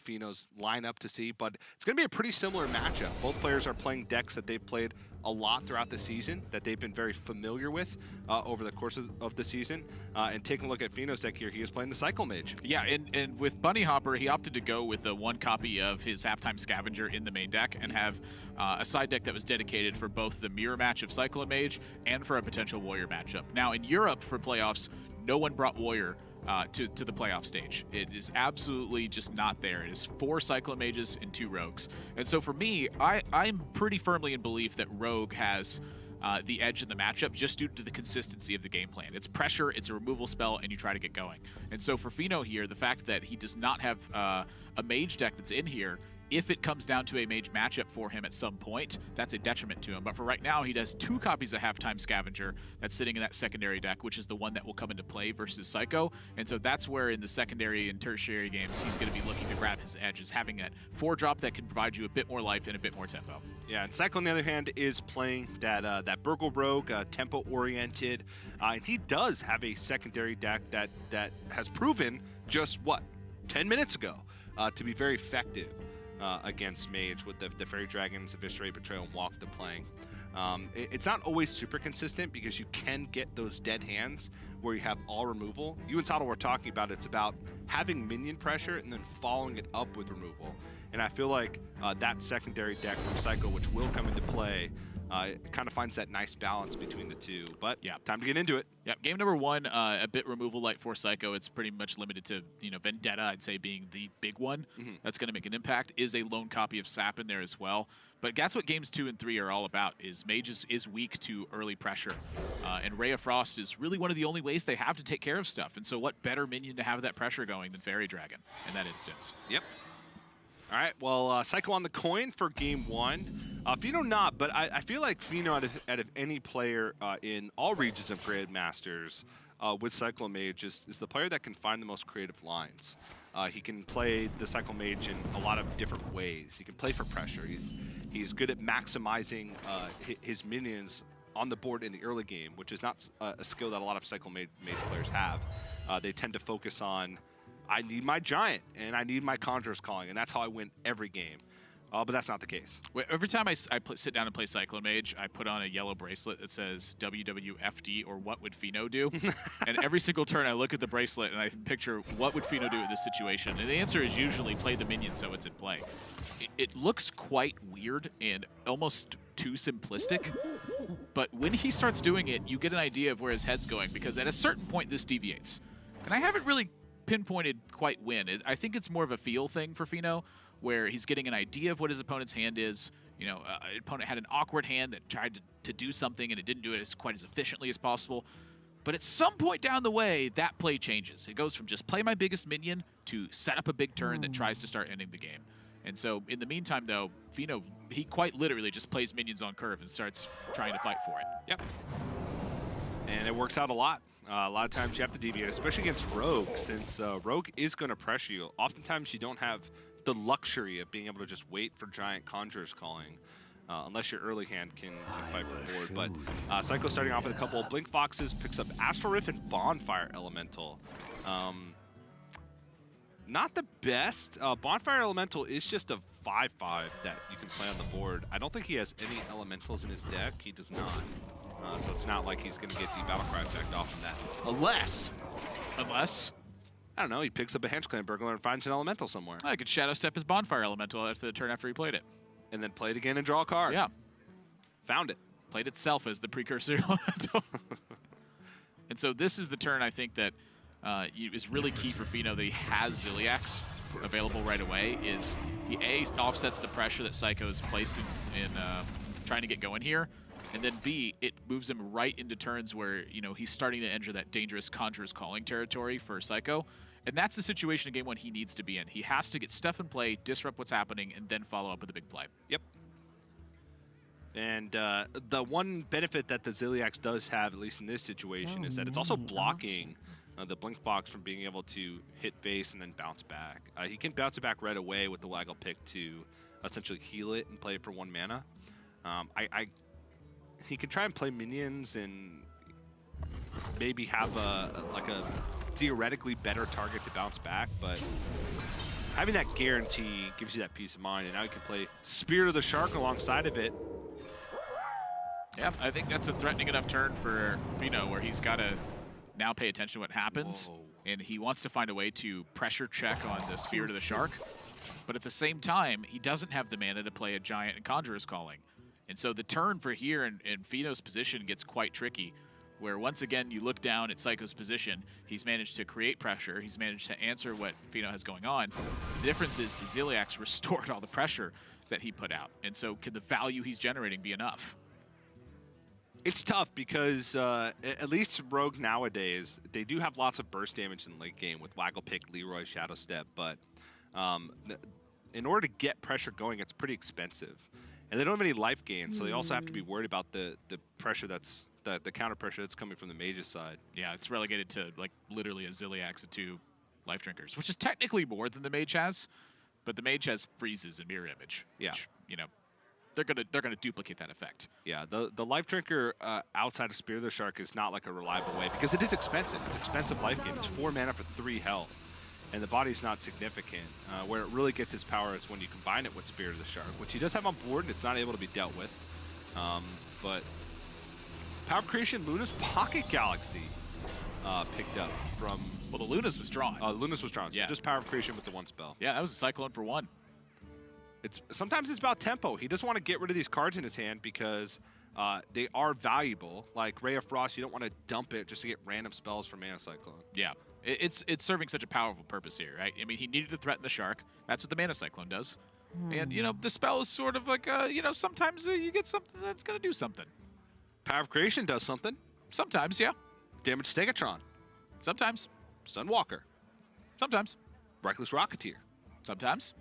Fino's lineup to see. But it's going to be a pretty similar matchup. Both players are playing decks that they've played a lot throughout the season, that they've been very familiar with over the course of the season. And taking a look at Fino's deck here, he is playing the Cycle Mage.
Yeah, and with Bunny Hopper, he opted to go with the 1 copy of his Halftime Scavenger in the main deck and have a side deck that was dedicated for both the mirror match of Cyclone Mage and for a potential Warrior matchup. Now, in Europe for playoffs, no one brought Warrior to the playoff stage. It is absolutely just not there. It is 4 Cyclone Mages and 2 Rogues. And so for me, I'm pretty firmly in belief that Rogue has the edge in the matchup just due to the consistency of the game plan. It's pressure, it's a removal spell, and you try to get going. And so for Fino here, the fact that he does not have a Mage deck that's in here, if it comes down to a Mage matchup for him at some point, that's a detriment to him. But for right now, he does 2 copies of Halftime Scavenger that's sitting in that secondary deck, which is the one that will come into play versus Psycho. And so that's where in the secondary and tertiary games, he's going to be looking to grab his edges, having that 4-drop that can provide you a bit more life and a bit more tempo.
Yeah, and Psycho, on the other hand, is playing that Burgle Rogue, tempo-oriented. And he does have a secondary deck that has proven just, 10 minutes ago to be very effective against Mage with the Fairy Dragons, Eviscerate, Betrayal, and Walk the Plank. It's not always super consistent because you can get those dead hands where you have all removal. You and Saddle were talking about it's about having minion pressure and then following it up with removal. And I feel like that secondary deck from Psycho, which will come into play it kind of finds that nice balance between the two. But
Yeah.
time to get into it.
Yep, game number 1, a bit removal light for Psycho. It's pretty much limited to, Vendetta, I'd say, being the big one. That's going to make an impact. Is a lone copy of Sap in there as well. But that's what games 2 and 3 are all about, is Mage is weak to early pressure. And Ray of Frost is really one of the only ways they have to take care of stuff. And so what better minion to have that pressure going than Fairy Dragon in that instance?
Yep. All right, well, Psycho on the coin for game 1. Fino not, but I feel like Fino, out of any player in all regions of Grandmasters with Cyclomage, is the player that can find the most creative lines. He can play the Cyclomage in a lot of different ways. He can play for pressure. He's good at maximizing his minions on the board in the early game, which is not a skill that a lot of Cyclomage players have. They tend to focus on, I need my Giant, and I need my Conjurer's Calling, and that's how I win every game. But that's not the case.
Every time I sit down and play Cyclomage, I put on a yellow bracelet that says WWFD, or what would Fino do? And every single turn I look at the bracelet and I picture what would Fino do in this situation. And the answer is usually play the minion so it's in play. It looks quite weird and almost too simplistic, but when he starts doing it, you get an idea of where his head's going, because at a certain point this deviates. And I haven't really pinpointed quite when. I think it's more of a feel thing for Fino, where he's getting an idea of what his opponent's hand is. An opponent had an awkward hand that tried to do something and it didn't do it quite as efficiently as possible. But at some point down the way, that play changes. It goes from just play my biggest minion to set up a big turn that tries to start ending the game. And so in the meantime, though, Fino, he quite literally just plays minions on curve and starts trying to fight for it.
Yep. And it works out a lot. A lot of times you have to deviate, especially against Rogue, since Rogue is going to pressure you. Oftentimes you don't have the luxury of being able to just wait for Giant Conjurer's Calling, unless your early hand can fight for the board. But Psycho starting off with a couple of Blink Foxes, picks up Astral Rift and Bonfire Elemental. Not the best. Bonfire Elemental is just a 5/5 that you can play on the board. I don't think he has any elementals in his deck. He does not. So it's not like he's going to get the Battlecry effect off of that. Unless, I don't know, he picks up a Henchclan Burglar and finds an elemental somewhere.
I could Shadow Step his Bonfire Elemental after the turn after he played it.
And then play it again and draw a card.
Yeah.
Found it.
Played itself as the precursor elemental. And so this is the turn I think that is really key for Fino, that he has Ziliax available right away. Is he offsets the pressure that Psycho's placed in trying to get going here, and then B, it moves him right into turns where he's starting to enter that dangerous Conjurer's Calling territory for Psycho, and that's the situation in game 1 he needs to be in. He has to get stuff in play, disrupt what's happening, and then follow up with a big play.
Yep. And the one benefit that the Ziliax does have, at least in this situation, is that it's also blocking the Blink Box from being able to hit base and then bounce back. He can bounce it back right away with the Waggle Pick to essentially heal it and play it for 1 mana. He could try and play minions and maybe have a theoretically better target to bounce back, but having that guarantee gives you that peace of mind, and now you can play Spirit of the Shark alongside of it.
Yeah, I think that's a threatening enough turn for Fino, where he's got to now pay attention to what happens.
Whoa.
And he wants to find a way to pressure check on the Spirit of the Shark. But at the same time, he doesn't have the mana to play a Giant and Conjurer's Calling. And so the turn for here in Fino's position gets quite tricky, where once again you look down at Psycho's position. He's managed to create pressure. He's managed to answer what Fino has going on. The difference is the Ziliax restored all the pressure that he put out. And so can the value he's generating be enough?
It's tough because at least Rogue nowadays, they do have lots of burst damage in the late game with Waggle Pick, Leroy, Shadow Step, but in order to get pressure going, it's pretty expensive. And they don't have any life gain, so they also have to be worried about the pressure that's, the counter pressure that's coming from the Mage's side.
Yeah, it's relegated to like literally a Ziliax and 2 Life Drinkers, which is technically more than the Mage has, but the Mage has freezes and Mirror Image.
Yeah.
Which, they're gonna duplicate that effect.
Yeah, the Life Drinker outside of Spear of the Shark is not like a reliable way because it is expensive. It's expensive life gain. It's 4 mana for 3 health, and the body's not significant. Where it really gets its power is when you combine it with Spear of the Shark, which he does have on board, and it's not able to be dealt with. But Power of Creation, Luna's Pocket Galaxy picked up from...
Well, the Luna's was drawn.
Luna's was drawn, so
Yeah.
just Power of Creation with the 1 spell.
Yeah, that was a Cyclone for 1.
Sometimes it's about tempo. He doesn't want to get rid of these cards in his hand because they are valuable. Like Ray of Frost, you don't want to dump it just to get random spells from Mana Cyclone.
Yeah, it's serving such a powerful purpose here, right? I mean, he needed to threaten the shark. That's what the Mana Cyclone does. And, you know, the spell is sort of like, you know, sometimes you get something that's going to do something.
Power of Creation does something.
Sometimes, yeah.
Damage Stegatron.
Sometimes.
Sunwalker.
Sometimes.
Reckless Rocketeer.
Sometimes.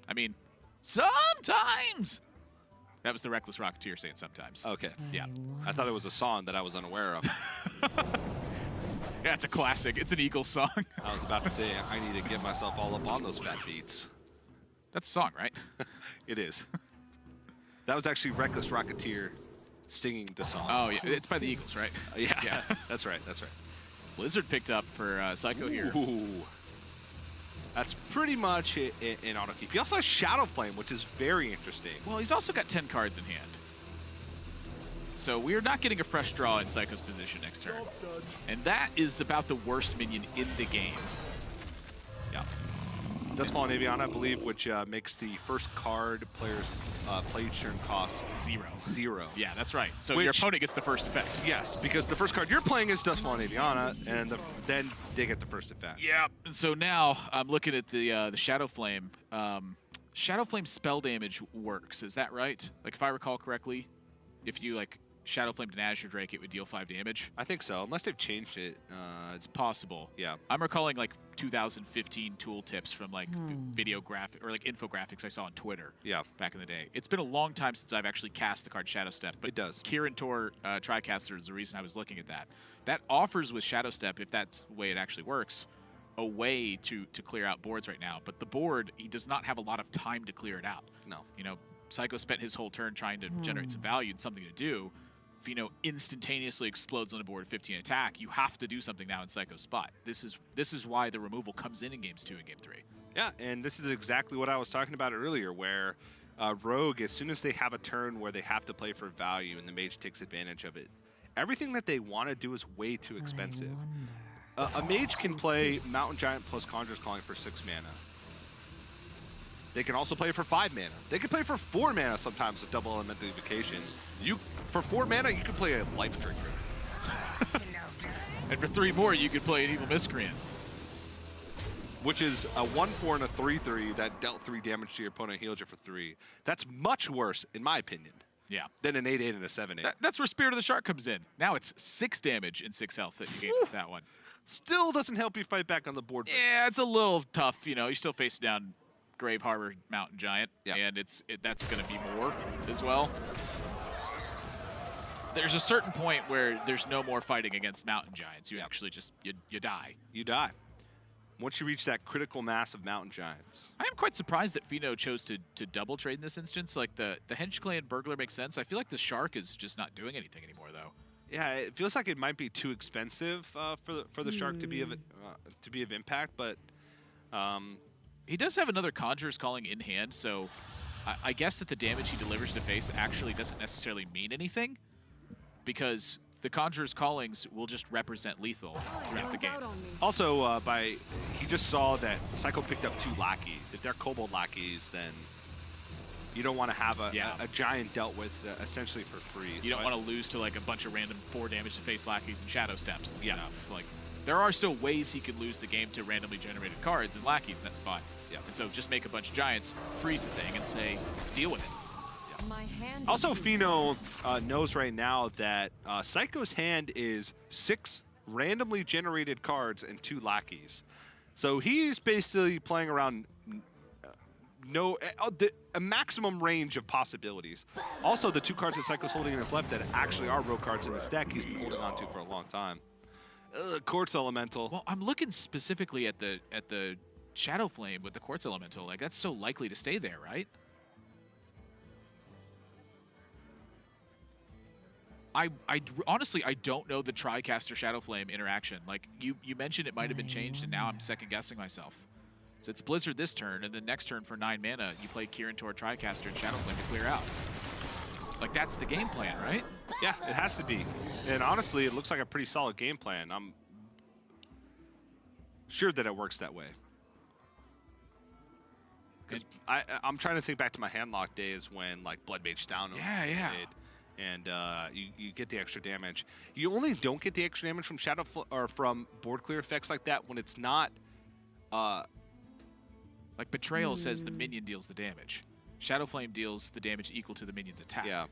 I mean, sometimes. That was the Reckless Rocketeer saying sometimes.
Okay.
Yeah.
I thought it was a song that I was unaware of.
Yeah, it's a classic. It's an Eagles song.
I was about to say, I need to get myself all up on those fat beats.
That's a song, right?
It is. That was actually Reckless Rocketeer singing the song.
Oh, yeah. It's by the Eagles, right?
Yeah. That's right. That's right.
Blizzard picked up for Psycho here.
Ooh. That's pretty much it in auto keep. He also has Shadow Flame, which is very interesting.
Well, he's also got 10 cards in hand. So we're not getting a fresh draw in Psycho's position next turn. And that is about the worst minion in the game. Yeah.
Dust Fallen Aviana, I believe, which makes the first card player's play turn cost 0.
Yeah, that's right. So your opponent gets the first effect.
Yes, because the first card you're playing is Dust Fallen Aviana, and then they get the first effect.
Yeah. And so now I'm looking at the Shadow Flame. Shadow Flame spell damage works. Is that right? Like, if I recall correctly, if you like Shadow Flame to Azure Drake, it would deal 5 damage.
I think so, unless they've changed it.
It's possible.
Yeah.
I'm recalling like 2015 tooltips from like video graphic or like infographics I saw on Twitter.
Yeah.
Back in the day. It's been a long time since I've actually cast the card Shadow Step. But
it does.
Kirin Tor Tricaster is the reason I was looking at that. That offers with Shadow Step, if that's the way it actually works, a way to clear out boards right now. But the board, he does not have a lot of time to clear it out.
No.
You know, Psycho spent his whole turn trying to generate some value and something to do. Fino instantaneously explodes on the board 15 attack. You have to do something now in Psycho's spot. This is why the removal comes in games 2 and game 3.
Yeah, and this is exactly what I was talking about earlier, where Rogue, as soon as they have a turn where they have to play for value and the mage takes advantage of it, everything that they want to do is way too expensive. A mage can play Mountain Giant plus Conjurer's Calling for 6 mana. They can also play for 5 mana. They can play for 4 mana sometimes with double elemental evocation. For 4 mana, you can play a Life Drinker.
And for 3 more, you could play an Evil Miscreant.
Which is a 1/4 and a 3/3 that dealt 3 damage to your opponent and healed you for 3. That's much worse, in my opinion,
Yeah.
than an 8/8 and a 7/8.
That's where Spirit of the Shark comes in. Now it's 6 damage and 6 health that you gain with that one.
Still doesn't help you fight back on the board.
Yeah, it's a little tough. You know, you still face down Grave Harbor Mountain Giant,
Yeah.
and that's going to be more as well. There's a certain point where there's no more fighting against Mountain Giants. You actually just, you die.
You die. Once you reach that critical mass of Mountain Giants.
I am quite surprised that Fino chose to double trade in this instance. Like, the Henge Clan Burglar makes sense. I feel like the Shark is just not doing anything anymore, though.
Yeah, it feels like it might be too expensive for the Shark to be of impact, but
he does have another Conjurer's Calling in hand, so I guess that the damage he delivers to face actually doesn't necessarily mean anything, because the Conjurer's Callings will just represent lethal throughout the game.
also he just saw that Psycho picked up 2 lackeys. If they're Kobold lackeys, then you don't want to have a giant dealt with essentially for free.
You don't want to lose to like a bunch of random 4 damage to face lackeys and Shadow Steps. Yeah. Like, there are still ways he could lose the game to randomly generated cards and lackeys in that spot.
Yeah.
And so just make a bunch of giants, freeze the thing, and say, deal with it.
My hand
Also,
is
Fino knows right now that Psycho's hand is 6 randomly generated cards and 2 lackeys. So he's basically playing around a maximum range of possibilities. Also, the 2 cards that Psycho's holding in his left that actually are rogue cards in his deck he's been holding on to for a long time. Quartz Elemental.
Well, I'm looking specifically at the Shadow Flame with the Quartz Elemental. Like, that's so likely to stay there, right? Honestly, I don't know the Tricaster Shadow Flame interaction. Like, you mentioned it might have been changed, and now I'm second-guessing myself. So it's Blizzard this turn, and then next turn for 9 mana, you play Kirin Tor Tricaster and Shadow Flame to clear out. Like, that's the game plan, right?
Yeah, it has to be. And honestly, it looks like a pretty solid game plan. I'm sure that it works that way. Because I'm trying to think back to my handlock days when, like, Blood Mage Down
Yeah.
played, and you get the extra damage. You only don't get the extra damage from or from board clear effects like that when it's not.
Like Betrayal says the minion deals the damage. Shadow Flame deals the damage equal to the minion's attack.
Yeah.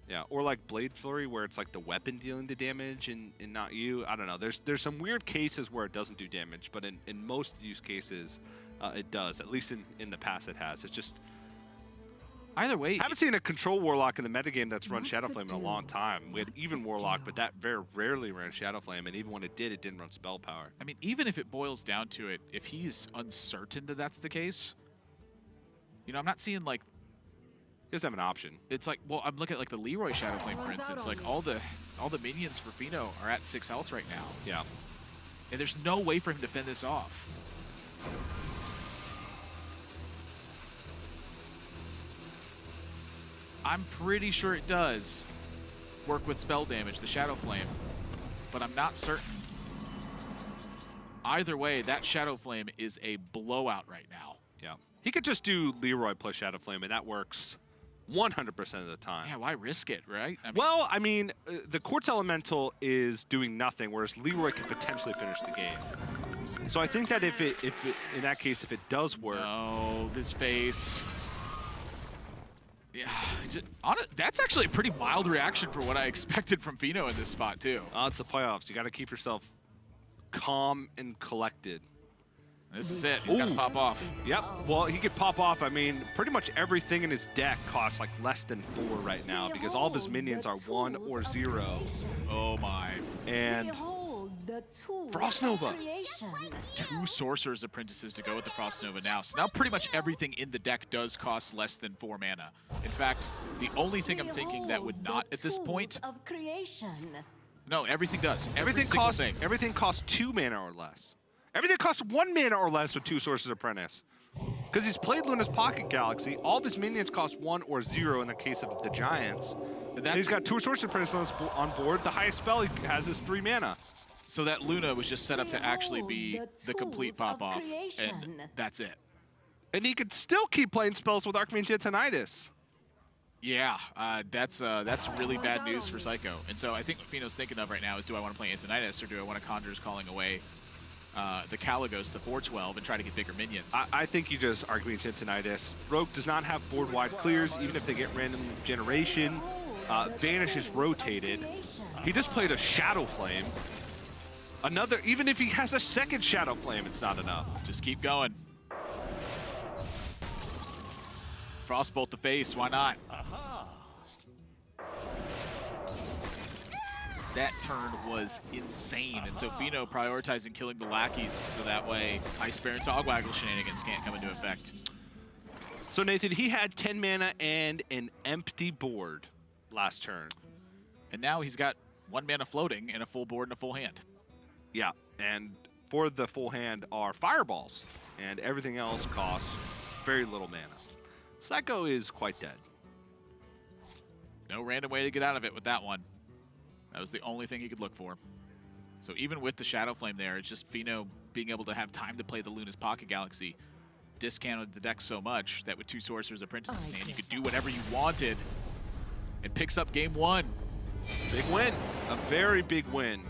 Yeah, or like Blade Flurry, where it's like the weapon dealing the damage and not you. I don't know. There's some weird cases where it doesn't do damage, but in most use cases, it does. At least in the past, it has. It's just
Either way,
I haven't seen a control Warlock in the metagame that's run Shadow Flame in a long time. We had even Warlock, but that very rarely ran Shadow Flame, and even when it didn't run Spell Power.
I mean, even if it boils down to it, if he's uncertain that that's the case, you know, I'm not seeing like.
He doesn't have an option.
It's like, well, I'm looking at like the Leroy Shadow Flame, for instance. Like all the minions for Fino are at 6 health right now.
Yeah.
And there's no way for him to fend this off. I'm pretty sure it does work with spell damage, the Shadow Flame, but I'm not certain. Either way, that Shadow Flame is a blowout right now.
Yeah. He could just do Leroy plus Shadow Flame, and that works 100% of the time.
Yeah, why risk it, right? I mean,
Well, I mean, the Quartz Elemental is doing nothing, whereas Leroy could potentially finish the game. So I think that if it in that case, if it does work,
no, this face. Yeah, that's actually a pretty mild reaction for what I expected from Fino in this spot too.
It's the playoffs. You got to keep yourself calm and collected.
This is it. He's got to pop off.
Yep. Well, he could pop off. I mean, pretty much everything in his deck costs like less than 4 right now because all of his minions are 1 or 0.
Oh my.
And Frost Nova.
2 Sorcerer's Apprentices to go with the Frost Nova now. So now pretty much everything in the deck does cost less than 4 mana. In fact, the only thing I'm thinking that would not at this point. No, everything does. Everything
costs 2 mana or less. Everything costs 1 mana or less with 2 Sorcerer's Apprentice. Because he's played Luna's Pocket Galaxy, all of his minions cost 1 or 0 in the case of the Giants. And he's got 2 Sorcerer's Apprentices on board. The highest spell he has is 3 mana.
So that Luna was just set up to actually be the complete pop-off, and that's it.
And he could still keep playing spells with Archmage Tinnitus.
Yeah, that's really bad news for Psycho. And so I think what Fino's thinking of right now is, do I want to play Antonidas or do I want to Conjurer's Calling away the Caligos, the 4/12, and try to get bigger minions?
I think you just Archmage Tinnitus. Rogue does not have board-wide clears, even if they get random generation. Vanish is rotated. He just played a Shadow Flame. Even if he has a second Shadow Flame, it's not enough.
Just keep going. Frostbolt the face, why not? That turn was insane, and so Fino prioritizing killing the lackeys so that way Ice Bear and Togwaggle shenanigans can't come into effect.
So Nathan, he had 10 mana and an empty board last turn.
And now he's got 1 mana floating and a full board and a full hand.
Yeah, and for the full hand are fireballs, and everything else costs very little mana. Psycho is quite dead.
No random way to get out of it with that one. That was the only thing he could look for. So even with the Shadow Flame there, it's just Fino being able to have time to play the Luna's Pocket Galaxy discounted the deck so much that with 2 Sorcerer's Apprentices, man, you could do whatever you wanted. It picks up game 1.
Big win. A very big win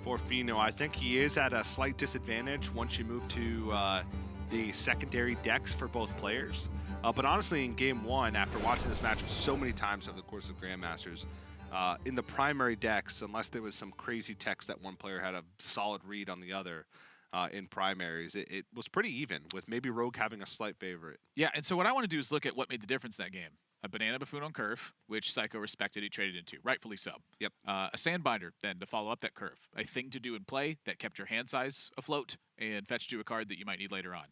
for Fino. I think he is at a slight disadvantage once you move to the secondary decks for both players. But honestly, in game 1, after watching this match so many times over the course of Grandmasters, in the primary decks, unless there was some crazy text that one player had a solid read on the other in primaries, it was pretty even, with maybe Rogue having a slight favorite.
Yeah, and so what I want to do is look at what made the difference that game. A Banana Buffoon on curve, which Psycho respected, he traded into, rightfully so.
Yep.
A Sandbinder, then, to follow up that curve. A thing to do in play that kept your hand size afloat and fetched you a card that you might need later on.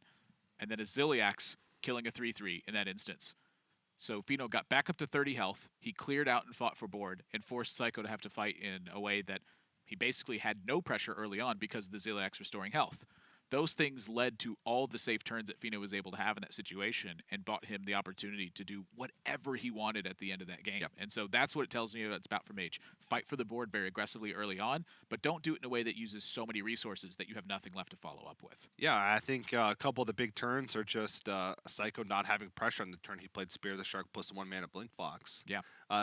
And then a Ziliax, killing a 3/3 in that instance. So Fino got back up to 30 health. He cleared out and fought for board and forced Psycho to have to fight in a way that he basically had no pressure early on because of the Ziliax restoring health. those things led to all the safe turns that Fino was able to have in that situation and bought him the opportunity to do whatever he wanted at the end of that game.
Yep.
And so that's what it tells me it's about for Mage. Fight for the board very aggressively early on, but don't do it in a way that uses so many resources that you have nothing left to follow up with.
Yeah, I think a couple of the big turns are just Psycho not having pressure on the turn. He played Spear of the Shark plus 1 mana Blink Fox.
Yeah.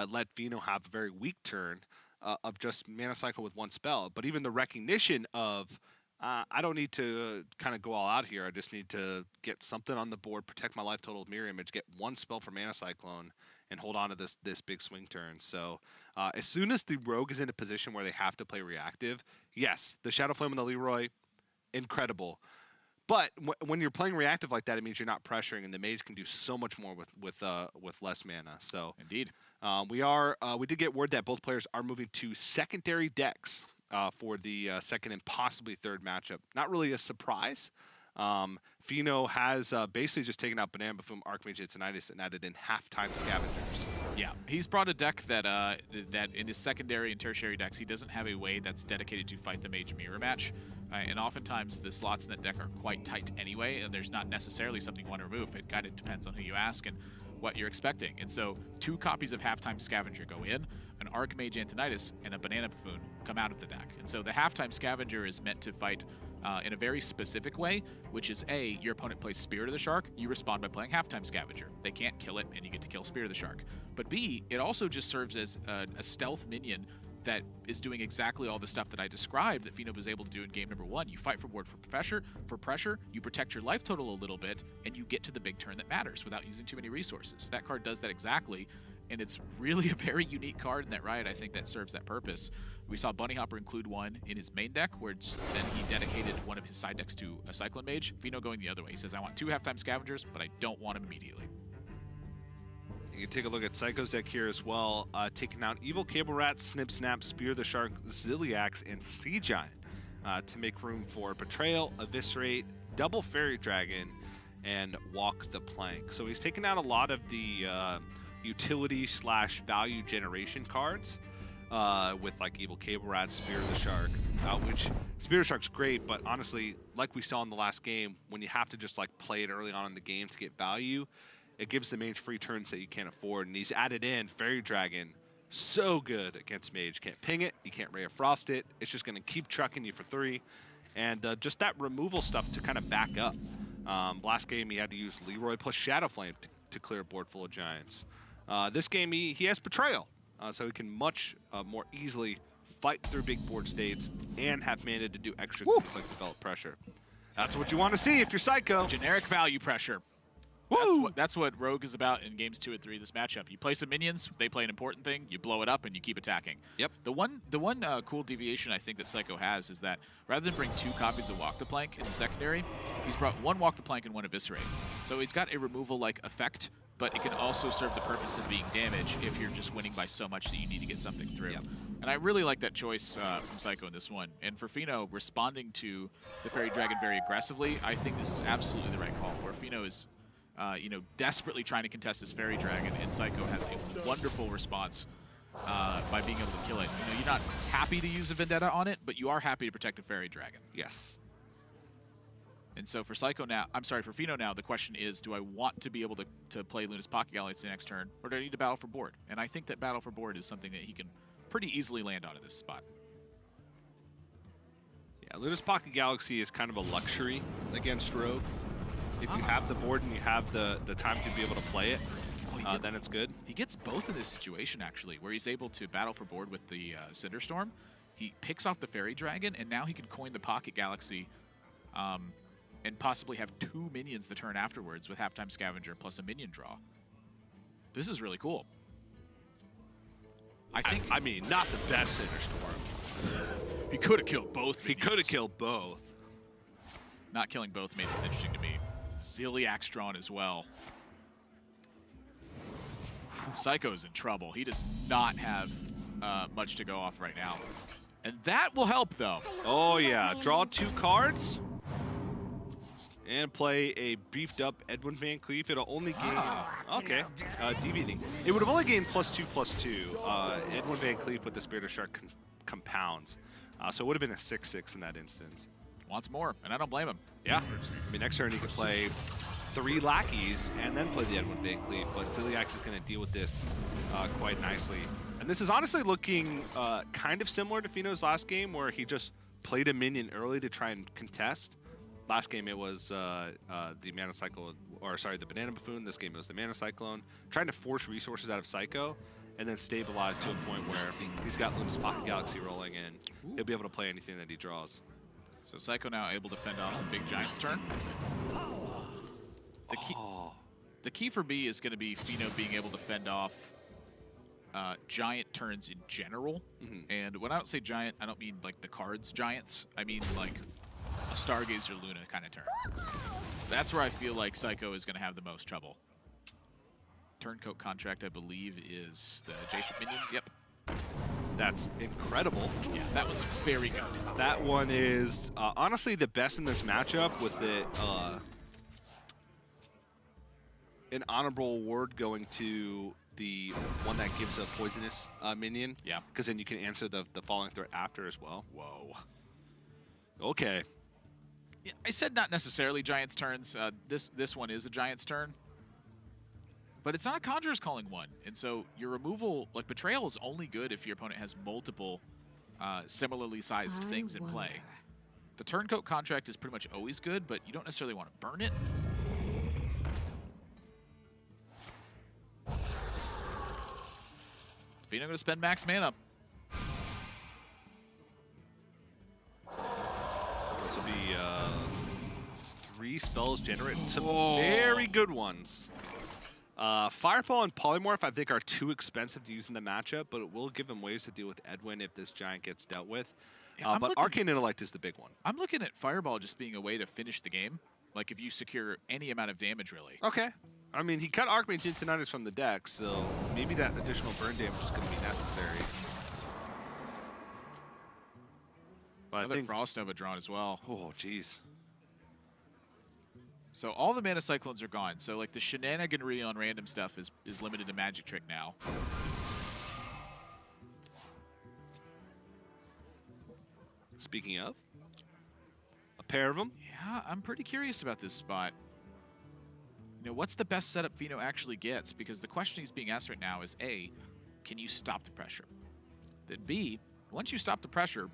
Let Fino have a very weak turn of just Mana Cycle with 1 spell. But even the recognition of, I don't need to kind of go all out here. I just need to get something on the board, protect my life total with Mirror Image, get 1 spell for Mana Cyclone, and hold on to this big swing turn. So as soon as the Rogue is in a position where they have to play reactive, yes, the Shadow Flame and the Leroy, incredible. But when you're playing reactive like that, it means you're not pressuring, and the Mage can do so much more with less mana. So
Indeed.
we did get word that both players are moving to secondary decks for the second and possibly third matchup. Not really a surprise. Fino has basically just taken out Banana Buffoon, Archmage, Itinitis, and added in halftime Scavengers.
Yeah, he's brought a deck that that in his secondary and tertiary decks, he doesn't have a way that's dedicated to fight the Mage mirror match. And oftentimes the slots in that deck are quite tight anyway, and there's not necessarily something you want to remove. It kind of depends on who you ask and what you're expecting. And so 2 copies of Halftime Scavenger go in, an Archmage Antonitis, and a Banana Buffoon come out of the deck. And so the Halftime Scavenger is meant to fight in a very specific way, which is A, your opponent plays Spirit of the Shark, you respond by playing Halftime Scavenger. They can't kill it, and you get to kill Spirit of the Shark. But B, it also just serves as a stealth minion that is doing exactly all the stuff that I described that Fino was able to do in game number 1. You fight for board for pressure, you protect your life total a little bit, and you get to the big turn that matters without using too many resources. That card does that exactly, and it's really a very unique card in that Riot, I think, that serves that purpose. We saw Bunny Hopper include one in his main deck, where then he dedicated one of his side decks to a Cyclone Mage. Fino going the other way. He says, I want 2 Halftime Scavengers, but I don't want them immediately.
You can take a look at Psycho's deck here as well, taking out Evil Cable Rat, Snip Snap, Spear the Shark, Zilliax, and Sea Giant to make room for Betrayal, Eviscerate, Double Fairy Dragon, and Walk the Plank. So he's taken out a lot of the utility/value generation cards with like Evil Cable Rat, Spear the Shark, which Spear the Shark's great, but honestly, like we saw in the last game, when you have to just like play it early on in the game to get value, it gives the Mage free turns that you can't afford, and he's added in Fairy Dragon. So good against Mage. Can't ping it, you can't Ray of Frost it. It's just going to keep trucking you for 3. And just that removal stuff to kind of back up. Last game, he had to use Leroy plus Shadow Flame to clear a board full of Giants. This game, he has Betrayal, so he can much more easily fight through big board states and have mana to do extra things like develop pressure. That's what you want to see if you're Psycho.
Generic value pressure. That's what Rogue is about in games 2 and 3 of this matchup. You play some minions, they play an important thing, you blow it up, and you keep attacking.
Yep.
The one cool deviation I think that Psycho has is that rather than bring 2 copies of Walk the Plank in the secondary, he's brought 1 Walk the Plank and 1 Eviscerate. So he's got a removal-like effect, but it can also serve the purpose of being damage if you're just winning by so much that you need to get something through.
Yep.
And I really like that choice from Psycho in this one. And for Fino, responding to the Fairy Dragon very aggressively, I think this is absolutely the right call, where Fino is desperately trying to contest his Fairy Dragon, and Psycho has a wonderful response by being able to kill it. You're not happy to use a Vendetta on it, but you are happy to protect a Fairy Dragon.
Yes.
And so for Fino now, the question is, do I want to be able to play Luna's Pocket Galaxy next turn, or do I need to battle for board? And I think that battle for board is something that he can pretty easily land on at this spot.
Yeah, Luna's Pocket Galaxy is kind of a luxury against Rogue. If you have the board and you have the time to be able to play it, then it's good.
He gets both in this situation, actually, where he's able to battle for board with the Cinderstorm. He picks off the Fairy Dragon, and now he can coin the Pocket Galaxy and possibly have 2 minions the turn afterwards with Halftime Scavenger plus a minion draw. This is really cool.
I mean, not the best Cinderstorm.
He could have killed both minions.
He could have killed both.
Not killing both made this interesting to me. Zilliax drawn as well. Psycho's in trouble. He does not have much to go off right now. And that will help, though.
Oh, yeah. Draw 2 cards. And play a beefed up Edwin Van Cleef. It'll only gain... Okay. Deviating. It would have only gained +2/+2. Edwin Van Cleef with the Spirit of Shark compounds. So it would have been a 6/6 in that instance.
Wants more, and I don't blame him.
Yeah. I mean, next turn he could play 3 lackeys and then play the Edwin Bankley, but Ziliax is going to deal with this quite nicely. And this is honestly looking kind of similar to Fino's last game, where he just played a minion early to try and contest. Last game it was the Mana Cycle, or sorry, the Banana Buffoon. This game it was the Mana Cyclone, trying to force resources out of Psycho, and then stabilize to a point where he's got Luna's Pocket Galaxy rolling in. He'll be able to play anything that he draws.
So Psycho now able to fend off the big Giant's turn. The key for me is going to be Fino being able to fend off Giant turns in general. And when I don't say Giant, I don't mean like the cards Giants. I mean like a Stargazer Luna kind of turn. That's where I feel like Psycho is going to have the most trouble. Turncoat Contract, I believe, is the adjacent minions. Yep.
That's incredible.
Yeah, that was very good.
That one is honestly the best in this matchup, with it an honorable award going to the one that gives a poisonous minion.
Yeah.
Because then you can answer the falling threat after as well.
Whoa.
Okay.
Yeah, I said not necessarily Giant's turns. This one is a Giant's turn. But it's not a Conjurer's Calling one. And so your removal, like Betrayal, is only good if your opponent has multiple similarly sized things in play. The Turncoat Contract is pretty much always good, but you don't necessarily want to burn it. Fino going to spend max mana.
This will be 3 spells generated. Some very good ones. Fireball and Polymorph, I think, are too expensive to use in the matchup, but it will give him ways to deal with Edwin if this Giant gets dealt with.
Yeah,
but Arcane Intellect is the big one.
I'm looking at Fireball just being a way to finish the game. Like if you secure any amount of damage, really.
Okay. I mean, he cut Archmage Intonitis from the deck, so maybe that additional burn damage is going to be necessary. But
Another Frost Nova drawn as well.
Oh, jeez.
So all the Mana Cyclones are gone. So like the shenaniganry on random stuff is limited to Magic Trick now.
Speaking of, a pair of them.
Yeah, I'm pretty curious about this spot. You know, what's the best setup Fino actually gets? Because the question he's being asked right now is A, can you stop the pressure? Then B, once you stop the pressure,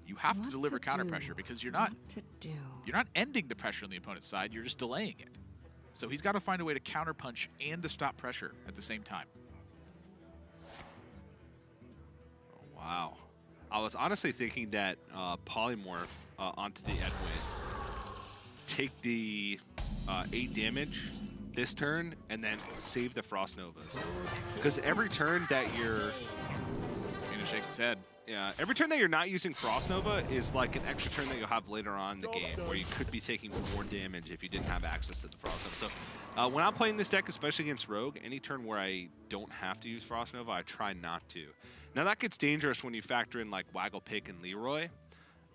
you have to deliver counter pressure, because you're not ending the pressure on the opponent's side, you're just delaying it. So he's got to find a way to counter punch and to stop pressure at the same time.
Oh, wow. I was honestly thinking that Polymorph onto the Edwin, take the 8 damage this turn, and then save the Frost Novas. Because every turn that you're...
Fino shakes his head.
Yeah, every turn that you're not using Frost Nova is like an extra turn that you'll have later on in the game, where you could be taking more damage if you didn't have access to the Frost Nova. So when I'm playing this deck, especially against Rogue, any turn where I don't have to use Frost Nova, I try not to. Now that gets dangerous when you factor in like Waggle Pig and Leroy,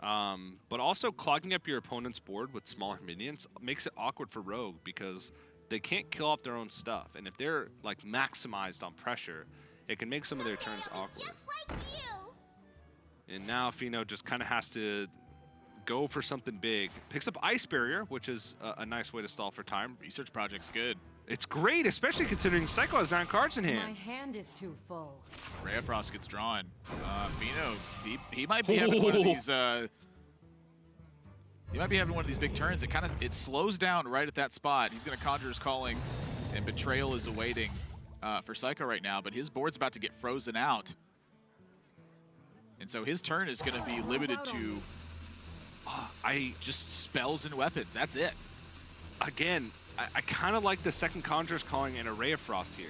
but also clogging up your opponent's board with smaller minions makes it awkward for Rogue, because they can't kill off their own stuff, and if they're like maximized on pressure, it can make some of their turns awkward.
Just like you.
And now Fino just kind of has to go for something big. Picks up Ice Barrier, which is a nice way to stall for time.
Research Project's good.
It's great, especially considering Psycho has 9 cards in
My
hand.
hand is too full.
Ray of Frost gets drawn. Fino, he might be having one of these. He might be having one of these big turns. It slows down right at that spot. He's going to Conjurer's Calling, and Betrayal is awaiting for Psycho right now. But his board's about to get frozen out, and so his turn is going to be limited to just spells and weapons. That's it.
Again, I kind of like the second Conjurer's Calling and a Ray of Frost here.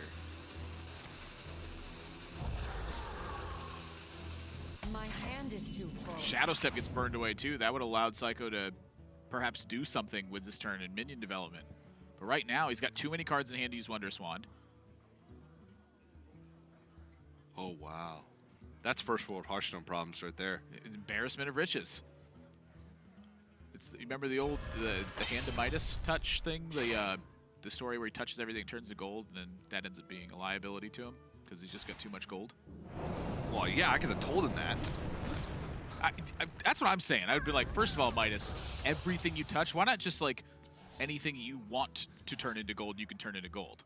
My hand is too full.
Shadow Step gets burned away too. That would have allowed Psycho to perhaps do something with this turn in minion development. But right now, he's got too many cards in hand to use Wondrous Wand.
Oh, wow. That's first world Hearthstone problems right there.
Embarrassment of riches. You remember the old the Hand of Midas touch thing? The story where he touches everything, turns to gold, and then that ends up being a liability to him because he's just got too much gold.
Well, yeah, I could have told him that.
That's what I'm saying. I would be like, first of all, Midas, everything you touch, why not just like anything you want to turn into gold, you can turn into gold?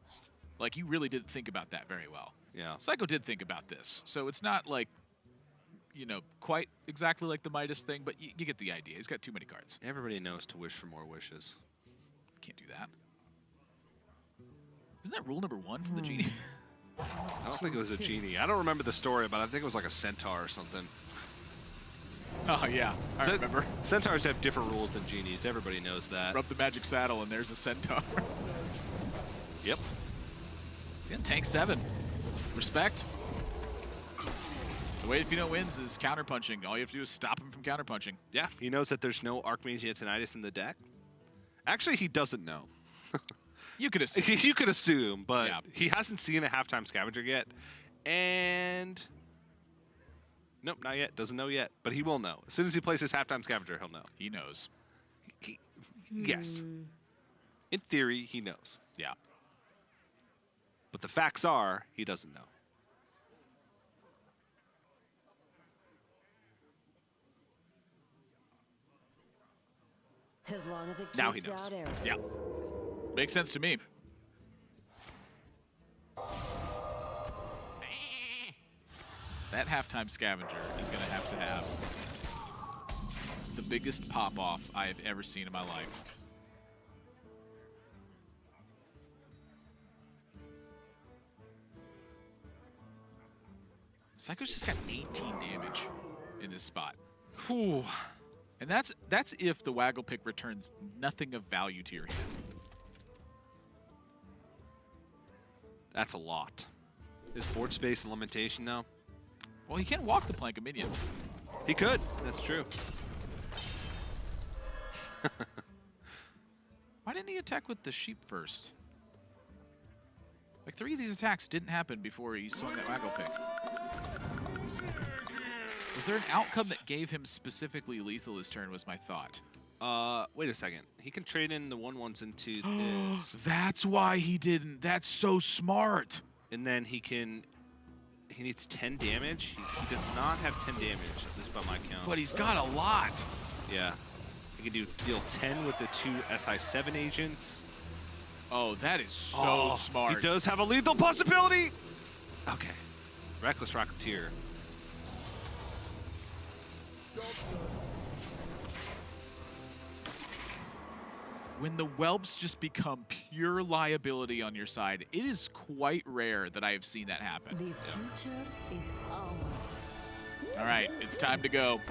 Like, you really didn't think about that very well.
Yeah.
Psycho did think about this. So it's not like, you know, quite exactly like the Midas thing, but you get the idea. He's got too many cards.
Everybody knows to wish for more wishes.
Can't do that. Isn't that rule number 1 from the genie?
I don't think it was a genie. I don't remember the story, but I think it was like a centaur or something.
Oh, yeah. I remember.
Centaurs have different rules than genies. Everybody knows that.
Rub the magic saddle, and there's a centaur.
Yep.
In tank 7. Respect. The way Fino wins is counterpunching. All you have to do is stop him from counterpunching.
Yeah, he knows that there's no Archmage Antonitis in the deck. Actually, he doesn't know.
You could assume.
You could assume, but
Yeah.
he hasn't seen a halftime scavenger yet. And nope, not yet. Doesn't know yet, but he will know. As soon as he plays his halftime scavenger, he'll know.
He knows.
Yes. In theory, he knows.
Yeah.
But the facts are, he doesn't know.
As long as it
Now he
keeps
knows.
out arrows.
Yeah. Makes sense to me. That halftime scavenger is going to have the biggest pop-off I have ever seen in my life. Psycho's just got 18 damage in this spot.
Whew.
And that's if the Waggle pick returns nothing of value to your hand.
That's a lot. Is board space a limitation now?
Well, he can walk the plank a minion.
He could. That's true.
Why didn't he attack with the sheep first? Like 3 of these attacks didn't happen before he swung that Waggle pick. Was there an outcome that gave him specifically lethal this turn was my thought.
Wait a second. He can trade in the 1/1s into this.
That's why he didn't. That's so smart.
And then he needs 10 damage. He does not have 10 damage, at least by my count.
But he's got a lot.
Yeah. He can deal 10 with the 2 SI7 agents.
Oh, that is so smart.
He does have a lethal possibility. Okay. Reckless Rocketeer.
When the whelps just become pure liability on your side, it is quite rare that I have seen that happen.
The future is ours.
All right, it's time to go.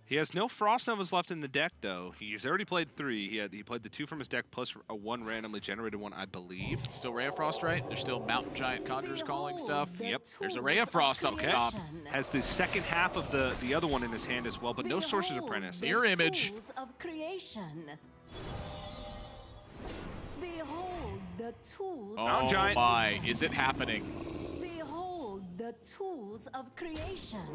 He has no Frost Novas left in the deck, though. He's already played 3. He played the 2 from his deck plus a 1 randomly generated one, I believe.
Still Ray of Frost, right? There's still Mountain Giant Conjurers calling stuff.
The
Yep.
There's a
tools
Ray of Frost up
creation.
top.
Has the second half of the other one in his hand as well, but no Sorcerer's
Behold
Apprentice.
the
Mirror image.
tools of creation. Behold the tools.
Mountain
Oh
Giant.
my, is it happening?
Behold the tools of creation.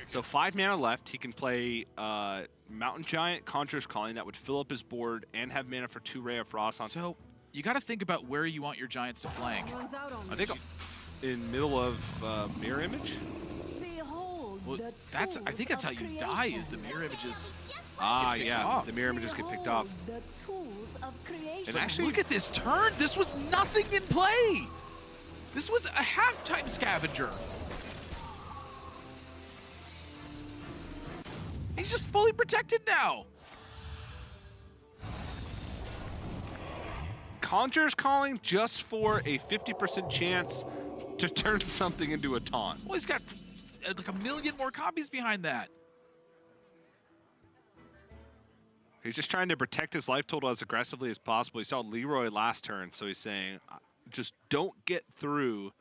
So 5 mana left. He can play Mountain Giant, Conjurer's Calling. That would fill up his board and have mana for 2 Ray of Frost on.
So you got to think about where you want your Giants to flank.
Runs out on
I
me.
think in middle of Mirror Image.
Behold
Well,
the
that's I think that's
tools
how
of
you die
creation.
is the mirror images.
Ah,
picked
yeah.
off.
The Mirror Images get picked off.
Behold the tools of creation.
And actually, look at this turn. This was nothing in play. This was a halftime scavenger. He's just fully protected now.
Conjurer's Calling just for a 50% chance to turn something into a taunt.
Well, he's got like a million more copies behind that.
He's just trying to protect his life total as aggressively as possible. He saw Leroy last turn, so he's saying, just don't get through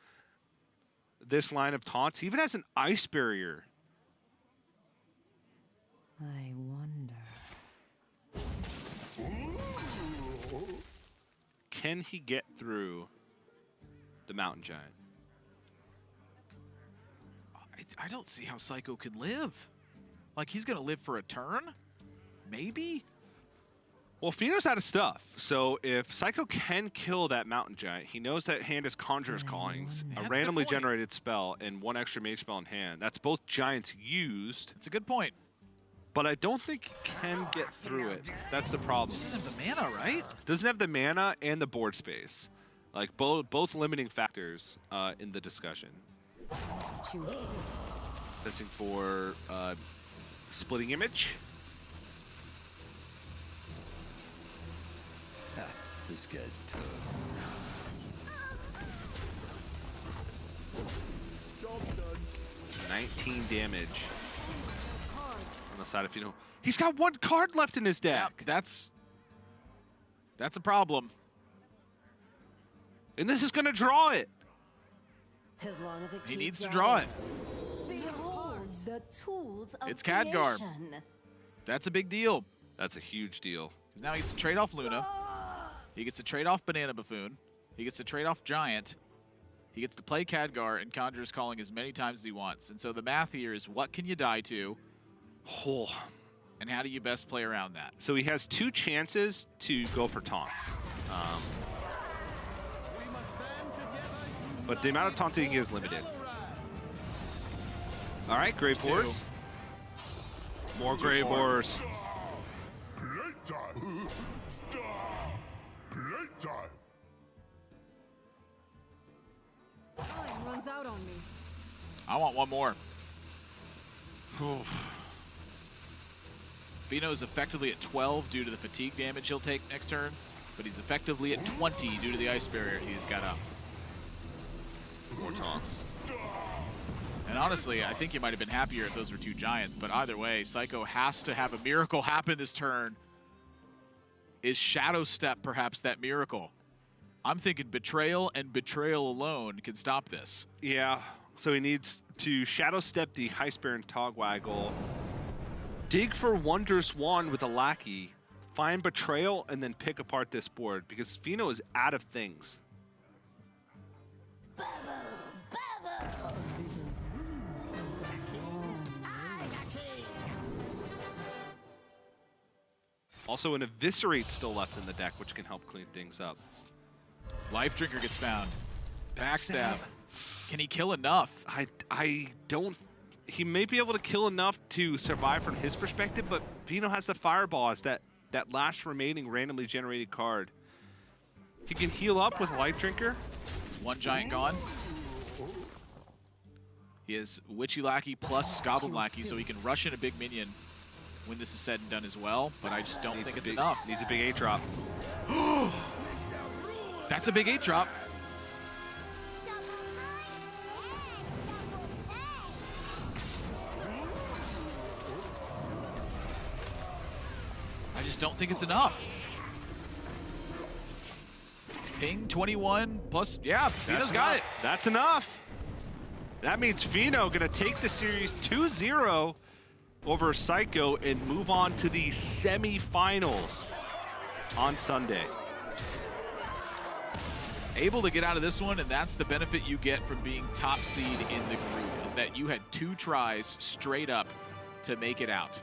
this line of taunts. He even has an Ice Barrier.
I wonder.
Can he get through the Mountain Giant?
I don't see how Psycho can live. Like, he's going to live for a turn? Maybe?
Well, Fino's out of stuff, so if Psycho can kill that Mountain Giant, he knows that hand is Conjurer's Callings, a
That's a
randomly
good point.
generated spell, and 1 extra mage spell in hand. That's both Giants used,
It's a good point.
but I don't think he can get through it. That's the problem.
This isn't the mana, right?
Doesn't have the mana and the board space. Like, both limiting factors in the discussion. Testing for Splitting Image.
This guy's toast.
19 damage on the side of Fino. He's got 1 card left in his deck.
Yeah, that's a problem.
And this is going to draw it.
As long as it
He
keeps
needs to
going.
draw it.
Behold the tools of
It's Khadgar.
creation.
That's a big deal.
That's a huge deal.
Because now he gets to trade off Luna. He gets to trade off Banana Buffoon. He gets to trade off Giant. He gets to play Khadgar and Conjurer's Calling as many times as he wants. And so the math here is what can you die to,
Oh.
and how do you best play around that?
So he has 2 chances to go for taunts. But the amount of taunting is limited. All right, Grave Horrors. More Grave Horrors.
Playtime. Stop. Playtime.
Time runs out on me.
I want one more. Fino's effectively at 12 due to the fatigue damage he'll take next turn, but he's effectively at 20 due to the ice barrier he's got up.
More taunts.
And honestly, I think you might have been happier if those were 2 giants, but either way, Psycho has to have a miracle happen this turn. Is Shadow Step perhaps that miracle? I'm thinking Betrayal and Betrayal alone can stop this.
Yeah, so he needs to Shadow Step the Heistbaron Togwaggle, dig for Wondrous Wand with a Lackey, find Betrayal, and then pick apart this board because Fino is out of things. Also, an Eviscerate still left in the deck, which can help clean things up.
Life Drinker gets found. Backstab. Can he kill enough?
I don't. He may be able to kill enough to survive from his perspective, but Fino has the Fireball as that last remaining randomly generated card. He can heal up with Life Drinker.
1 giant gone. He has Witchy Lackey plus Goblin Lackey, so he can rush in a big minion when this is said and done as well, but I just don't think it's enough.
Needs a big 8-drop.
That's a big 8-drop. I just don't think it's enough. Ping 21 plus, yeah, Fino's got it.
That's enough. That means Fino gonna take the series 2-0 over Psycho and move on to the semifinals on Sunday.
Able to get out of this one, and that's the benefit you get from being top seed in the group, is that you had 2 tries straight up to make it out.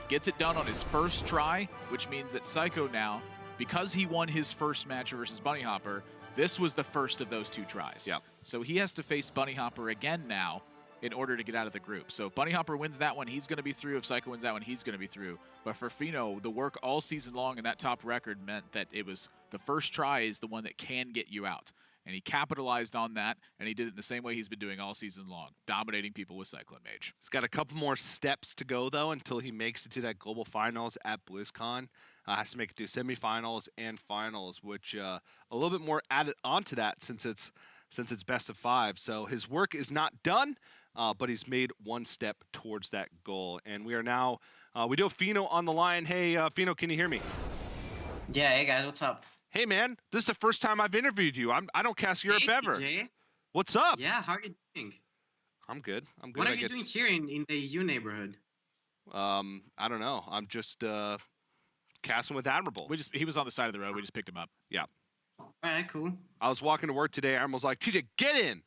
Gets it done on his first try, which means that Psycho now, because he won his first match versus Bunny Hopper, this was the first of those 2 tries.
Yep.
So he has to face Bunny Hopper again now in order to get out of the group. So if Bunny Hopper wins that one, he's going to be through. If Psycho wins that one, he's going to be through. But for Fino, the work all season long in that top record meant that it was the first try is the one that can get you out. And he capitalized on that, and he did it in the same way he's been doing all season long, dominating people with Cyclone Mage.
He's got a couple more steps to go, though, until he makes it to that global finals at BlizzCon. Has to make it to semifinals and finals, which a little bit more added onto that since it's best of 5. So his work is not done, but he's made one step towards that goal. And we are now, we do have Fino on the line. Hey, Fino, can you hear me?
Yeah, hey guys, what's up?
Hey, man, this is the first time I've interviewed you. I don't cast Europe
Hey,
ever.
TJ.
What's up?
Yeah, how are you doing?
I'm good. I'm good.
What are you doing here in the EU neighborhood?
I don't know. I'm just casting with Admirable.
He was on the side of the road. We just picked him up.
Yeah.
All right, cool.
I was walking to work today. Admirable's like, TJ, get in.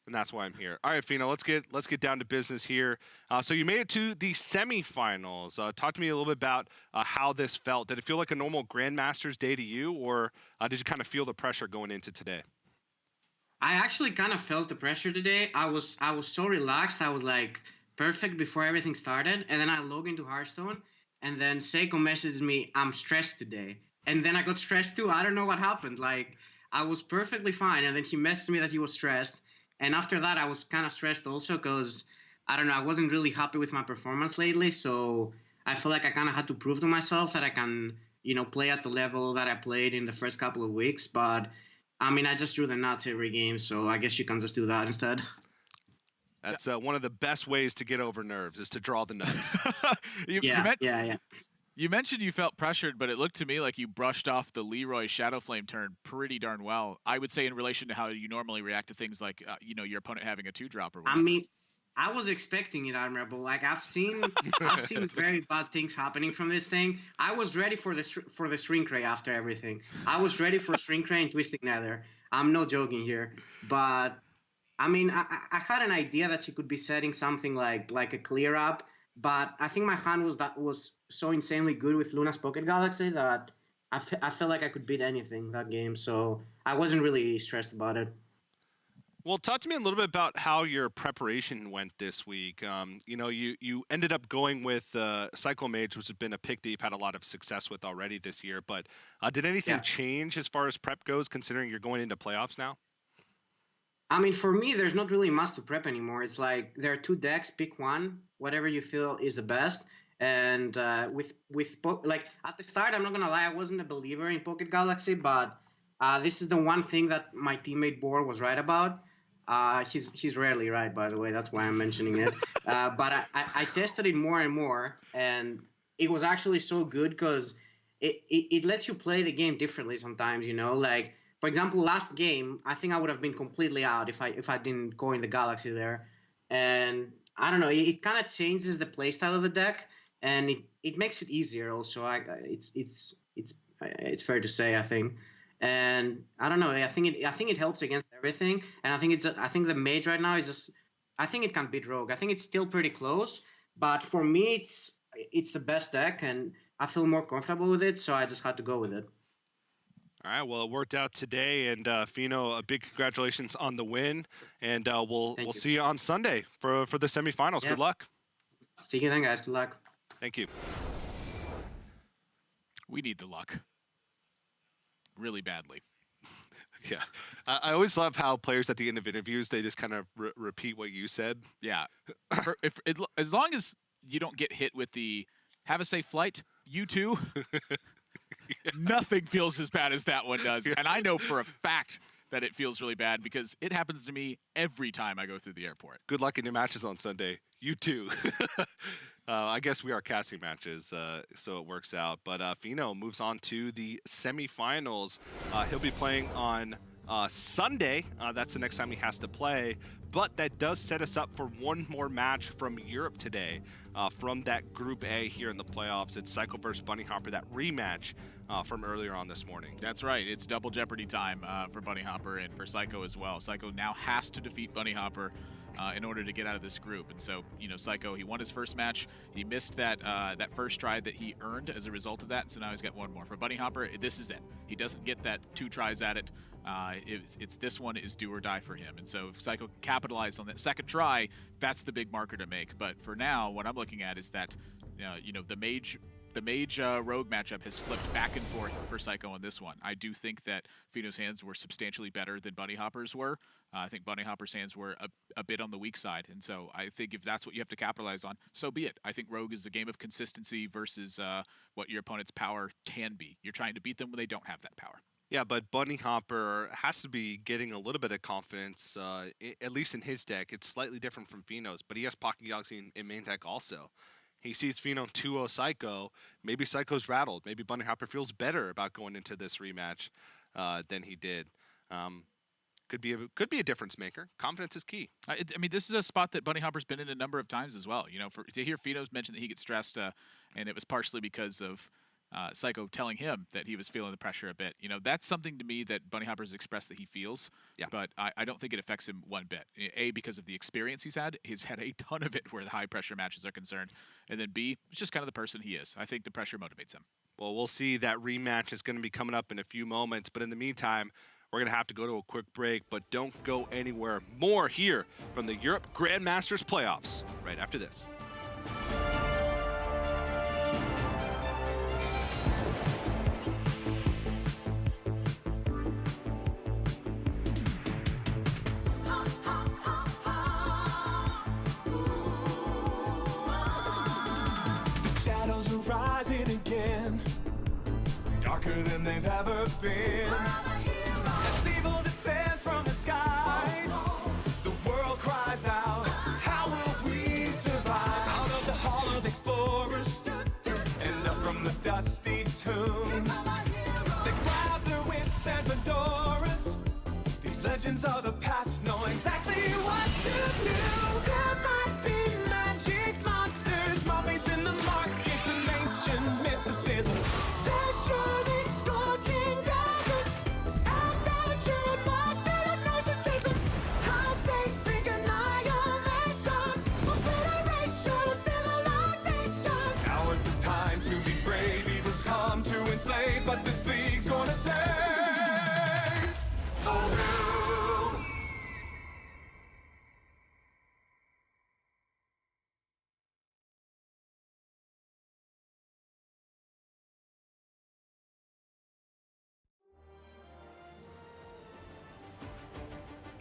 And that's why I'm here. All right, Fino, let's get down to business here. So you made it to the semifinals. Talk to me a little bit about how this felt. Did it feel like a normal Grandmasters day to you, or did you kind of feel the pressure going into today?
I actually kind of felt the pressure today. I was so relaxed. I was like perfect before everything started, and then I log into Hearthstone, and then Seiko messages me, "I'm stressed today," and then I got stressed too. I don't know what happened. Like I was perfectly fine, and then he messaged me that he was stressed, and after that I was kind of stressed also because I don't know. I wasn't really happy with my performance lately, so I feel like I kind of had to prove to myself that I can, play at the level that I played in the first couple of weeks, but. I mean, I just drew the nuts every game, so I guess you can just do that instead.
That's one of the best ways to get over nerves is to draw the nuts.
Yeah.
You mentioned you felt pressured, but it looked to me like you brushed off the Leroy Shadowflame turn pretty darn well. I would say in relation to how you normally react to things like, your opponent having a 2-drop or whatever.
I mean, I was expecting it, Admirable. Like I've seen very bad things happening from this thing. I was ready for the Shrink Ray after everything. I was ready for Shrink Ray and Twisting Nether. I'm not joking here, but I mean, I had an idea that she could be setting something like a clear up, but I think my hand was so insanely good with Luna's Pocket Galaxy that I felt like I could beat anything that game. So I wasn't really stressed about it.
Well, talk to me a little bit about how your preparation went this week. You ended up going with Cycle Mage, which has been a pick that you've had a lot of success with already this year. But did anything change as far as prep goes, considering you're going into playoffs now?
I mean, for me, there's not really much to prep anymore. It's like there are 2 decks, pick one, whatever you feel is the best. And like at the start, I'm not gonna lie, I wasn't a believer in Pocket Galaxy, but this is the one thing that my teammate Boar was right about. He's rarely right, by the way. That's why I'm mentioning it. But I tested it more and more, and it was actually so good because it lets you play the game differently sometimes. Like for example, last game I think I would have been completely out if I didn't go in the Galaxy there, and I don't know. It kind of changes the playstyle of the deck, and it makes it easier. Also, it's fair to say, I think. And I don't know. I think it helps against everything. And I think the mage right now is just. I think it can beat Rogue. I think it's still pretty close, but for me, it's the best deck, and I feel more comfortable with it. So I just had to go with it.
All right. Well, it worked out today, and Fino, a big congratulations on the win. And we'll see you on Sunday for the semifinals.
Yeah.
Good luck.
See you then, guys. Good luck.
Thank you.
We need the luck. Really badly.
Yeah. I always love how players at the end of interviews, they just kind of repeat what you said.
Yeah. As long as you don't get hit with the "have a safe flight," you too. Nothing feels as bad as that one does. And I know for a fact that it feels really bad because it happens to me every time I go through the airport.
Good luck in your matches on Sunday. You too. I guess we are casting matches, so it works out. But Fino moves on to the semifinals. He'll be playing on Sunday. That's the next time he has to play. But that does set us up for one more match from Europe today. From that Group A here in the playoffs. It's Cycle versus Bunny Hopper, that rematch from earlier on this morning.
That's right. It's double jeopardy time for Bunny Hopper and for Psycho as well. Psycho now has to defeat Bunny Hopper in order to get out of this group. And so, Psycho, he won his first match. He missed that first try that he earned as a result of that. And so now he's got one more. For Bunny Hopper, this is it. He doesn't get that 2 tries at it. It's this one is do or die for him. And so if Psycho can capitalize on that second try, that's the big marker to make. But for now, what I'm looking at is that, the mage rogue matchup has flipped back and forth for Psycho on this one. I do think that Fino's hands were substantially better than Bunny Hopper's were. I think Bunny Hopper's hands were a bit on the weak side. And so I think if that's what you have to capitalize on, so be it. I think Rogue is a game of consistency versus what your opponent's power can be. You're trying to beat them when they don't have that power.
Yeah, but Bunny Hopper has to be getting a little bit of confidence, at least in his deck. It's slightly different from Fino's, but he has Pocket Galaxy in main deck also. He sees Fino 2-0 Psycho. Maybe Psycho's rattled. Maybe Bunny Hopper feels better about going into this rematch than he did. Could be a difference maker. Confidence is key.
I mean, this is a spot that Bunny Hopper's been in a number of times as well. To hear Fino's mention that he gets stressed, and it was partially because of Psycho telling him that he was feeling the pressure a bit. You know, that's something to me that Bunny Hopper's expressed that he feels.
Yeah.
But I don't think it affects him one bit. A, because of the experience he's had. He's had a ton of it where the high pressure matches are concerned. And then B, it's just kind of the person he is. I think the pressure motivates him.
Well, we'll see. That rematch is going to be coming up in a few moments. But in the meantime, we're going to have to go to a quick break. But don't go anywhere. More here from the Europe Grandmasters playoffs right after this.
Darker than they've ever been. As evil descends from the skies, the world cries out, how will we survive? Out of the hall of explorers, and up from the dusty tombs. They grab their whips and fedoras. These legends of the past know exactly what to do. There might be magic monsters, mummies in the markets, and ancient mysticism. But this league's gonna save the world.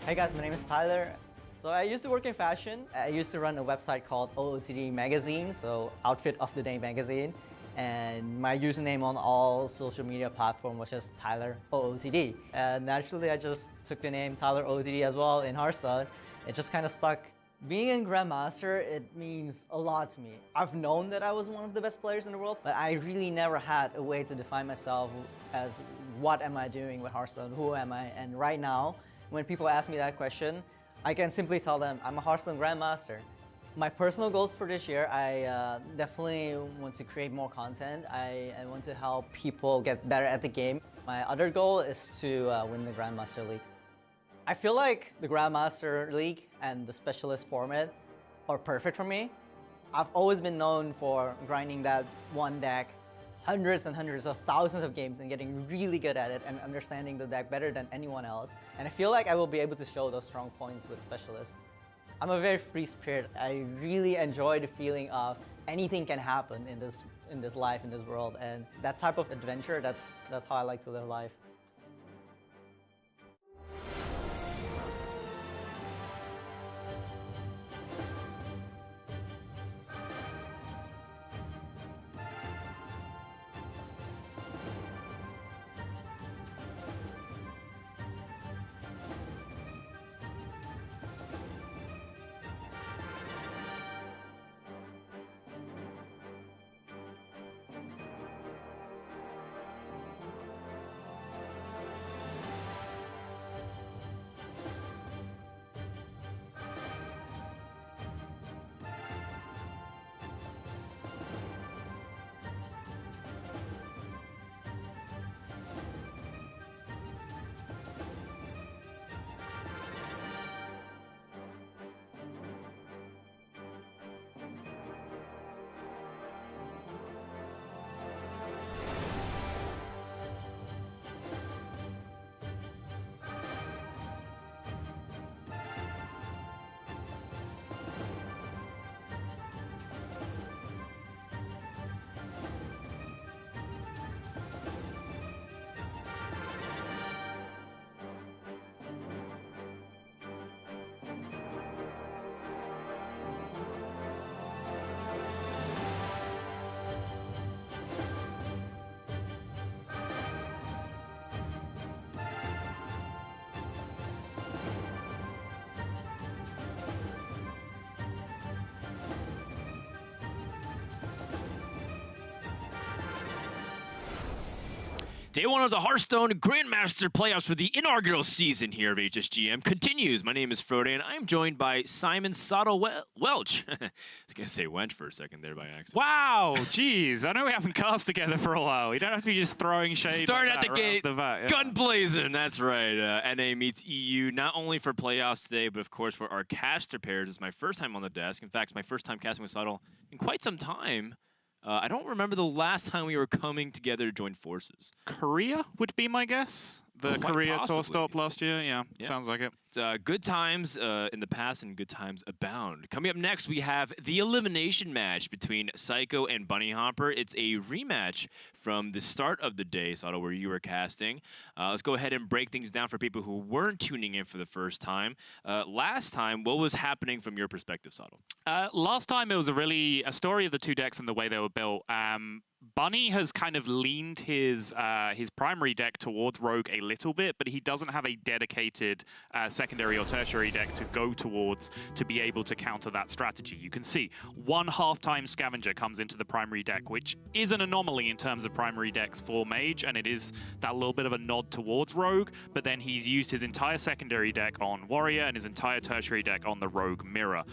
Hey guys, my name is Tyler. So I used to work in fashion. I used to run a website called OOTD Magazine, so Outfit of the Day Magazine. And my username on all social media platforms was just Tyler OOTD. And naturally, I just took the name Tyler OOTD as well in Hearthstone. It just kind of stuck. Being in Grandmaster, it means a lot to me. I've known that I was one of the best players in the world, but I really never had a way to define myself as what am I doing with Hearthstone, who am I? And right now, when people ask me that question, I can simply tell them I'm a Hearthstone Grandmaster. My personal goals for this year, I definitely want to create more content. I want to help people get better at the game. My other goal is to win the Grandmaster League. I feel like the Grandmaster League and the Specialist format are perfect for me. I've always been known for grinding that one deck hundreds and hundreds of thousands of games and getting really good at it and understanding the deck better than anyone else. And I feel like I will be able to show those strong points with Specialists. I'm a very free spirit. I really enjoy the feeling of anything can happen in this life, in this world, and that type of adventure, that's how I like to live life.
Day one of the Hearthstone Grandmaster playoffs for the inaugural season here of HSGM continues. My name is Frode, and I'm joined by Simon Sotto Welch. I was going to say Wench for a second there by accident.
Wow, geez. I know we haven't cast together for a while. You don't have to be just throwing shade.
Start
like
at the gate,
yeah.
gun blazing. That's right. NA meets EU, not only for playoffs today, but of course for our caster pairs. It's my first time on the desk. In fact, it's my first time casting with Sotto in quite some time. I don't remember the last time we were coming together to join forces.
Korea would be my guess. The
Quite
Korea
possibly.
tour stop last year. Yeah, sounds like it.
Good times in the past and good times abound. Coming up next, we have the elimination match between Psycho and Bunny Hopper. It's a rematch from the start of the day, Sotto, where you were casting. Let's go ahead and break things down for people who weren't tuning in for the first time. Last time, what was happening from your perspective, Sotto?
Last time, it was a story of the two decks and the way they were built. Bunny has kind of leaned his primary deck towards Rogue a little bit, but he doesn't have a dedicated secondary or tertiary deck to go towards to be able to counter that strategy. You can see one half-time Scavenger comes into the primary deck, which is an anomaly in terms of primary decks for Mage, and it is that little bit of a nod towards Rogue, but then he's used his entire secondary deck on Warrior and his entire tertiary deck on the Rogue Mirror.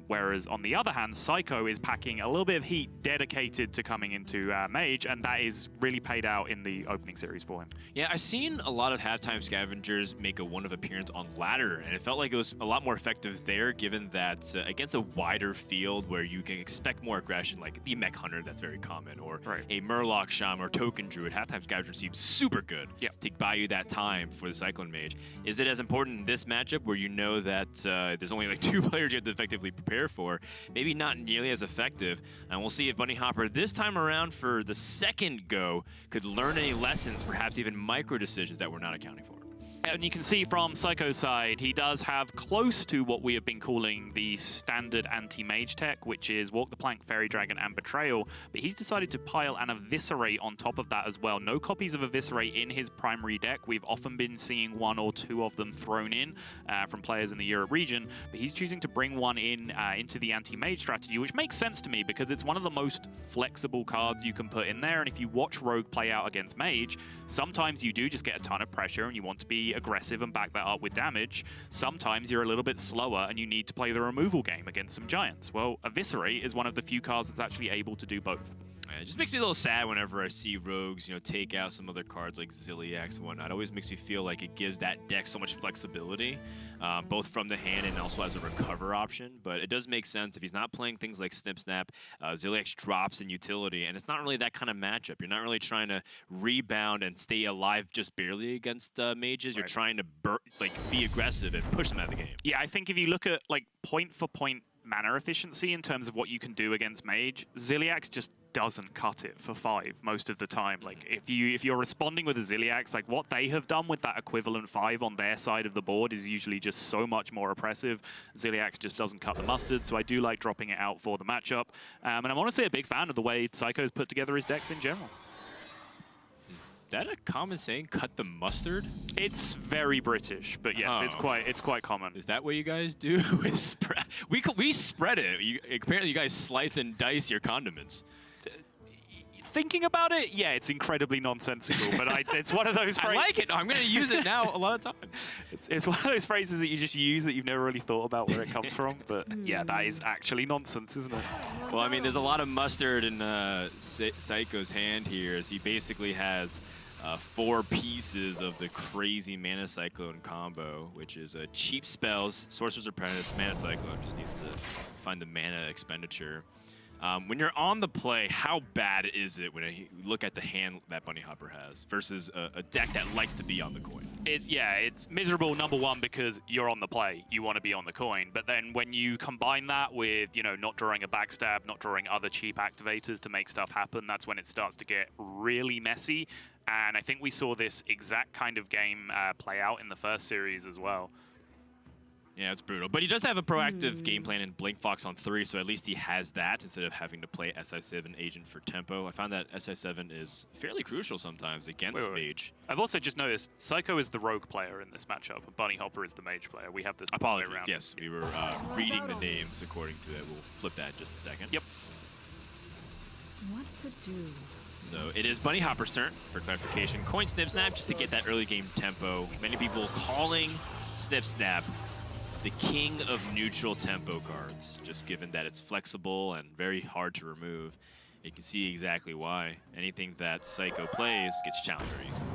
Whereas on the other hand, Psycho is packing a little bit of heat dedicated to coming into Mage, and that is really paid out in the opening series for him.
Yeah, I've seen a lot of halftime Scavengers make a one-of appearance on ladder, and it felt like it was a lot more effective there, given that against a wider field where you can expect more aggression, like the Mech Hunter, that's very common, or a Murloc Shaman or Token Druid, halftime Scavenger seems super good to buy you that time for the Cyclone Mage. Is it as important in this matchup where you know that there's only like 2 players you have to effectively prepare for? Maybe not nearly as effective, and we'll see if Bunny Hopper this time around for the second go could learn any lessons, perhaps even micro decisions that we're not accounting for.
And you can see from Psycho's side, he does have close to what we have been calling the standard anti-mage tech, which is Walk the Plank, Fairy Dragon, and Betrayal. But he's decided to pile an Eviscerate on top of that as well. No copies of Eviscerate in his primary deck. We've often been seeing 1 or 2 of them thrown in from players in the Europe region. But he's choosing to bring one in into the anti-mage strategy, which makes sense to me because it's one of the most flexible cards you can put in there. And if you watch Rogue play out against Mage, sometimes you do just get a ton of pressure and you want to be aggressive and back that up with damage. Sometimes you're a little bit slower and you need to play the removal game against some giants. Well, Eviscerate is one of the few cards that's actually able to do both.
It just makes me a little sad whenever I see rogues, take out some other cards like Ziliax and whatnot. It always makes me feel like it gives that deck so much flexibility, both from the hand and also as a recover option. But it does make sense if he's not playing things like Snip Snap, Ziliax drops in utility, and it's not really that kind of matchup. You're not really trying to rebound and stay alive just barely against mages. You're trying to be aggressive and push them out of the game.
Yeah, I think if you look at point for point mana efficiency in terms of what you can do against Mage, Ziliax just doesn't cut it for 5 most of the time. Like if you're responding with a Ziliax, like what they have done with that equivalent 5 on their side of the board is usually just so much more oppressive. Ziliax just doesn't cut the mustard, so I do like dropping it out for the matchup. And I'm honestly a big fan of the way Psycho's put together his decks in general.
Is that a common saying, cut the mustard?
It's very British, but yes, it's quite common.
Is that what you guys do? we spread it. Apparently you guys slice and dice your condiments.
Thinking about it, yeah, it's incredibly nonsensical, but it's one of those phrases.
I like it. I'm going to use it now a lot of time.
It's one of those phrases that you just use that you've never really thought about where it comes from, but yeah, that is actually nonsense, isn't it?
Well, I mean, there's a lot of mustard in Psycho's hand here, as he basically has 4 pieces of the crazy Mana Cyclone combo, which is cheap spells, Sorcerer's Apprentice, Mana Cyclone, just needs to find the mana expenditure. When you're on the play, how bad is it when you look at the hand that Bunny Hopper has versus a deck that likes to be on the coin?
It's miserable, number one, because you're on the play. You want to be on the coin. But then when you combine that with, not drawing a backstab, not drawing other cheap activators to make stuff happen, that's when it starts to get really messy. And I think we saw this exact kind of game play out in the first series as well.
Yeah, it's brutal. But he does have a proactive game plan in Blink Fox on 3, so at least he has that instead of having to play SI7 Agent for tempo. I found that SI7 is fairly crucial sometimes against Mage.
I've also just noticed Psycho is the rogue player in this matchup, and Bunny Hopper is the mage player. We have this
Apologies,
way around.
yes. We were reading the names according to it. We'll flip that in just a second.
Yep.
What to do?
So it is Bunny Hopper's turn for clarification. Coin Snip Snap just to get that early game tempo. Many people calling Snip Snap the king of neutral tempo cards, just given that it's flexible and very hard to remove. You can see exactly why. Anything that Psycho plays gets challenged very easily.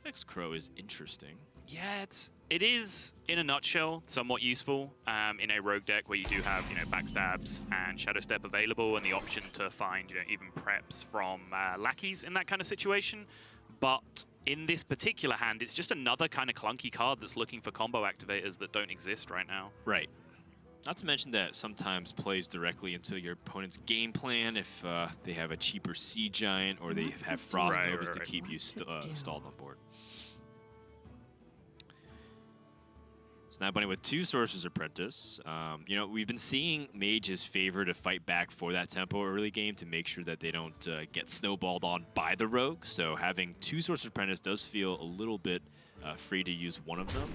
X-Crow is interesting.
Yeah, it is in a nutshell somewhat useful in a rogue deck where you do have backstabs and shadow step available and the option to find even preps from lackeys in that kind of situation. But in this particular hand, it's just another kind of clunky card that's looking for combo activators that don't exist right now.
Right. Not to mention that sometimes plays directly into your opponent's game plan if they have a cheaper Sea Giant or they have Frost Novas to keep you stalled on board. Snap Bunny with 2 Sorcerer's Apprentice. We've been seeing mages favor to fight back for that tempo early game to make sure that they don't get snowballed on by the rogue. So having 2 Sorcerer's Apprentice does feel a little bit free to use one of them.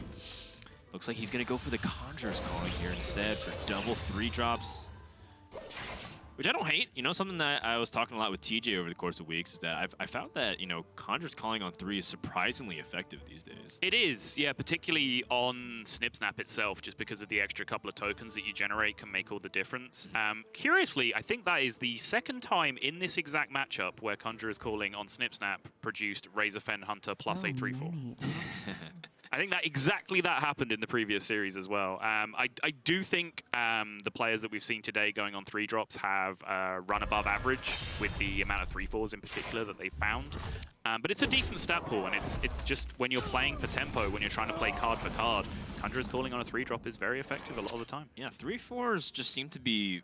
Looks like he's going to go for the Conjurer's Calling here instead for double 3-drops. Which I don't hate. Something that I was talking a lot with TJ over the course of weeks is that I found that, Conjurer's Calling on 3 is surprisingly effective these days.
It is, yeah, particularly on Snip Snap itself, just because of the extra couple of tokens that you generate can make all the difference. Curiously, I think that is the second time in this exact matchup where Conjurer's Calling on Snip Snap produced Razorfen Hunter plus a 3/4. I think that exactly that happened in the previous series as well. I do think the players that we've seen today going on 3-drops have run above average with the amount of 3/4s in particular that they found. But it's a decent stat pool, and it's just when you're playing for tempo, when you're trying to play card for card, Conjurer's Calling on a 3-drop is very effective a lot of the time.
Yeah, 3/4s just seem to be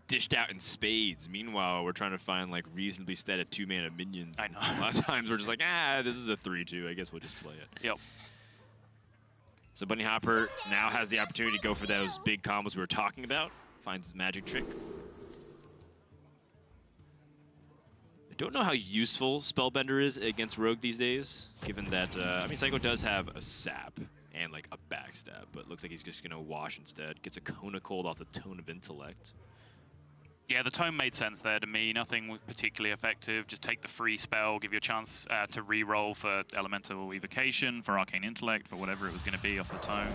dished out in spades. Meanwhile, we're trying to find like reasonably stated 2-mana minions.
I know.
A lot of times we're just like, this is a 3/2. I guess we'll just play it.
Yep.
So Bunny Hopper now has the opportunity to go for those big combos we were talking about. Finds his magic trick. I don't know how useful Spellbender is against Rogue these days, given that, Psycho does have a sap and like a backstab, but looks like he's just gonna wash instead. Gets a Kona Cold off the Tone of Intellect.
Yeah, the tone made sense there to me. Nothing particularly effective. Just take the free spell, give you a chance to re-roll for Elemental Evocation, for Arcane Intellect, for whatever it was going to be off the tone.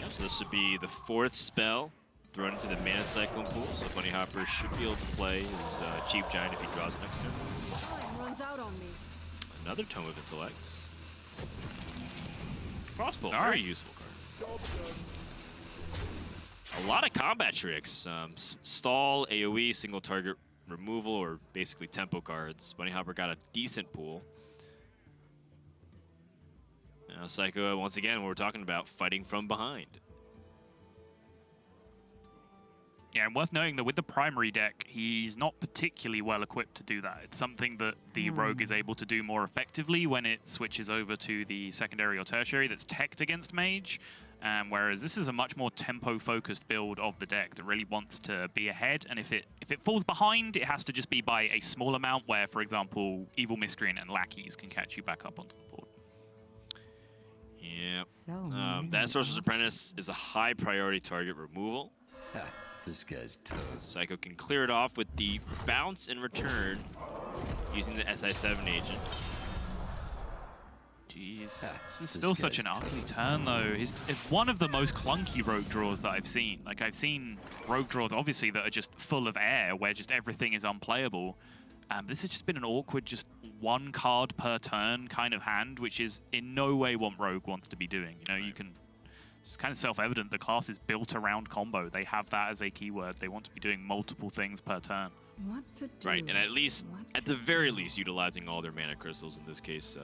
Yep, so this would be the 4th spell thrown into the Mana Cyclone pool. So Bunny Hopper should be able to play his Chief Giant if he draws next turn.
Time runs out on me.
Another Tome of Intellect. Crossbow, very useful card. A lot of combat tricks. Stall, AoE, single target removal, or basically tempo cards. Bunny Hopper got a decent pool. Now Psycho, once again, we're talking about fighting from behind.
Yeah, and worth noting that with the primary deck, he's not particularly well equipped to do that. It's something that the Rogue is able to do more effectively when it switches over to the secondary or tertiary that's teched against Mage. Whereas this is a much more tempo-focused build of the deck that really wants to be ahead, and if it falls behind, it has to just be by a small amount where, for example, Evil Miscreant and Lackeys can catch you back up onto the board.
Yep. That Sorcerer's Apprentice is a high priority target removal.
This guy's toast.
Psycho can clear it off with the bounce in return using the SI7 agent.
Jeez, this is still such an ugly turn, though. It's one of the most clunky rogue draws that I've seen. Like, I've seen rogue draws, obviously, that are just full of air, where just everything is unplayable. This has just been an awkward, just 1 card per turn kind of hand, which is in no way what rogue wants to be doing. You can... It's kind of self-evident the class is built around combo. They have that as a keyword. They want to be doing multiple things per turn.
What to do?
Right, and at the very least, utilizing all their mana crystals, in this case,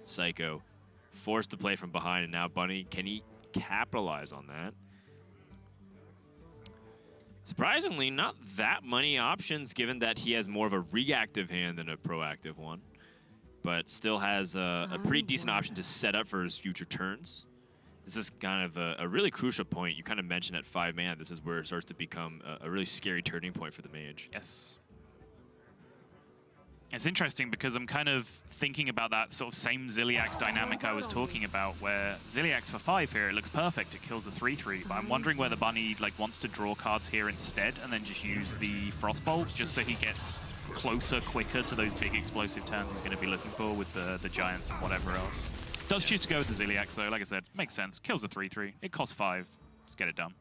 Psycho, forced to play from behind, and now Bunny, can he capitalize on that? Surprisingly, not that many options, given that he has more of a reactive hand than a proactive one, but still has a pretty decent option to set up for his future turns. This is kind of a really crucial point. You kind of mentioned at 5 mana, this is where it starts to become a really scary turning point for the Mage.
Yes. It's interesting because I'm kind of thinking about that sort of same Ziliax dynamic I was talking about, where Ziliax for 5 here, it looks perfect, it kills the 3/3, but I'm wondering whether Bunny wants to draw cards here instead and then just use the Frostbolt just so he gets closer, quicker to those big explosive turns he's going to be looking for with the Giants and whatever else. Does choose to go with the Ziliax though, like I said, makes sense. Kills the 3/3, it costs 5, let's get it done.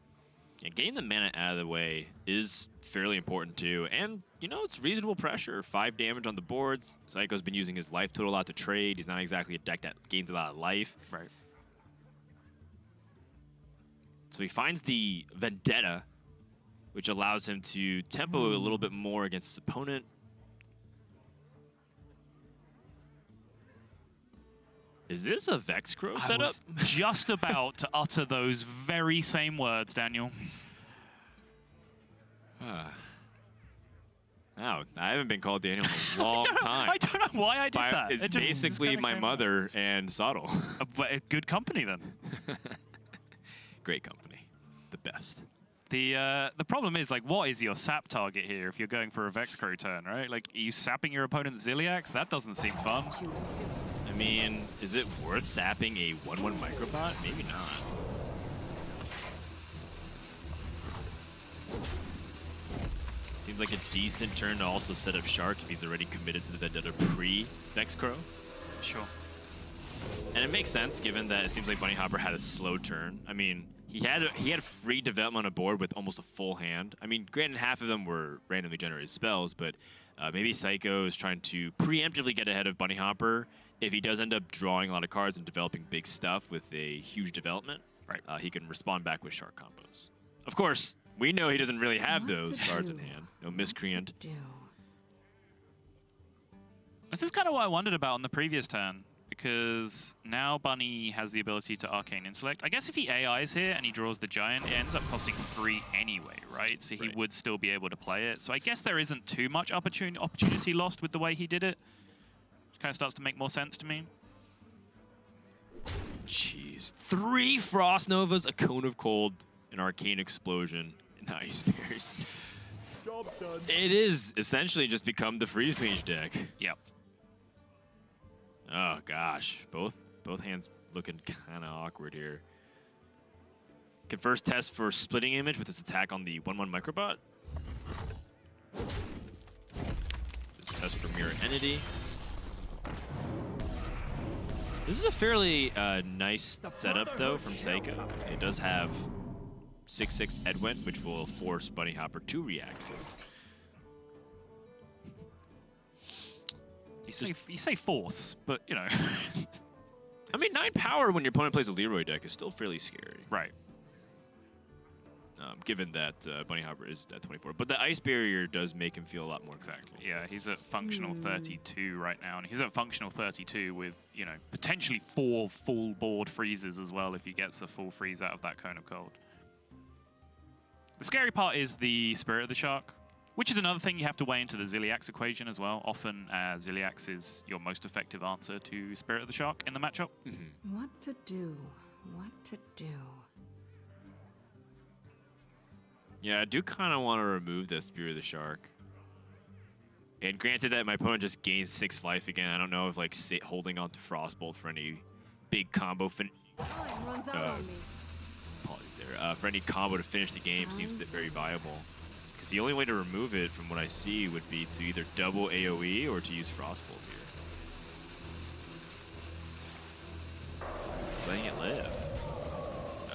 Yeah, getting the mana out of the way is fairly important too, and you know, it's reasonable pressure. 5 damage on the boards. Psycho's been using his life total a lot to trade. He's not exactly a deck that gains a lot of life.
Right.
So he finds the Vendetta, which allows him to tempo a little bit more against his opponent. Is this a Vexcrow setup?
I was just about to utter those very same words, Daniel.
Wow, I haven't been called Daniel in a long time.
I don't know why I did that.
It's
It just
basically
kinda
my
came
mother and Sottle.
But good company then.
Great company. The best.
The problem is, what is your sap target here if you're going for a Vexcrow turn, right? Are you sapping your opponent's Ziliax? That doesn't seem fun.
I mean, is it worth sapping a 1/1 Microbot? Maybe not. Seems like a decent turn to also set up Shark if he's already committed to the Vendetta pre-Vexcrow.
Sure.
And it makes sense given that it seems like Bunny Hopper had a slow turn. I mean, he had free development on a board with almost a full hand. I mean, granted, half of them were randomly generated spells, but maybe Psycho is trying to preemptively get ahead of Bunny Hopper. If he does end up drawing a lot of cards and developing big stuff with a huge development,
right,
he can respond back with Shark combos. Of course, we know he doesn't really have those cards in hand. No Miscreant.
This is kind of what I wondered about on the previous turn, because now Bunny has the ability to Arcane Intellect. I guess if he AIs here and he draws the Giant, it ends up costing 3 anyway, right? So he would still be able to play it. So I guess there isn't too much opportunity lost with the way he did it. Kind of starts to make more sense to me.
Jeez. 3 Frost Novas, a Cone of Cold, an Arcane Explosion, and Ice Bears.
Job done.
It is essentially just become the Freeze Mage deck.
Yep.
Oh gosh, both hands looking kind of awkward here. Can first test for Splitting Image with his attack on the 1/1 Microbot. This test for Mirror Entity. This is a fairly nice setup, though, from Psycho. It does have 6/6 Edwin, which will force Bunny Hopper to react to.
You say force, but, you know.
I mean, 9 power when your opponent plays a Leroy deck is still fairly scary.
Right.
Given that Bunny Hopper is at 24. But the Ice Barrier does make him feel a lot more
Exactly. Yeah, he's at functional 32 right now, and he's at functional 32 with, potentially 4 full board freezes as well if he gets a full freeze out of that Cone of Cold. The scary part is the Spirit of the Shark, which is another thing you have to weigh into the Ziliax equation as well. Often, Ziliax is your most effective answer to Spirit of the Shark in the matchup.
What to do? What to do?
Yeah, I do kind of want to remove the Spirit of the Shark. And granted that my opponent just gains 6 life again, I don't know if holding on to Frostbolt for any big combo
Time runs out on me.
apologies there. For any combo to finish the game seems very viable. Because the only way to remove it, from what I see, would be to either double AoE or to use Frostbolt here. Letting it live.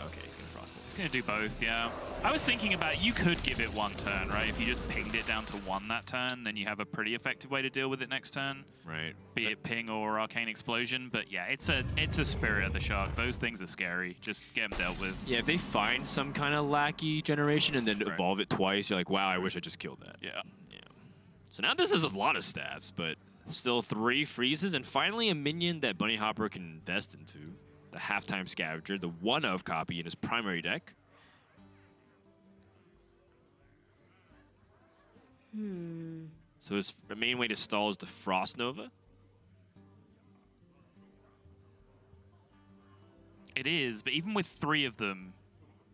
Okay, he's gonna Frostbolt.
He's going to do both, yeah. I was thinking about, you could give it 1 turn, right? If you just pinged it down to 1 that turn, then you have a pretty effective way to deal with it next turn.
Right.
Be it ping or Arcane Explosion. But yeah, it's a Spirit of the Shark. Those things are scary. Just get them dealt with.
Yeah, if they find some kind of lackey generation and then evolve it twice, you're like, wow, I wish I just killed that.
Yeah.
So now this is a lot of stats, but still 3 freezes, and finally a minion that Bunny Hopper can invest into. The Halftime Scavenger, the 1-of copy in his primary deck. So his main way to stall is the Frost Nova.
It is, but even with 3 of them,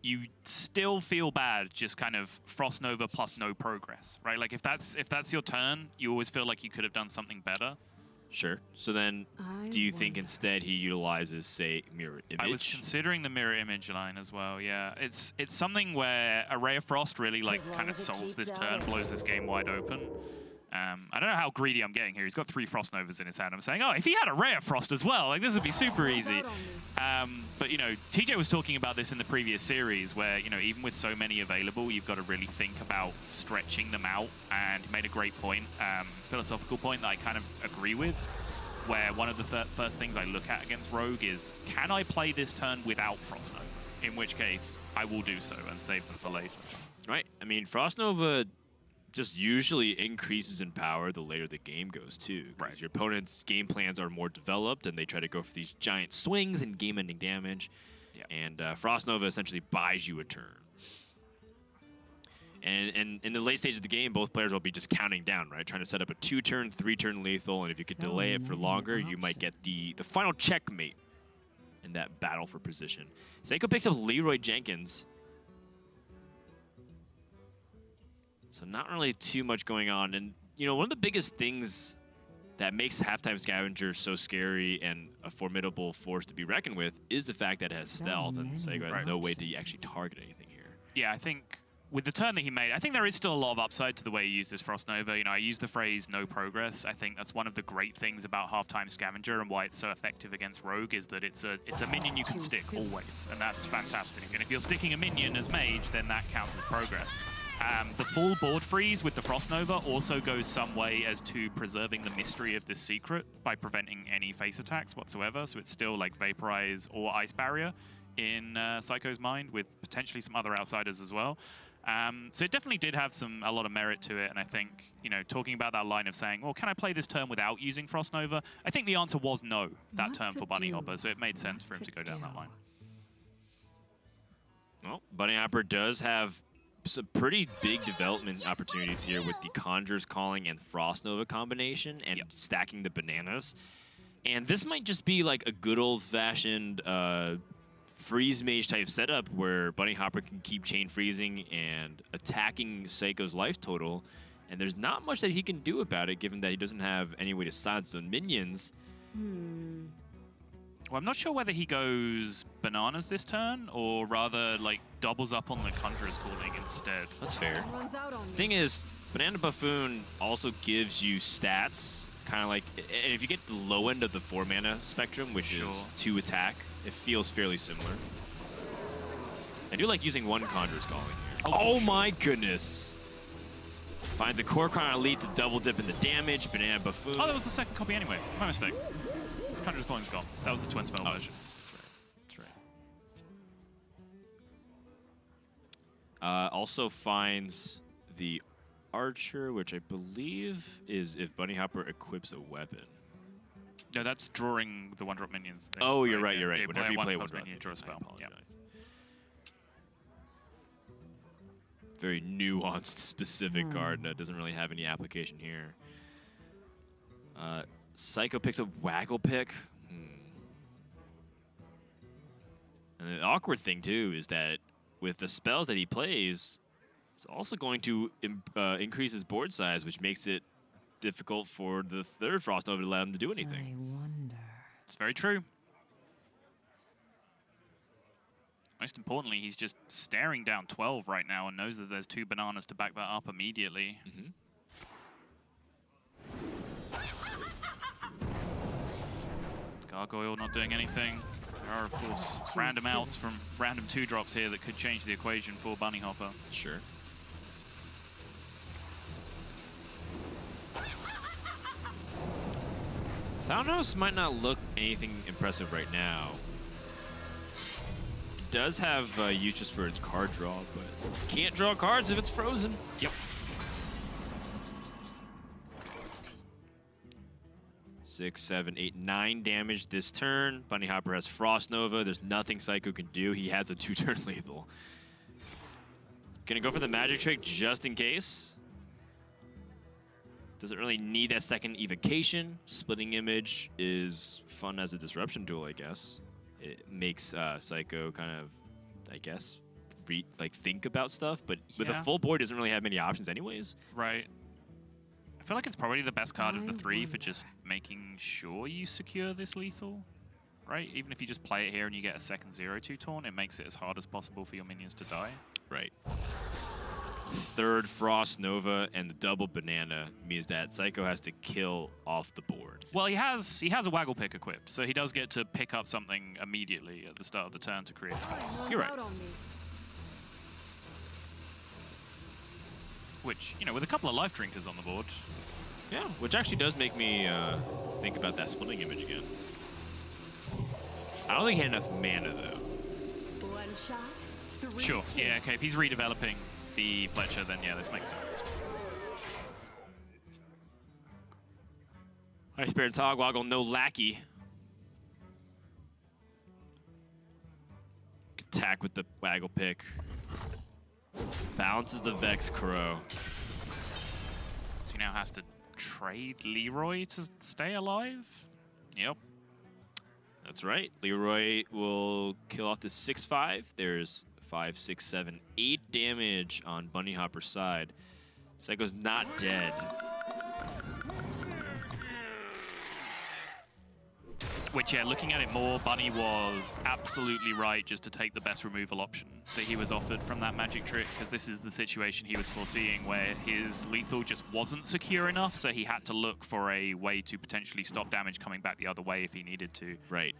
you still feel bad just kind of Frost Nova plus no progress, right? Like if that's your turn, you always feel like you could have done something better.
Sure. So then, do you think instead he utilizes, say, mirror image?
I was considering the mirror image line as well. Yeah, it's something where a Ray of Frost really like kind of solves this turn, blows this game wide open. I don't know how greedy I'm getting here. He's got 3 Frost Novas in his hand. I'm saying, oh, if he had a Ray of Frost as well, like this would be super easy. But you know, TJ was talking about this in the previous series, where you know, even with so many available, you've got to really think about stretching them out. And he made a great point, philosophical point that I kind of agree with. Where one of the first things I look at against Rogue is, can I play this turn without Frost Nova? In which case, I will do so and save them for later.
Right. I mean, Frost Nova just usually increases in power the later the game goes too. Right. Your opponent's game plans are more developed and they try to go for these giant swings and game-ending damage. Yeah. And Frost Nova essentially buys you a turn. And in the late stage of the game, both players will be just counting down, right? Trying to set up a 2-turn, 3-turn lethal, and if you could delay it for longer, you might get the final checkmate in that battle for position. Seiko picks up Leroy Jenkins. So not really too much going on. And, you know, one of the biggest things that makes Halftime Scavenger so scary and a formidable force to be reckoned with is the fact that it has stealth, and Seiko has no way to actually target anything here.
Yeah, I think with the turn that he made, I think there is still a lot of upside to the way he used this Frost Nova. You know, I use the phrase no progress. I think that's one of the great things about Halftime Scavenger and why it's so effective against Rogue is that it's a minion you can stick always, and that's fantastic. And if you're sticking a minion as mage, then that counts as progress. The full board freeze with the Frost Nova also goes some way as to preserving the mystery of this secret by preventing any face attacks whatsoever. So it's still like Vaporize or Ice Barrier in Psycho's mind, with potentially some other outsiders as well. So it definitely did have a lot of merit to it, and I think, you know, talking about that line of saying, well, can I play this turn without using Frost Nova? I think the answer was no, that turn for Bunny Hopper, so it made sense for him to go down that line.
Well, Bunny Hopper does have some pretty big development opportunities here with the Conjurer's Calling and Frost Nova combination and stacking the bananas. And this might just be like a good old-fashioned freeze mage type setup where Bunny Hopper can keep chain freezing and attacking Seiko's life total, and there's not much that he can do about it given that he doesn't have any way to silence the minions.
Well, I'm not sure whether he goes bananas this turn or rather like doubles up on the Conjurer's Calling instead.
That's fair. Thing is, Banana Buffoon also gives you stats, kind of like, and if you get the low end of the 4 mana spectrum, which is 2 attack, it feels fairly similar. I do like using 1 Conjurer's Calling here. Oh my goodness! Finds a Kor'kron Elite to double dip in the damage, Banana Buffoon.
Oh, that was the second copy anyway. My mistake. Conjurer's Calling's gone. That was the twin spell version.
That's right. Also finds the Archer, which I believe is if Bunny Hopper equips a weapon.
No, that's drawing the 1-drop minions.
Oh, you're right, you're right.
Yeah,
Whenever you play one
minion, draw a spell. Yeah.
Very nuanced, specific card that doesn't really have any application here. Psycho picks up Waggle Pick. And the awkward thing, too, is that with the spells that he plays, it's also going to increase his board size, which makes it difficult for the 3rd Frost Nova to allow him to do anything.
I wonder.
It's very true. Most importantly, he's just staring down 12 right now and knows that there's 2 bananas to back that up immediately. Gargoyle not doing anything. There are, of course, random outs from random 2-drops here that could change the equation for Bunny Hopper.
Sure. Thalanos might not look anything impressive right now. It does have uses for its card draw, but can't draw cards if it's frozen.
Yep.
6, 7, 8, 9 damage this turn. Bunny Hopper has Frost Nova. There's nothing Psycho can do. He has a 2-turn lethal. Gonna go for the magic trick just in case. Doesn't really need that second evocation. Splitting Image is fun as a disruption tool, I guess. It makes Psycho kind of, I guess, think about stuff. But with a
Yeah.
full board, doesn't really have many options anyways.
Right. I feel like it's probably the best card of the
I
three for
wonder.
just making sure you secure this lethal. Right? Even if you just play it here and you get a second 0-2 taunt, it makes it as hard as possible for your minions to die.
Right. Third Frost Nova and the double banana means that Psycho has to kill off the board.
Well, he has a Waggle Pick equipped, so he does get to pick up something immediately at the start of the turn to create space.
Runs
You're right.
out on me.
Which, you know, with a couple of life drinkers on the board,
Yeah, which actually does make me think about that splitting image again. I don't think he had enough mana though.
One shot. Three
sure. Yeah,
kills.
okay, if he's redeveloping the Fletcher, then yeah, this makes sense.
High Spirit Togwaggle, no lackey. Attack with the Waggle Pick. Balances the Vex Crow.
So he now has to trade Leroy to stay alive? Yep.
That's right. Leroy will kill off the 6/5. There's 5, 6, 7, 8 damage on Bunny Hopper's side. Psycho's not dead.
Which, yeah, looking at it more, Bunny was absolutely right just to take the best removal option that he was offered from that magic trick, because this is the situation he was foreseeing where his lethal just wasn't secure enough, so he had to look for a way to potentially stop damage coming back the other way if he needed to.
Right.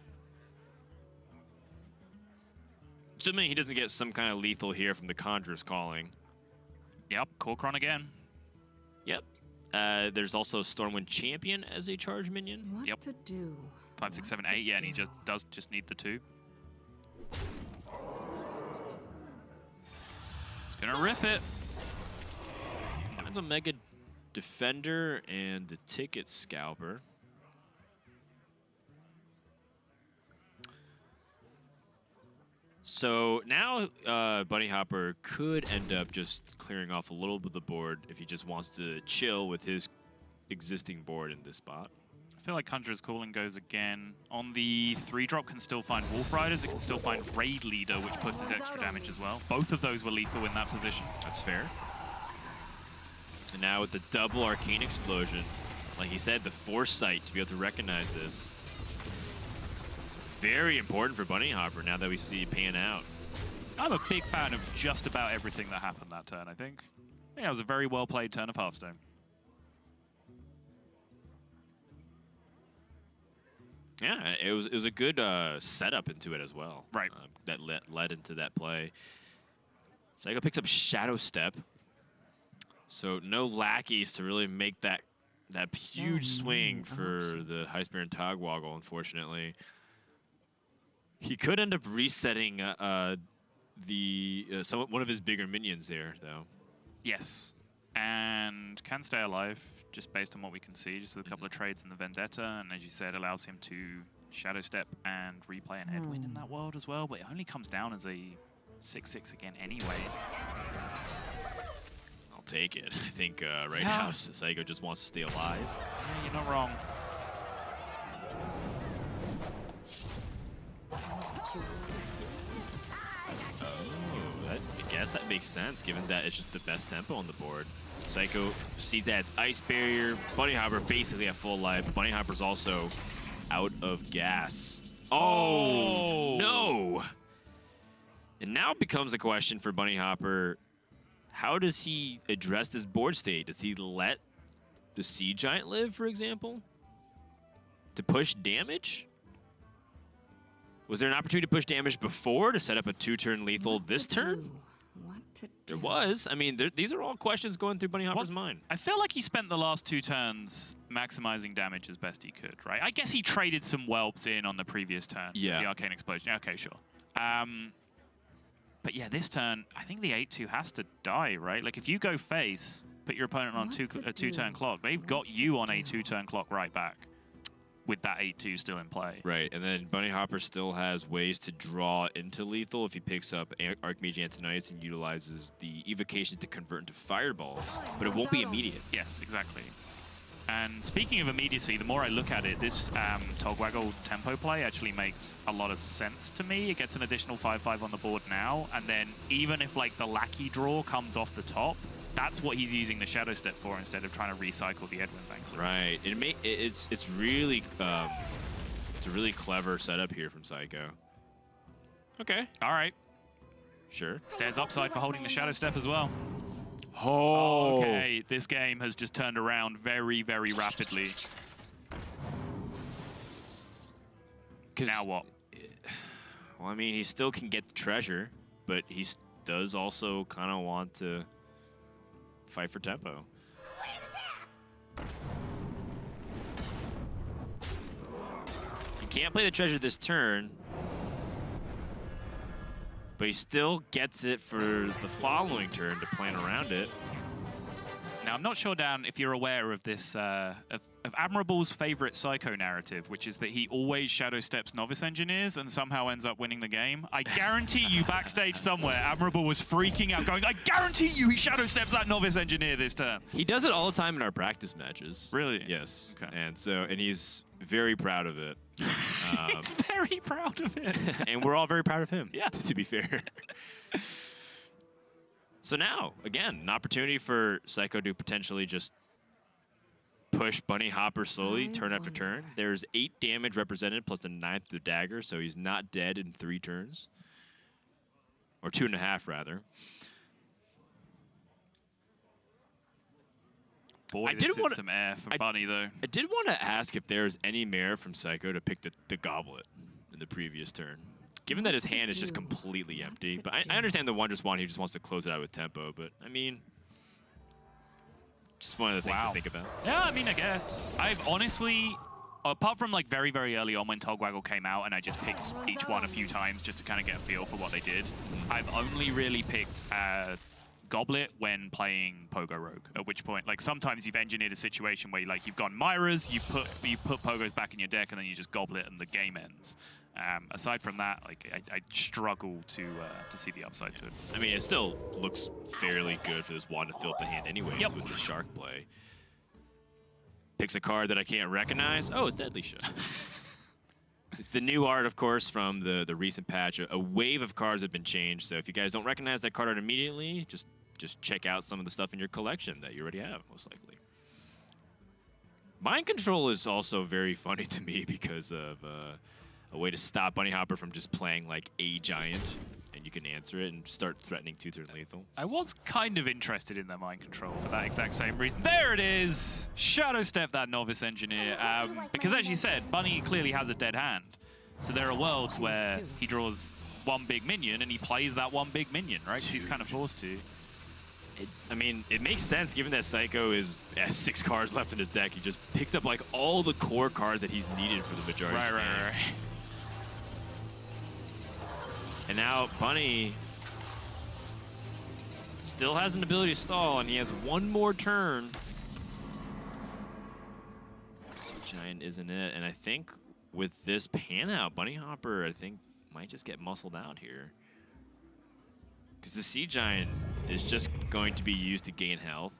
Assuming he doesn't get some kind of lethal here from the Conjurer's Calling.
Yep, Corkron again.
Yep. There's also Stormwind Champion as a charge minion.
What
Yep.
to do?
5, 6, 7,
What to
8, yeah, and he
do?
does need the 2. He's gonna rip it.
Finds a Mega Defender and the Ticket Scalper. So now Bunny Hopper could end up just clearing off a little bit of the board if he just wants to chill with his existing board in this spot.
I feel like Conjurer's Calling goes again. On the 3-drop can still find Wolf Riders, it can still find Raid Leader, which puts his extra damage as well. Both of those were lethal in that position.
That's fair. And now with the double Arcane Explosion, like he said, the foresight to be able to recognize this. Very important for Bunny Hopper now that we see it pan out.
I'm a big fan of just about everything that happened that turn, I think. Yeah, it was a very well played turn of Hearthstone.
Yeah, it was a good setup into it as well.
Right.
That led into that play. Psycho picks up Shadow Step. So no lackeys to really make that huge swing for the High Spirit Togwaggle, unfortunately. He could end up resetting one of his bigger minions there, though.
Yes. And can stay alive, just based on what we can see, just with a couple of trades in the Vendetta, and as you said, allows him to Shadow Step and replay an Edwin in that world as well, but it only comes down as a 6/6 again anyway.
I'll take it. I think right now Psycho just wants to stay alive.
Yeah, you're not wrong.
I guess that makes sense, given that it's just the best tempo on the board. Psycho sees that it's Ice Barrier. Bunny Hopper basically at full life, but Bunny Hopper's also out of gas. Oh, no! And now it becomes a question for Bunny Hopper. How does he address this board state? Does he let the Sea Giant live, for example? To push damage? Was there an opportunity to push damage before to set up a 2-turn lethal this turn?
What to do?
There was. I mean, these are all questions going through Bunny Hopper's mind.
I feel like he spent the last 2 turns maximizing damage as best he could, right? I guess he traded some whelps in on the previous turn.
Yeah.
The Arcane Explosion. Yeah, okay, sure. But yeah, this turn, I think the 8-2 has to die, right? Like, if you go face, put your opponent on a 2-turn clock, they've got you on a 2-turn clock right back with that 8-2 still in play.
Right, and then Bunny Hopper still has ways to draw into lethal if he picks up Archmage Antonites and utilizes the evocation to convert into Fireball, but it won't be immediate.
Yes, exactly. And speaking of immediacy, the more I look at it, this Togwaggle tempo play actually makes a lot of sense to me. It gets an additional 5/5 on the board now, and then even if like the Lackey draw comes off the top, that's what he's using the Shadow Step for instead of trying to recycle the Edwin Bank.
Right. It's really it's a really clever setup here from Psycho. Okay.
All right.
Sure.
There's upside for holding the Shadow Step as well.
Oh.
Okay, this game has just turned around very, very rapidly. Now what?
Well, I mean, he still can get the treasure, but he does also kind of want to fight for tempo. He can't play the treasure this turn, but he still gets it for the following turn to plan around it.
Now, I'm not sure, Dan, if you're aware of this, of Admirable's favorite Psycho narrative, which is that he always Shadow Steps Novice Engineers and somehow ends up winning the game. I guarantee you backstage somewhere, Admirable was freaking out, going, I guarantee you he Shadow Steps that Novice Engineer this turn.
He does it all the time in our practice matches.
Really?
Yes.
Okay.
And he's very proud of it.
He's very proud of it.
And we're all very proud of him,
yeah.
to be fair. So now, again, an opportunity for Psycho to potentially just push Bunny Hopper slowly, turn after turn. There's 8 damage represented, plus the 9th of the dagger, so he's not dead in 3 turns. Or 2.5, rather.
Boy, this is some air for Bunny, though.
I did want to ask if there's any merit from Psycho to pick the goblet in the previous turn. Given that his hand is just completely empty. But I understand the Wondrous Wand, he just wants to close it out with tempo. But, I mean, just one of the things to think about.
Yeah, I mean, I guess. I've honestly, apart from like very, very early on when Togwaggle came out and I just picked each one a few times just to kind of get a feel for what they did, I've only really picked Goblet when playing Pogo Rogue, at which point, like, sometimes you've engineered a situation where like you've gone Myras, you put Pogos back in your deck, and then you just Goblet and the game ends. Aside from that, like I struggle to see the upside to it.
I mean, it still looks fairly good for this wand to fill up the hand anyways with the Shark play. Picks a card that I can't recognize. Oh, it's Deadly Shot. It's the new art, of course, from the recent patch. A wave of cards have been changed, so if you guys don't recognize that card art immediately, just check out some of the stuff in your collection that you already have, most likely. Mind Control is also very funny to me because of a way to stop Bunny Hopper from just playing like a giant, and you can answer it and start threatening 2-turn lethal.
I was kind of interested in that Mind Control for that exact same reason. There it is! Shadow Step that Novice Engineer. Because as you said, Bunny clearly has a dead hand. So there are worlds where he draws one big minion and he plays that one big minion, right? He's kind of forced to.
I mean, it makes sense given that Psycho has 6 cards left in his deck. He just picks up like all the core cards that he's needed for the majority of the game.
Right.
And now Bunny still has an ability to stall, and he has one more turn. So Giant isn't it, and I think with this pan out, Bunny Hopper, I think, might just get muscled out here. Because the Sea Giant is just going to be used to gain health.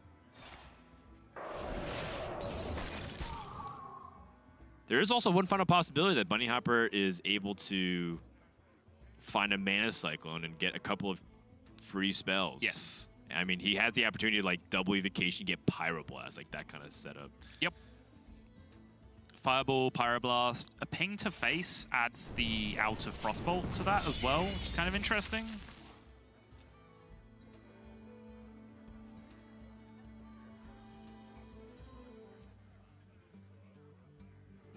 There is also one final possibility that Bunny Hopper is able to find a Mana Cyclone and get a couple of free spells.
Yes.
I mean, he has the opportunity to like double Evocation, get Pyroblast, like that kind of setup.
Yep. Fireball, Pyroblast. A ping to face adds the out of Frostbolt to that as well, which is kind of interesting.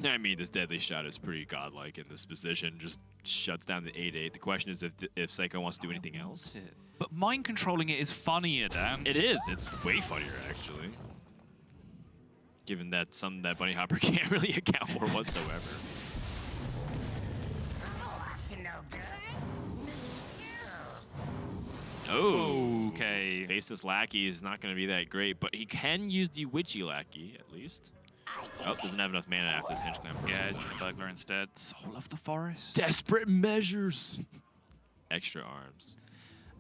I mean, this Deadly Shot is pretty godlike in this position. Just shuts down the 8/8. The question is if Psycho wants to do anything else.
But mind controlling it is funnier, Dan.
It is. It's way funnier, actually. Given that something that Bunny Hopper can't really account for whatsoever. Oh,
okay.
Faceless Lackey is not going to be that great, but he can use the Witchy Lackey, at least. Oh, doesn't have enough mana after his Henge Clamp.
Yeah, it's a Burglar instead. Soul of the Forest.
Desperate Measures. Extra arms.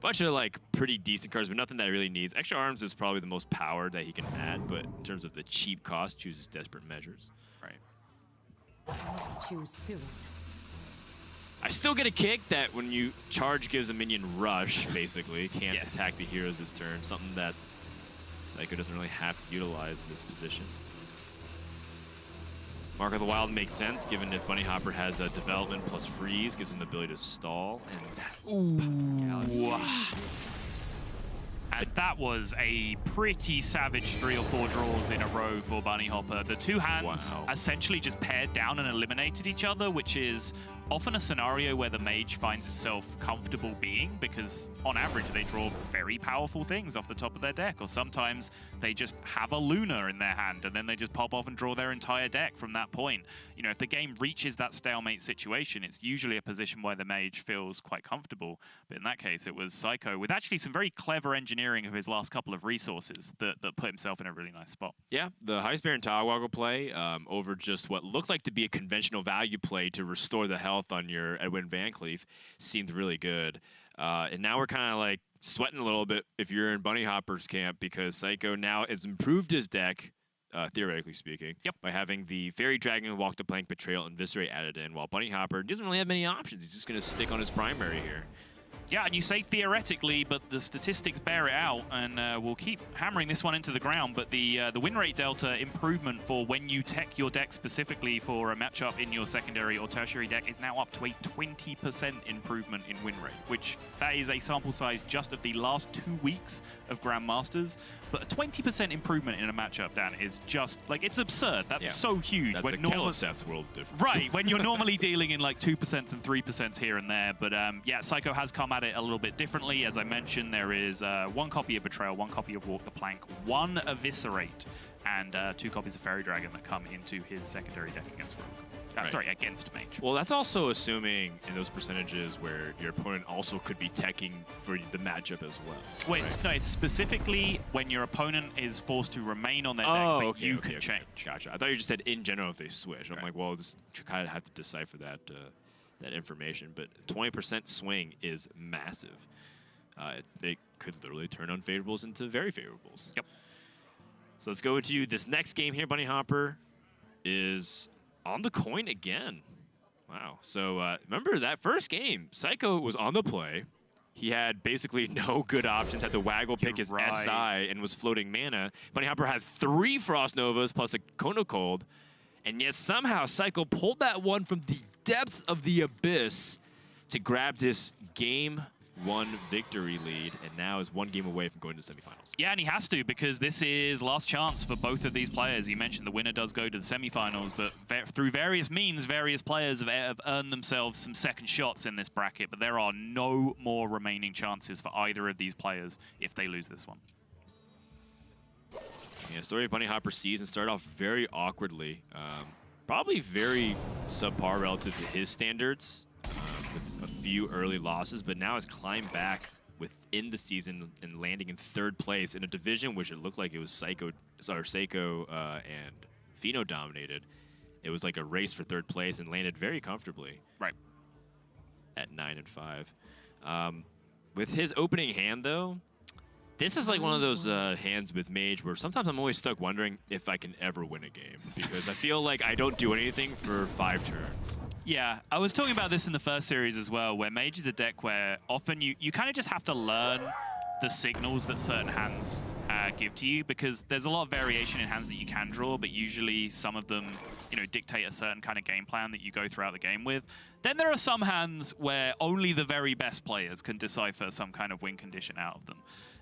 bunch of like pretty decent cards, but nothing that he really needs. Extra Arms is probably the most power that he can add, but in terms of the cheap cost, chooses Desperate Measures.
Right.
Choose soon.
I still get a kick that when you charge gives a minion rush, basically. Can't attack the heroes this turn. Something that Psycho doesn't really have to utilize in this position. Mark of the Wild makes sense, given if Bunny Hopper has a development plus freeze, gives him the ability to stall. And
That was a pretty savage 3 or 4 draws in a row for Bunny Hopper. The two hands essentially just paired down and eliminated each other, which is often a scenario where the mage finds itself comfortable being, because on average they draw very powerful things off the top of their deck, or sometimes they just have a Luna in their hand and then they just pop off and draw their entire deck from that point. You know, if the game reaches that stalemate situation, it's usually a position where the mage feels quite comfortable, but in that case it was Psycho with actually some very clever engineering of his last couple of resources that put himself in a really nice spot.
Yeah, the High Spear and Togwaggle play over just what looked like to be a conventional value play to restore the health on your Edwin Van Cleef seemed really good. And now we're kind of like sweating a little bit if you're in Bunny Hopper's camp, because Psycho now has improved his deck, theoretically speaking, by having the Fairy Dragon, Walk the Plank, Betrayal, and Viscerate added in, while Bunny Hopper doesn't really have many options. He's just going to stick on his primary here.
Yeah, and you say theoretically, but the statistics bear it out, and we'll keep hammering this one into the ground, but the win rate delta improvement for when you tech your deck specifically for a matchup in your secondary or tertiary deck is now up to a 20% improvement in win rate, which that is a sample size just of the last 2 weeks of Grandmasters, but a 20% improvement in a matchup, Dan, is just, like, it's absurd. That's so huge.
That's
when
a Keloseth's world difference.
Right, when you're normally dealing in like 2% and 3% here and there, but yeah, Psycho has come at it a little bit differently. As I mentioned, there is 1 copy of Betrayal, 1 copy of Walk the Plank, 1 Eviscerate, and 2 copies of Fairy Dragon that come into his secondary deck against Rogue. Sorry, against Mage.
Well, that's also assuming in those percentages where your opponent also could be teching for the matchup as well.
Wait, no, it's specifically when your opponent is forced to remain on their deck, but you can change.
Gotcha. I thought you just said in general if they switch. I'm like, well, this kind of have to decipher that that information. But 20% swing is massive. They could literally turn unfavorables into very favorables.
Yep.
So let's go into this next game here. Bunny Hopper is on the coin again. Wow. So remember that first game, Psycho was on the play. He had basically no good options, had to waggle pick his SI and was floating mana. Bunny Hopper had 3 Frost Novas plus a Kono Cold. And yet somehow Psycho pulled that one from the depths of the abyss to grab this game 1 victory lead, and now is 1 game away from going to the semifinals.
Yeah, and he has to, because this is last chance for both of these players. You mentioned the winner does go to the semifinals, but through various means, various players have earned themselves some second shots in this bracket, but there are no more remaining chances for either of these players if they lose this one.
Yeah, story of Bunny Hopper's season started off very awkwardly. Probably very subpar relative to his standards, with a few early losses, but now has climbed back within the season and landing in 3rd place in a division which it looked like it was Seiko and Fino dominated. It was like a race for 3rd place and landed very comfortably.
Right.
At 9-5. With his opening hand, though, this is like one of those hands with Mage where sometimes I'm always stuck wondering if I can ever win a game, because I feel like I don't do anything for 5 turns.
Yeah, I was talking about this in the first series as well, where Mage is a deck where often you kind of just have to learn the signals that certain hands give to you, because there's a lot of variation in hands that you can draw, but usually some of them, you know, dictate a certain kind of game plan that you go throughout the game with. Then there are some hands where only the very best players can decipher some kind of win condition out of them.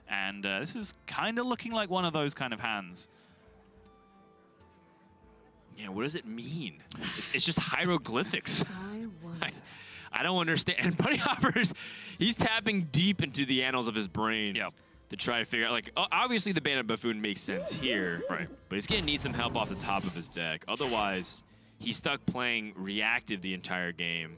And this is kind of looking like one of those kind of hands.
Yeah, what does it mean? It's just hieroglyphics. I don't understand. And Bunny Hopper's, he's tapping deep into the annals of his brain to try to figure out, like, obviously the Bandit Buffoon makes sense here, right? But he's going to need some help off the top of his deck. Otherwise, he's stuck playing reactive the entire game.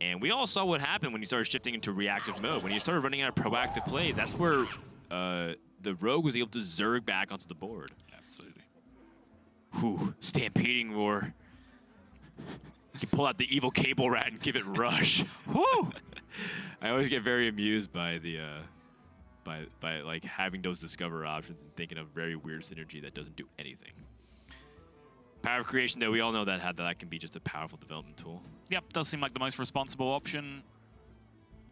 And we all saw what happened when he started shifting into reactive mode. When he started running out of proactive plays, that's where the Rogue was able to zerg back onto the board.
Absolutely.
Whew, Stampeding Roar. You can pull out the evil Cable Rat and give it rush. Woo! I always get very amused by the by like having those discover options and thinking of very weird synergy that doesn't do anything. Power of Creation, though, we all know that can be just a powerful development tool.
Yep, does seem like the most responsible option.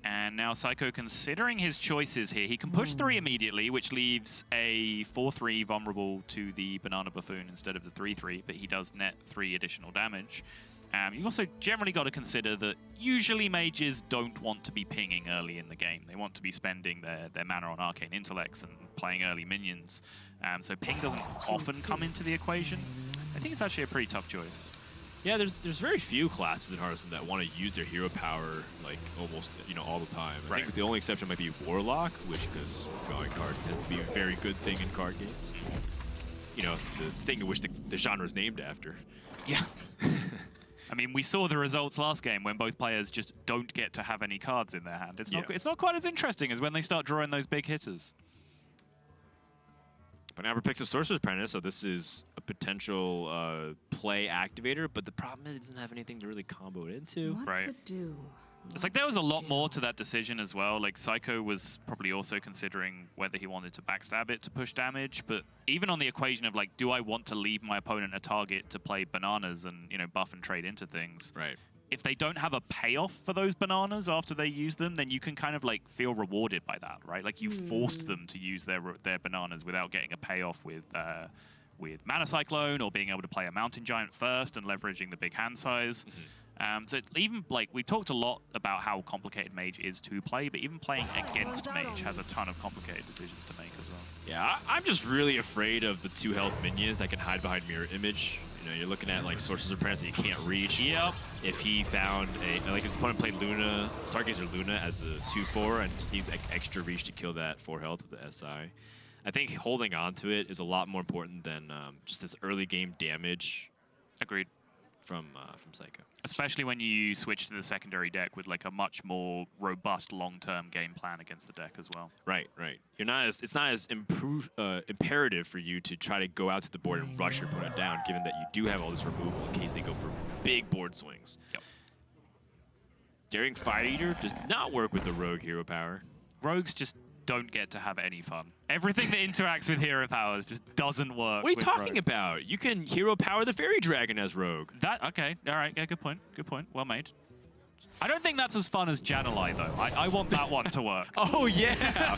And now Psycho considering his choices here. He can push 3 immediately, which leaves a 4-3 vulnerable to the Banana Buffoon instead of the 3-3, but he does net 3 additional damage. You've also generally got to consider that usually mages don't want to be pinging early in the game. They want to be spending their mana on Arcane Intellects and playing early minions. So ping doesn't often come into the equation. I think it's actually a pretty tough choice.
Yeah, there's very few classes in Hearthstone that want to use their hero power like almost all the time. I think the only exception might be Warlock, which because drawing cards tends to be a very good thing in card games. You know, the thing in which the genre is named after.
Yeah. I mean, we saw the results last game when both players just don't get to have any cards in their hand. It's not quite as interesting as when they start drawing those big hitters.
But now picks up Sorcerer's Apprentice, so this is a potential play activator, but the problem is it doesn't have anything to really combo it into.
What to do?
It's like there was a lot more to that decision as well. Like Psycho was probably also considering whether he wanted to backstab it to push damage, but even on the equation of like, do I want to leave my opponent a target to play bananas and, you know, buff and trade into things?
Right.
If they don't have a payoff for those bananas after they use them, then you can kind of like feel rewarded by that, right? Like you forced them to use their bananas without getting a payoff with Mana Cyclone or being able to play a Mountain Giant first and leveraging the big hand size. So even like we've talked a lot about how complicated Mage is to play, but even playing against Mage has a ton of complicated decisions to make as well.
Yeah, I'm just really afraid of the 2 health minions that can hide behind Mirror Image. You know, you're looking at like Sorcerer's Apprentice that you can't reach.
Yep.
If he found like his opponent played Luna, Stargazer Luna as a 2/4 and just needs extra reach to kill that 4 health with the SI. I think holding on to it is a lot more important than just this early game damage.
Agreed.
From Psycho.
Especially when you switch to the secondary deck with like a much more robust long-term game plan against the deck as well.
Right. It's not as imperative for you to try to go out to the board and rush your opponent down, given that you do have all this removal in case they go for big board swings.
Yep.
Daring Fire Eater does not work with the Rogue hero power.
Rogues just don't get to have any fun. Everything that interacts with hero powers just doesn't work.
What are you talking about? You can hero power the Fairy Dragon as Rogue.
Okay, all right, yeah, good point. Well made. I don't think that's as fun as Jan'alai though. I want that one to work.
Oh yeah,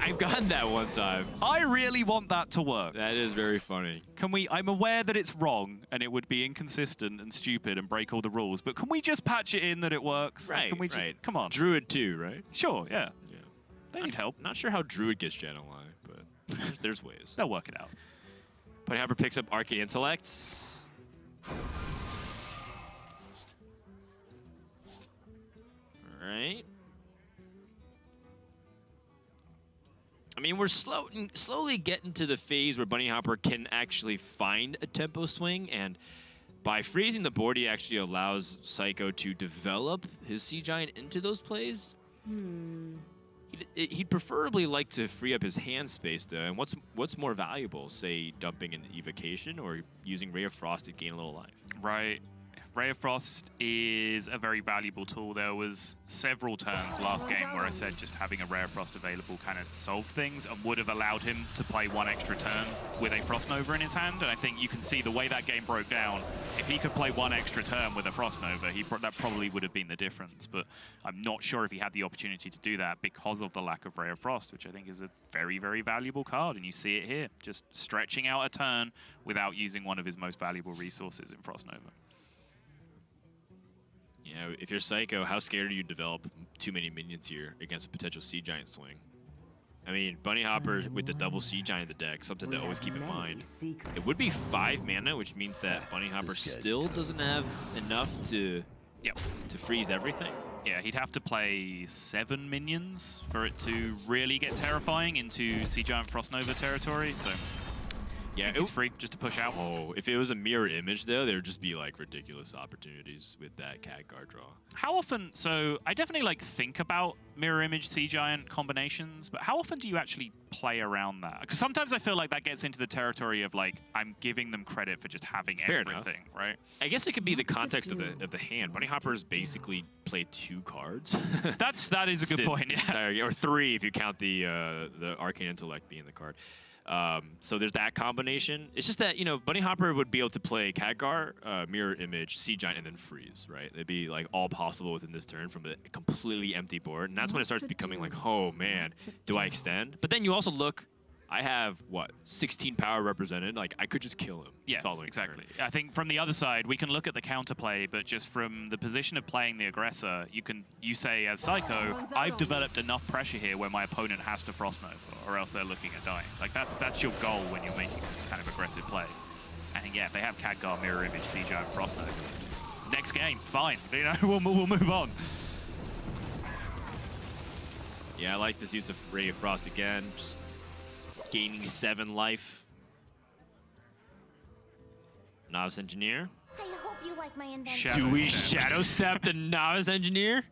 I've gotten that one time.
I really want that to work.
That is very funny.
Can we? I'm aware that it's wrong and it would be inconsistent and stupid and break all the rules, but can we just patch it in that it works?
Right.
Can we just, come on.
Druid too, right?
Sure. Yeah. They need help.
Not sure how Druid gets Jan'alai, but there's ways.
They'll work it out.
Putty Hopper picks up Arcane Intellect. Alright. I mean, we're slowly getting to the phase where Bunny Hopper can actually find a tempo swing, and by freezing the board, he actually allows Psycho to develop his Sea Giant into those plays. He'd preferably like to free up his hand space, though. And what's more valuable, say, dumping an Evocation or using Ray of Frost to gain a little life?
Right. Ray of Frost is a very valuable tool. There was several turns last game where I said just having a Ray of Frost available kind of solved things and would have allowed him to play 1 extra turn with a Frost Nova in his hand. And I think you can see the way that game broke down. If he could play 1 extra turn with a Frost Nova, that probably would have been the difference. But I'm not sure if he had the opportunity to do that because of the lack of Ray of Frost, which I think is a very, very valuable card. And you see it here, just stretching out a turn without using one of his most valuable resources in Frost Nova.
You know, if you're Psycho, how scared are you to develop too many minions here against a potential Sea Giant swing? I mean, Bunny Hopper with the double Sea Giant in the deck, something to always keep in mind. It would be 5 mana, which means that Bunny Hopper still doesn't have enough to freeze everything.
Yeah, he'd have to play 7 minions for it to really get terrifying into Sea Giant Frost Nova territory. So Yeah, it's free just to push out.
Oh, if it was a mirror image though, there would just be like ridiculous opportunities with that cat guard draw.
How often? So I definitely like think about mirror image Sea Giant combinations, but how often do you actually play around that? Because sometimes I feel like that gets into the territory of like I'm giving them credit for just having
Fair
everything, right?
I guess it could be the context of the hand. Bunny Hoppers basically play 2 cards.
that is a good point. Yeah.
Or 3 if you count the Arcane Intellect being the card. So there's that combination. It's just that, you know, Bunny Hopper would be able to play Khadgar, Mirror Image, Sea Giant, and then Freeze, right? They'd be like all possible within this turn from a completely empty board. And that's when it starts becoming like, oh man, do I extend? But then you also look, I have, what, 16 power represented? Like, I could just kill him.
Yes, exactly. I think from the other side, we can look at the counterplay, but just from the position of playing the aggressor, you say as Psycho, I've developed enough pressure here where my opponent has to Frost Nova, or else they're looking at dying. Like, that's your goal when you're making this kind of aggressive play. I think, yeah, if they have Khadgar, Mirror Image, Sea Giant, Frost Nova, next game, fine. You know, we'll move on.
Yeah, I like this use of Ray of Frost again. Just gaining 7 life. Novice Engineer.
I hope you like my invention.
Do we Shadow Step the Novice Engineer?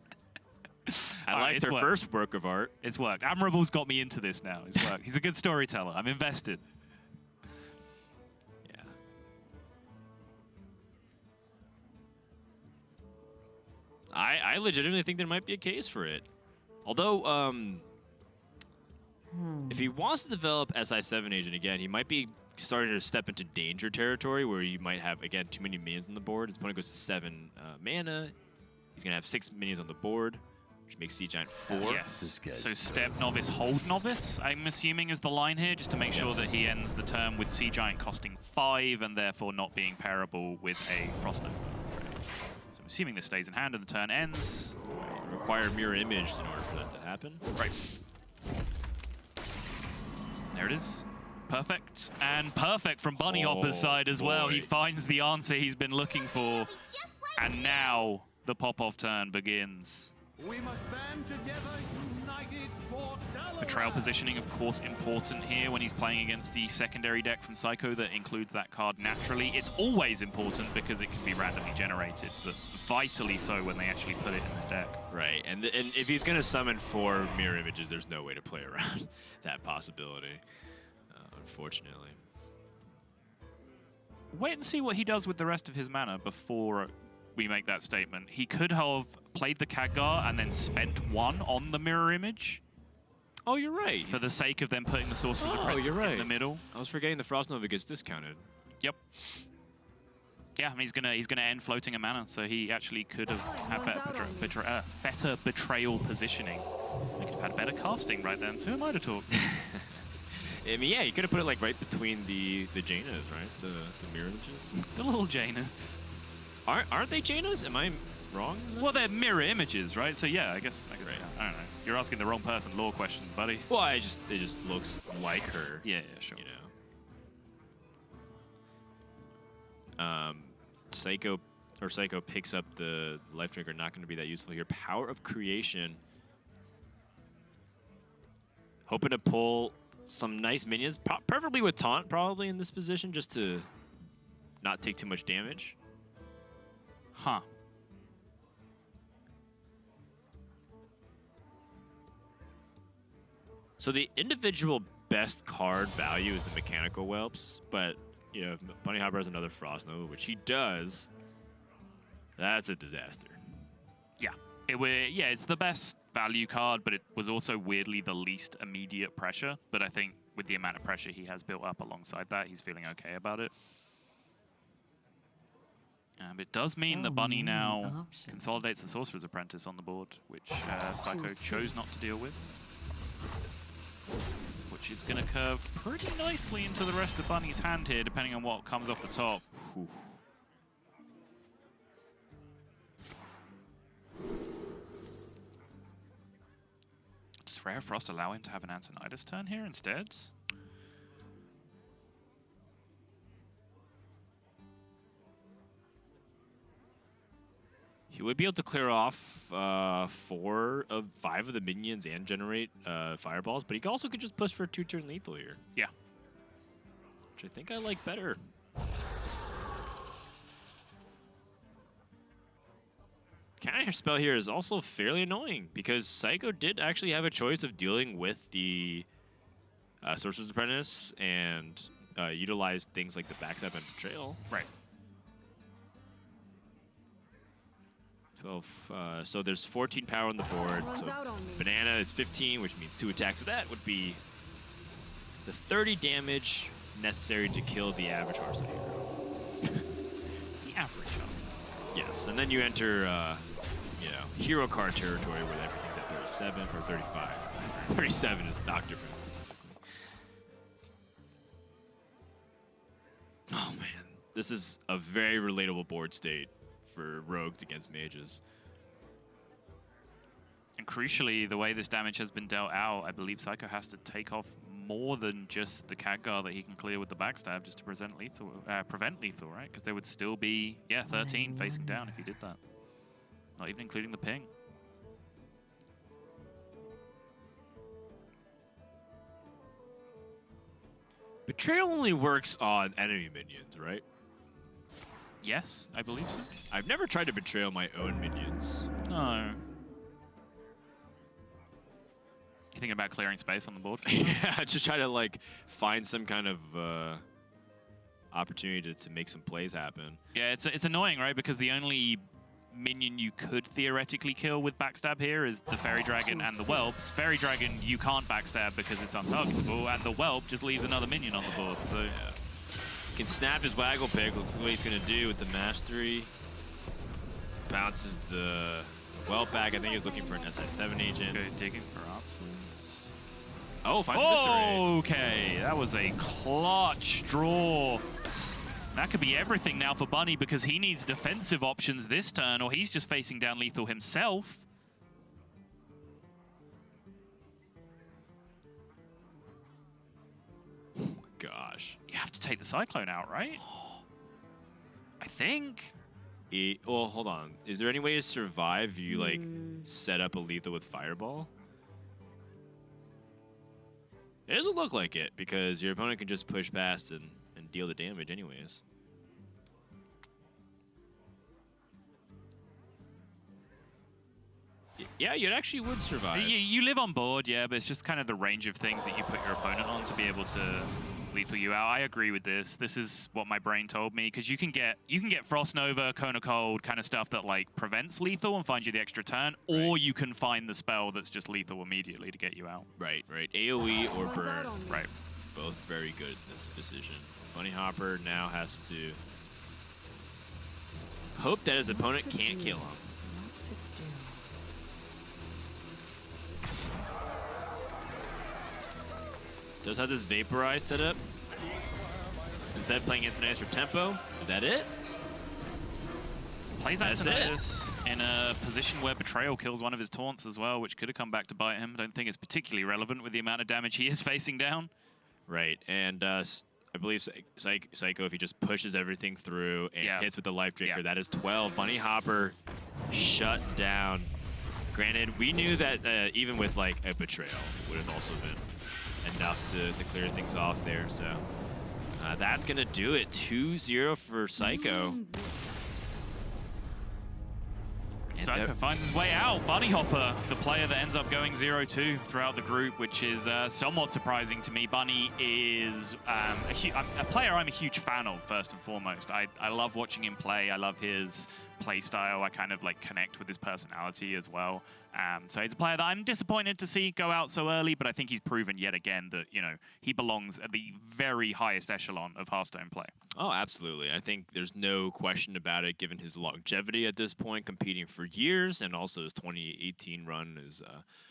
I like their first work of art.
It's worked. Admirable's got me into this now. It's worked. He's a good storyteller. I'm invested.
Yeah. I legitimately think there might be a case for it. Although, if he wants to develop SI7 agent again, he might be starting to step into danger territory where you might have, again, too many minions on the board. His opponent goes to 7 mana. He's going to have 6 minions on the board, which makes Sea Giant 4.
Yes. So step Novice, hold Novice, I'm assuming is the line here, just to make sure that he ends the turn with Sea Giant costing 5 and therefore not being pairable with a Frost Nova. Right. So I'm assuming this stays in hand and the turn ends.
Require Mirror Image in order for that to happen.
Right. There it is. Perfect. And perfect from Bunny Hopper's side as well. He finds the answer he's been looking for. And now the pop-off turn begins.
We must band together, united for
Betrayal positioning, of course, important here when he's playing against the secondary deck from Psycho that includes that card naturally. It's always important because it can be randomly generated, but vitally so when they actually put it in the deck.
Right, and if he's going to summon 4 mirror images, there's no way to play around that possibility, unfortunately.
Wait and see what he does with the rest of his mana before we make that statement. He could have played the Khadgar and then spent 1 on the mirror image.
Oh, you're right.
For the sake of them putting the Sorcerer's Apprentice in the middle.
I was forgetting the Frost Nova gets discounted.
Yep. Yeah, he's gonna end floating a mana, so he actually could have had better betrayal positioning. He could have had better casting right then. So who am I to talk?
I mean, yeah, you could have put it like right between the Janas, right? The mirror images.
The little Janas.
Aren't they Janas? Am I wrong?
Well, they're mirror images, right? So yeah, I guess right. I don't know. You're asking the wrong person lore questions, buddy.
Well, it just looks like her.
Yeah, sure.
You know. Psycho picks up the life drinker. Not going to be that useful here. Power of Creation. Hoping to pull some nice minions, preferably with taunt, probably in this position, just to not take too much damage.
Huh.
So the individual best card value is the Mechanical Whelps, but you know, if Bunny Hopper has another Frost Nova, which he does, that's a disaster.
Yeah, it's the best value card, but it was also weirdly the least immediate pressure. But I think with the amount of pressure he has built up alongside that, he's feeling okay about it. It does mean that Bunny now consolidates the Sorcerer's Apprentice on the board, which Psycho chose not to deal with. Which is going to curve pretty nicely into the rest of Bunny's hand here, depending on what comes off the top. Whew. Does Rare Frost allow him to have an Antonidas turn here instead?
He would be able to clear off 4 of 5 of the minions and generate fireballs, but he also could just push for 2-turn lethal here.
Yeah.
Which I think I like better. Counter spell here is also fairly annoying because Psycho did actually have a choice of dealing with the Sorcerer's Apprentice and utilize things like the backstab and betrayal.
Right.
12. So there's 14 power on the board. So banana is 15, which means 2 attacks. So that would be the 30 damage necessary to kill the average Hearthstone hero.
The average Hearthstone.
Yes, and then you enter, you know, hero card territory where everything's at 37 or 35. 37 is Doctor Moon. Oh man, this is a very relatable board state for rogues against mages.
And crucially, the way this damage has been dealt out, I believe Psycho has to take off more than just the Khadgar that he can clear with the backstab just to prevent lethal, right? Because there would still be, 13 facing down if he did that. Not even including the ping.
Betrayal only works on enemy minions, right?
Yes, I believe so.
I've never tried to betrayal my own minions.
No. You thinking about clearing space on the board?
Yeah, just try to like find some kind of opportunity to make some plays happen.
Yeah, it's annoying, right? Because the only minion you could theoretically kill with backstab here is the Fairy Dragon and the Whelps. Fairy Dragon you can't backstab because it's untargetable, and the Whelp just leaves another minion on the board. So
yeah. He can snap his Waggle Pick, looks what he's gonna do with the Mastery. Bounces the Whelp back. I think he was looking for an SI7 agent.
Go digging for answers.
Oh, finds Viscerate.
Okay, that was a clutch draw. That could be everything now for Bunny because he needs defensive options this turn, or he's just facing down lethal himself.
Oh my gosh.
You have to take the Cyclone out, right? I think.
Well, hold on. Is there any way to survive if you like set up a lethal with Fireball? It doesn't look like it because your opponent can just push past and deal the damage anyways. Yeah, you actually would survive.
You live on board, yeah, but it's just kind of the range of things that you put your opponent on to be able to lethal you out. I agree with this. This is what my brain told me, because you can get Frost Nova, Cone of Cold, kind of stuff that like prevents lethal and finds you the extra turn, or you can find the spell that's just lethal immediately to get you out.
Right. AOE or burn.
Right.
Both very good in this decision. Bunny Hopper now has to hope that his opponent can't kill him. Does have this Vaporize set up. Instead of playing Antonius for tempo. Is that it?
Plays Antonius in a position where Betrayal kills one of his taunts as well, which could have come back to bite him. I don't think it's particularly relevant with the amount of damage he is facing down.
Right, and I believe Psycho, if he just pushes everything through and hits with the Life Drinker, that is 12. Bunny Hopper shut down. Granted, we knew that even with like a Betrayal, it would have also been enough to clear things off there. So that's going to do it. 2-0 for Psycho.
Psycho finds his way out. Bunny Hopper, the player that ends up going 0-2 throughout the group, which is somewhat surprising to me. Bunny is a player I'm a huge fan of, first and foremost. I love watching him play. I love his play style. I kind of like connect with his personality as well. So he's a player that I'm disappointed to see go out so early, but I think he's proven yet again that, you know, he belongs at the very highest echelon of Hearthstone play.
Oh, absolutely. I think there's no question about it, given his longevity at this point, competing for years, and also his 2018 run is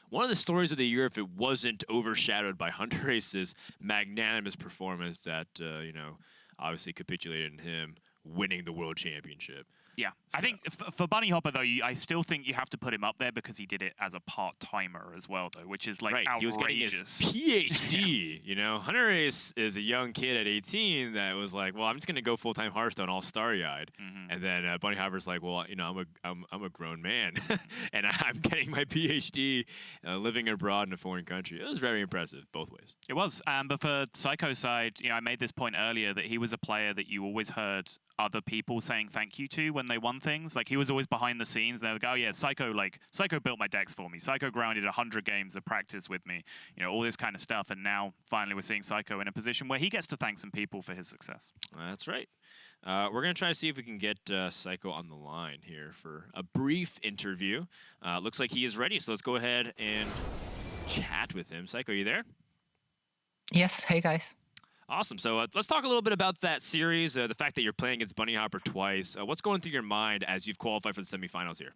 one of the stories of the year, if it wasn't overshadowed by Hunter Race's magnanimous performance that, you know, obviously capitulated in him winning the World Championship.
Yeah, I think for Bunny Hopper though, I still think you have to put him up there because he did it as a part-timer as well, though, which is like outrageous.
He was getting his PhD. You know, Hunter is a young kid at 18 that was like, well, I'm just gonna go full-time Hearthstone, all starry-eyed. And then Bunny Hopper's like, well, you know, I'm a grown man, and I'm getting my PhD, living abroad in a foreign country. It was very impressive both ways.
It was, but for Psycho side, you know, I made this point earlier that he was a player that you always heard other people saying thank you to when they won things. Like he was always behind the scenes. They would go, oh, yeah, Psycho built my decks for me. Psycho grounded 100 games of practice with me. You know, all this kind of stuff. And now finally we're seeing Psycho in a position where he gets to thank some people for his success.
That's right. We're going to try to see if we can get Psycho on the line here for a brief interview. Looks like he is ready, so let's go ahead and chat with him. Psycho, you there?
Yes. Hey, guys.
Awesome. So let's talk a little bit about that series, the fact that you're playing against Bunny Hopper twice. What's going through your mind as you've qualified for the semifinals here?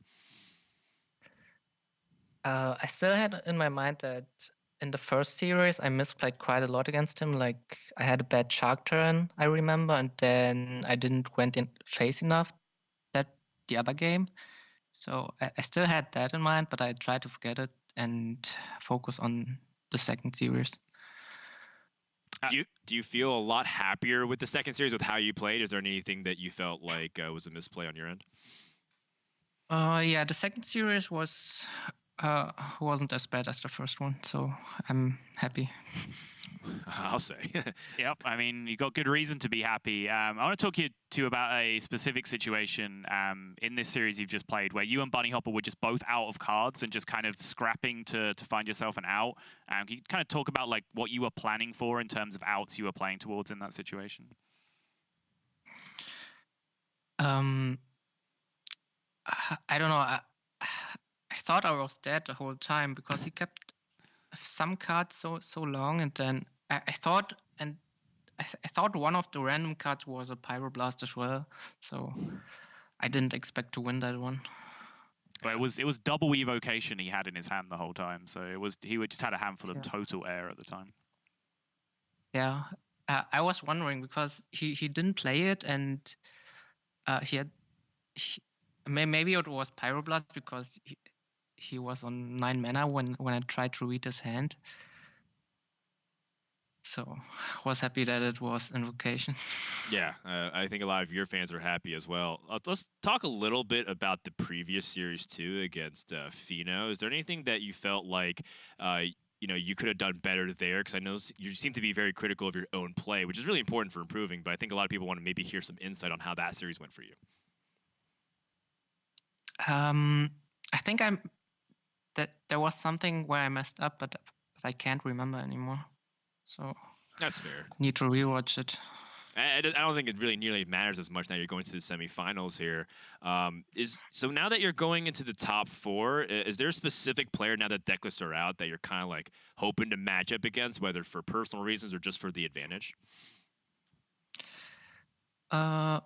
I still had in my mind that in the first series, I misplayed quite a lot against him. Like, I had a bad shark turn, I remember, and then I didn't went in face enough the other game. So I still had that in mind, but I tried to forget it and focus on the second series.
Do you feel a lot happier with the second series with how you played? Is there anything that you felt like was a misplay on your end?
Yeah, the second series wasn't as bad as the first one, so I'm happy.
I'll say.
Yep, I mean, you got good reason to be happy. I want to talk to you about a specific situation in this series you've just played where you and Bunny Hopper were just both out of cards and just kind of scrapping to find yourself an out. Can you kind of talk about like what you were planning for in terms of outs you were playing towards in that situation?
I don't know. I thought I was dead the whole time because he kept some cards so long, and then I thought one of the random cards was a Pyroblast as well, so I didn't expect to win that one.
But it was double evocation he had in his hand the whole time, so he just had a handful of total air at the time.
Yeah, I was wondering because he didn't play it, and maybe it was Pyroblast because he was on 9 mana when I tried to read his hand. So I was happy that it was Invocation.
Yeah, I think a lot of your fans are happy as well. Let's talk a little bit about the previous series too against Fino. Is there anything that you felt like you could have done better there? Because I know you seem to be very critical of your own play, which is really important for improving. But I think a lot of people want to maybe hear some insight on how that series went for you.
I think there was something where I messed up, but I can't remember anymore. So
that's fair.
Need to rewatch it.
I don't think it really nearly matters as much now you're going to the semifinals here. So now that you're going into the top 4, is there a specific player now that deck lists are out that you're kind of like hoping to match up against, whether for personal reasons or just for the advantage?
I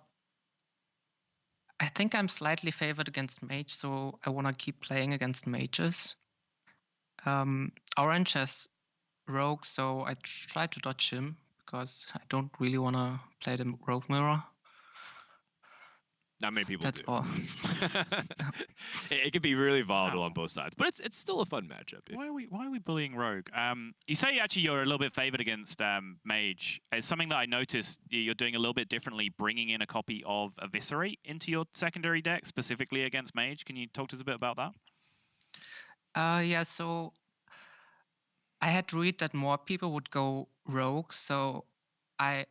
think I'm slightly favored against Mage, so I want to keep playing against Mages. Orange has Rogue, so I try to dodge him because I don't really want to play the Rogue Mirror.
Not many people
That's
do.
all.
It can be really volatile on both sides, but it's still a fun matchup.
Why are we bullying Rogue? You say actually you're a little bit favored against Mage. It's something that I noticed you're doing a little bit differently, bringing in a copy of Eviscerate into your secondary deck, specifically against Mage. Can you talk to us a bit about that?
Yeah, so I had to read that more people would go Rogue, so I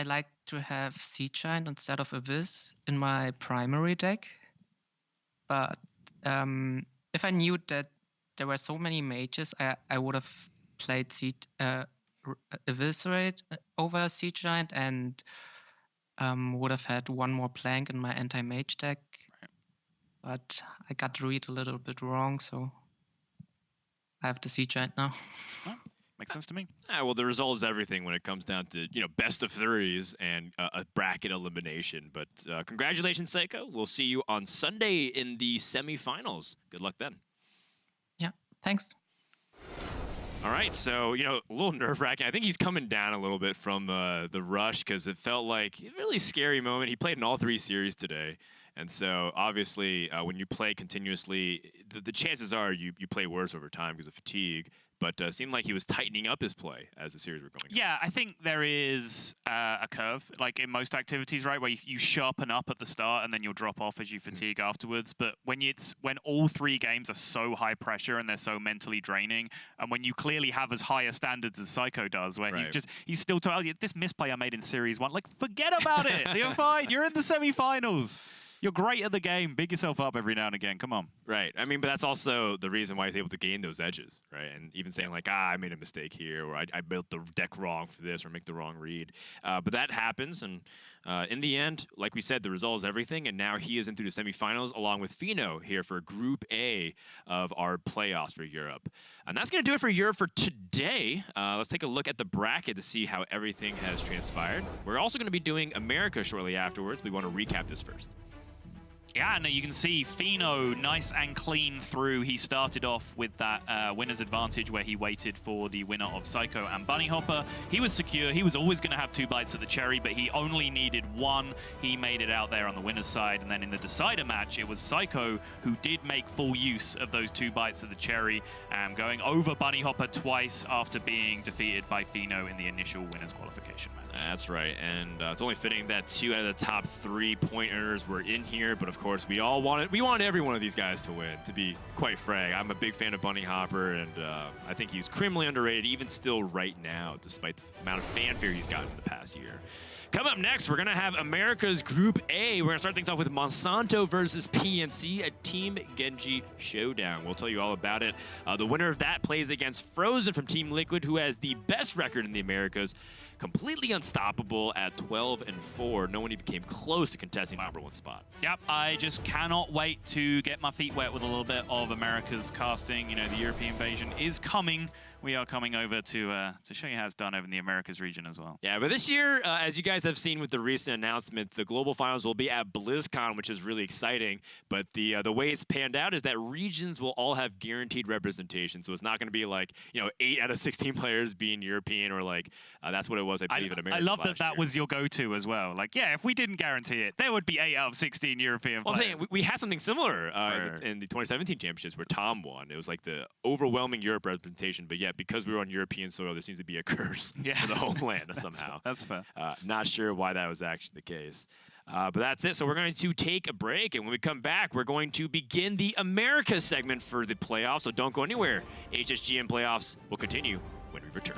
like to have Sea Giant instead of Abyss in my primary deck. But if I knew that there were so many mages, I would have played Eviscerate over Sea Giant and would have had one more plank in my anti-mage deck. Right. But I got to read a little bit wrong, so I have the Sea Giant now.
Oh, makes sense to me.
Well, the result is everything when it comes down to best of 3s and a bracket elimination. But congratulations, Psycho. We'll see you on Sunday in the semifinals. Good luck then.
Yeah, thanks.
All right, so a little nerve-wracking. I think he's coming down a little bit from the rush because it felt like a really scary moment. He played in all 3 series today. And so, obviously, when you play continuously, the chances are you play worse over time because of fatigue. But it seemed like he was tightening up his play as the series were going on.
Yeah, I think there is a curve, like in most activities, right, where you sharpen up at the start and then you'll drop off as you fatigue afterwards. But when all 3 games are so high pressure and they're so mentally draining, and when you clearly have as higher standards as Psycho does, where he's still telling you, this misplay I made in Series 1, like, forget about it. You're fine. You're in the semifinals. You're great at the game. Big yourself up every now and again. Come on.
Right. I mean, but that's also the reason why he's able to gain those edges, right? And even saying like, I made a mistake here, or I built the deck wrong for this, or make the wrong read. But that happens, and in the end, like we said, the result is everything, and now he is in through the semifinals along with Fino here for Group A of our playoffs for Europe. And that's going to do it for Europe for today. Let's take a look at the bracket to see how everything has transpired. We're also going to be doing America shortly afterwards. We want to recap this first.
Yeah, and you can see Fino nice and clean through. He started off with that winner's advantage where he waited for the winner of Psycho and Bunny Hopper. He was secure. He was always going to have 2 bites of the cherry, but he only needed 1. He made it out there on the winner's side. And then in the decider match, it was Psycho who did make full use of those 2 bites of the cherry, going over Bunny Hopper twice after being defeated by Fino in the initial winner's qualification match.
That's right, and it's only fitting that 2 out of the top 3 point earners were in here, but of course we wanted every one of these guys to win, to be quite frank. I'm a big fan of Bunny Hopper, and I think he's criminally underrated even still right now, despite the amount of fanfare he's gotten in the past year. Coming up next, we're going to have America's Group A. We're going to start things off with Monsanto versus PNC, a Team Genji showdown. We'll tell you all about it. The winner of that plays against Frozen from Team Liquid, who has the best record in the Americas, completely unstoppable at 12-4. No one even came close to contesting the #1 spot.
Yep, I just cannot wait to get my feet wet with a little bit of America's casting. You know, the European invasion is coming. We are coming over to show you how it's done over in the Americas region as well.
Yeah, but this year, as you guys have seen with the recent announcement, the global finals will be at BlizzCon, which is really exciting. But the way it's panned out is that regions will all have guaranteed representation. So it's not going to be like, 8 out of 16 players being European, or like that's what it was, I believe, in America.
I love that was your go-to as well. Like, yeah, if we didn't guarantee it, there would be 8 out of 16 European players.
I'm saying we had something similar in the 2017 championships where Tom won. It was like the overwhelming Europe representation, but yet because we were on European soil, there seems to be a curse for the homeland somehow.
That's fair.
Not sure why that was actually the case. But that's it. So we're going to take a break, and when we come back, we're going to begin the America segment for the playoffs. So don't go anywhere. HSGN playoffs will continue when we return.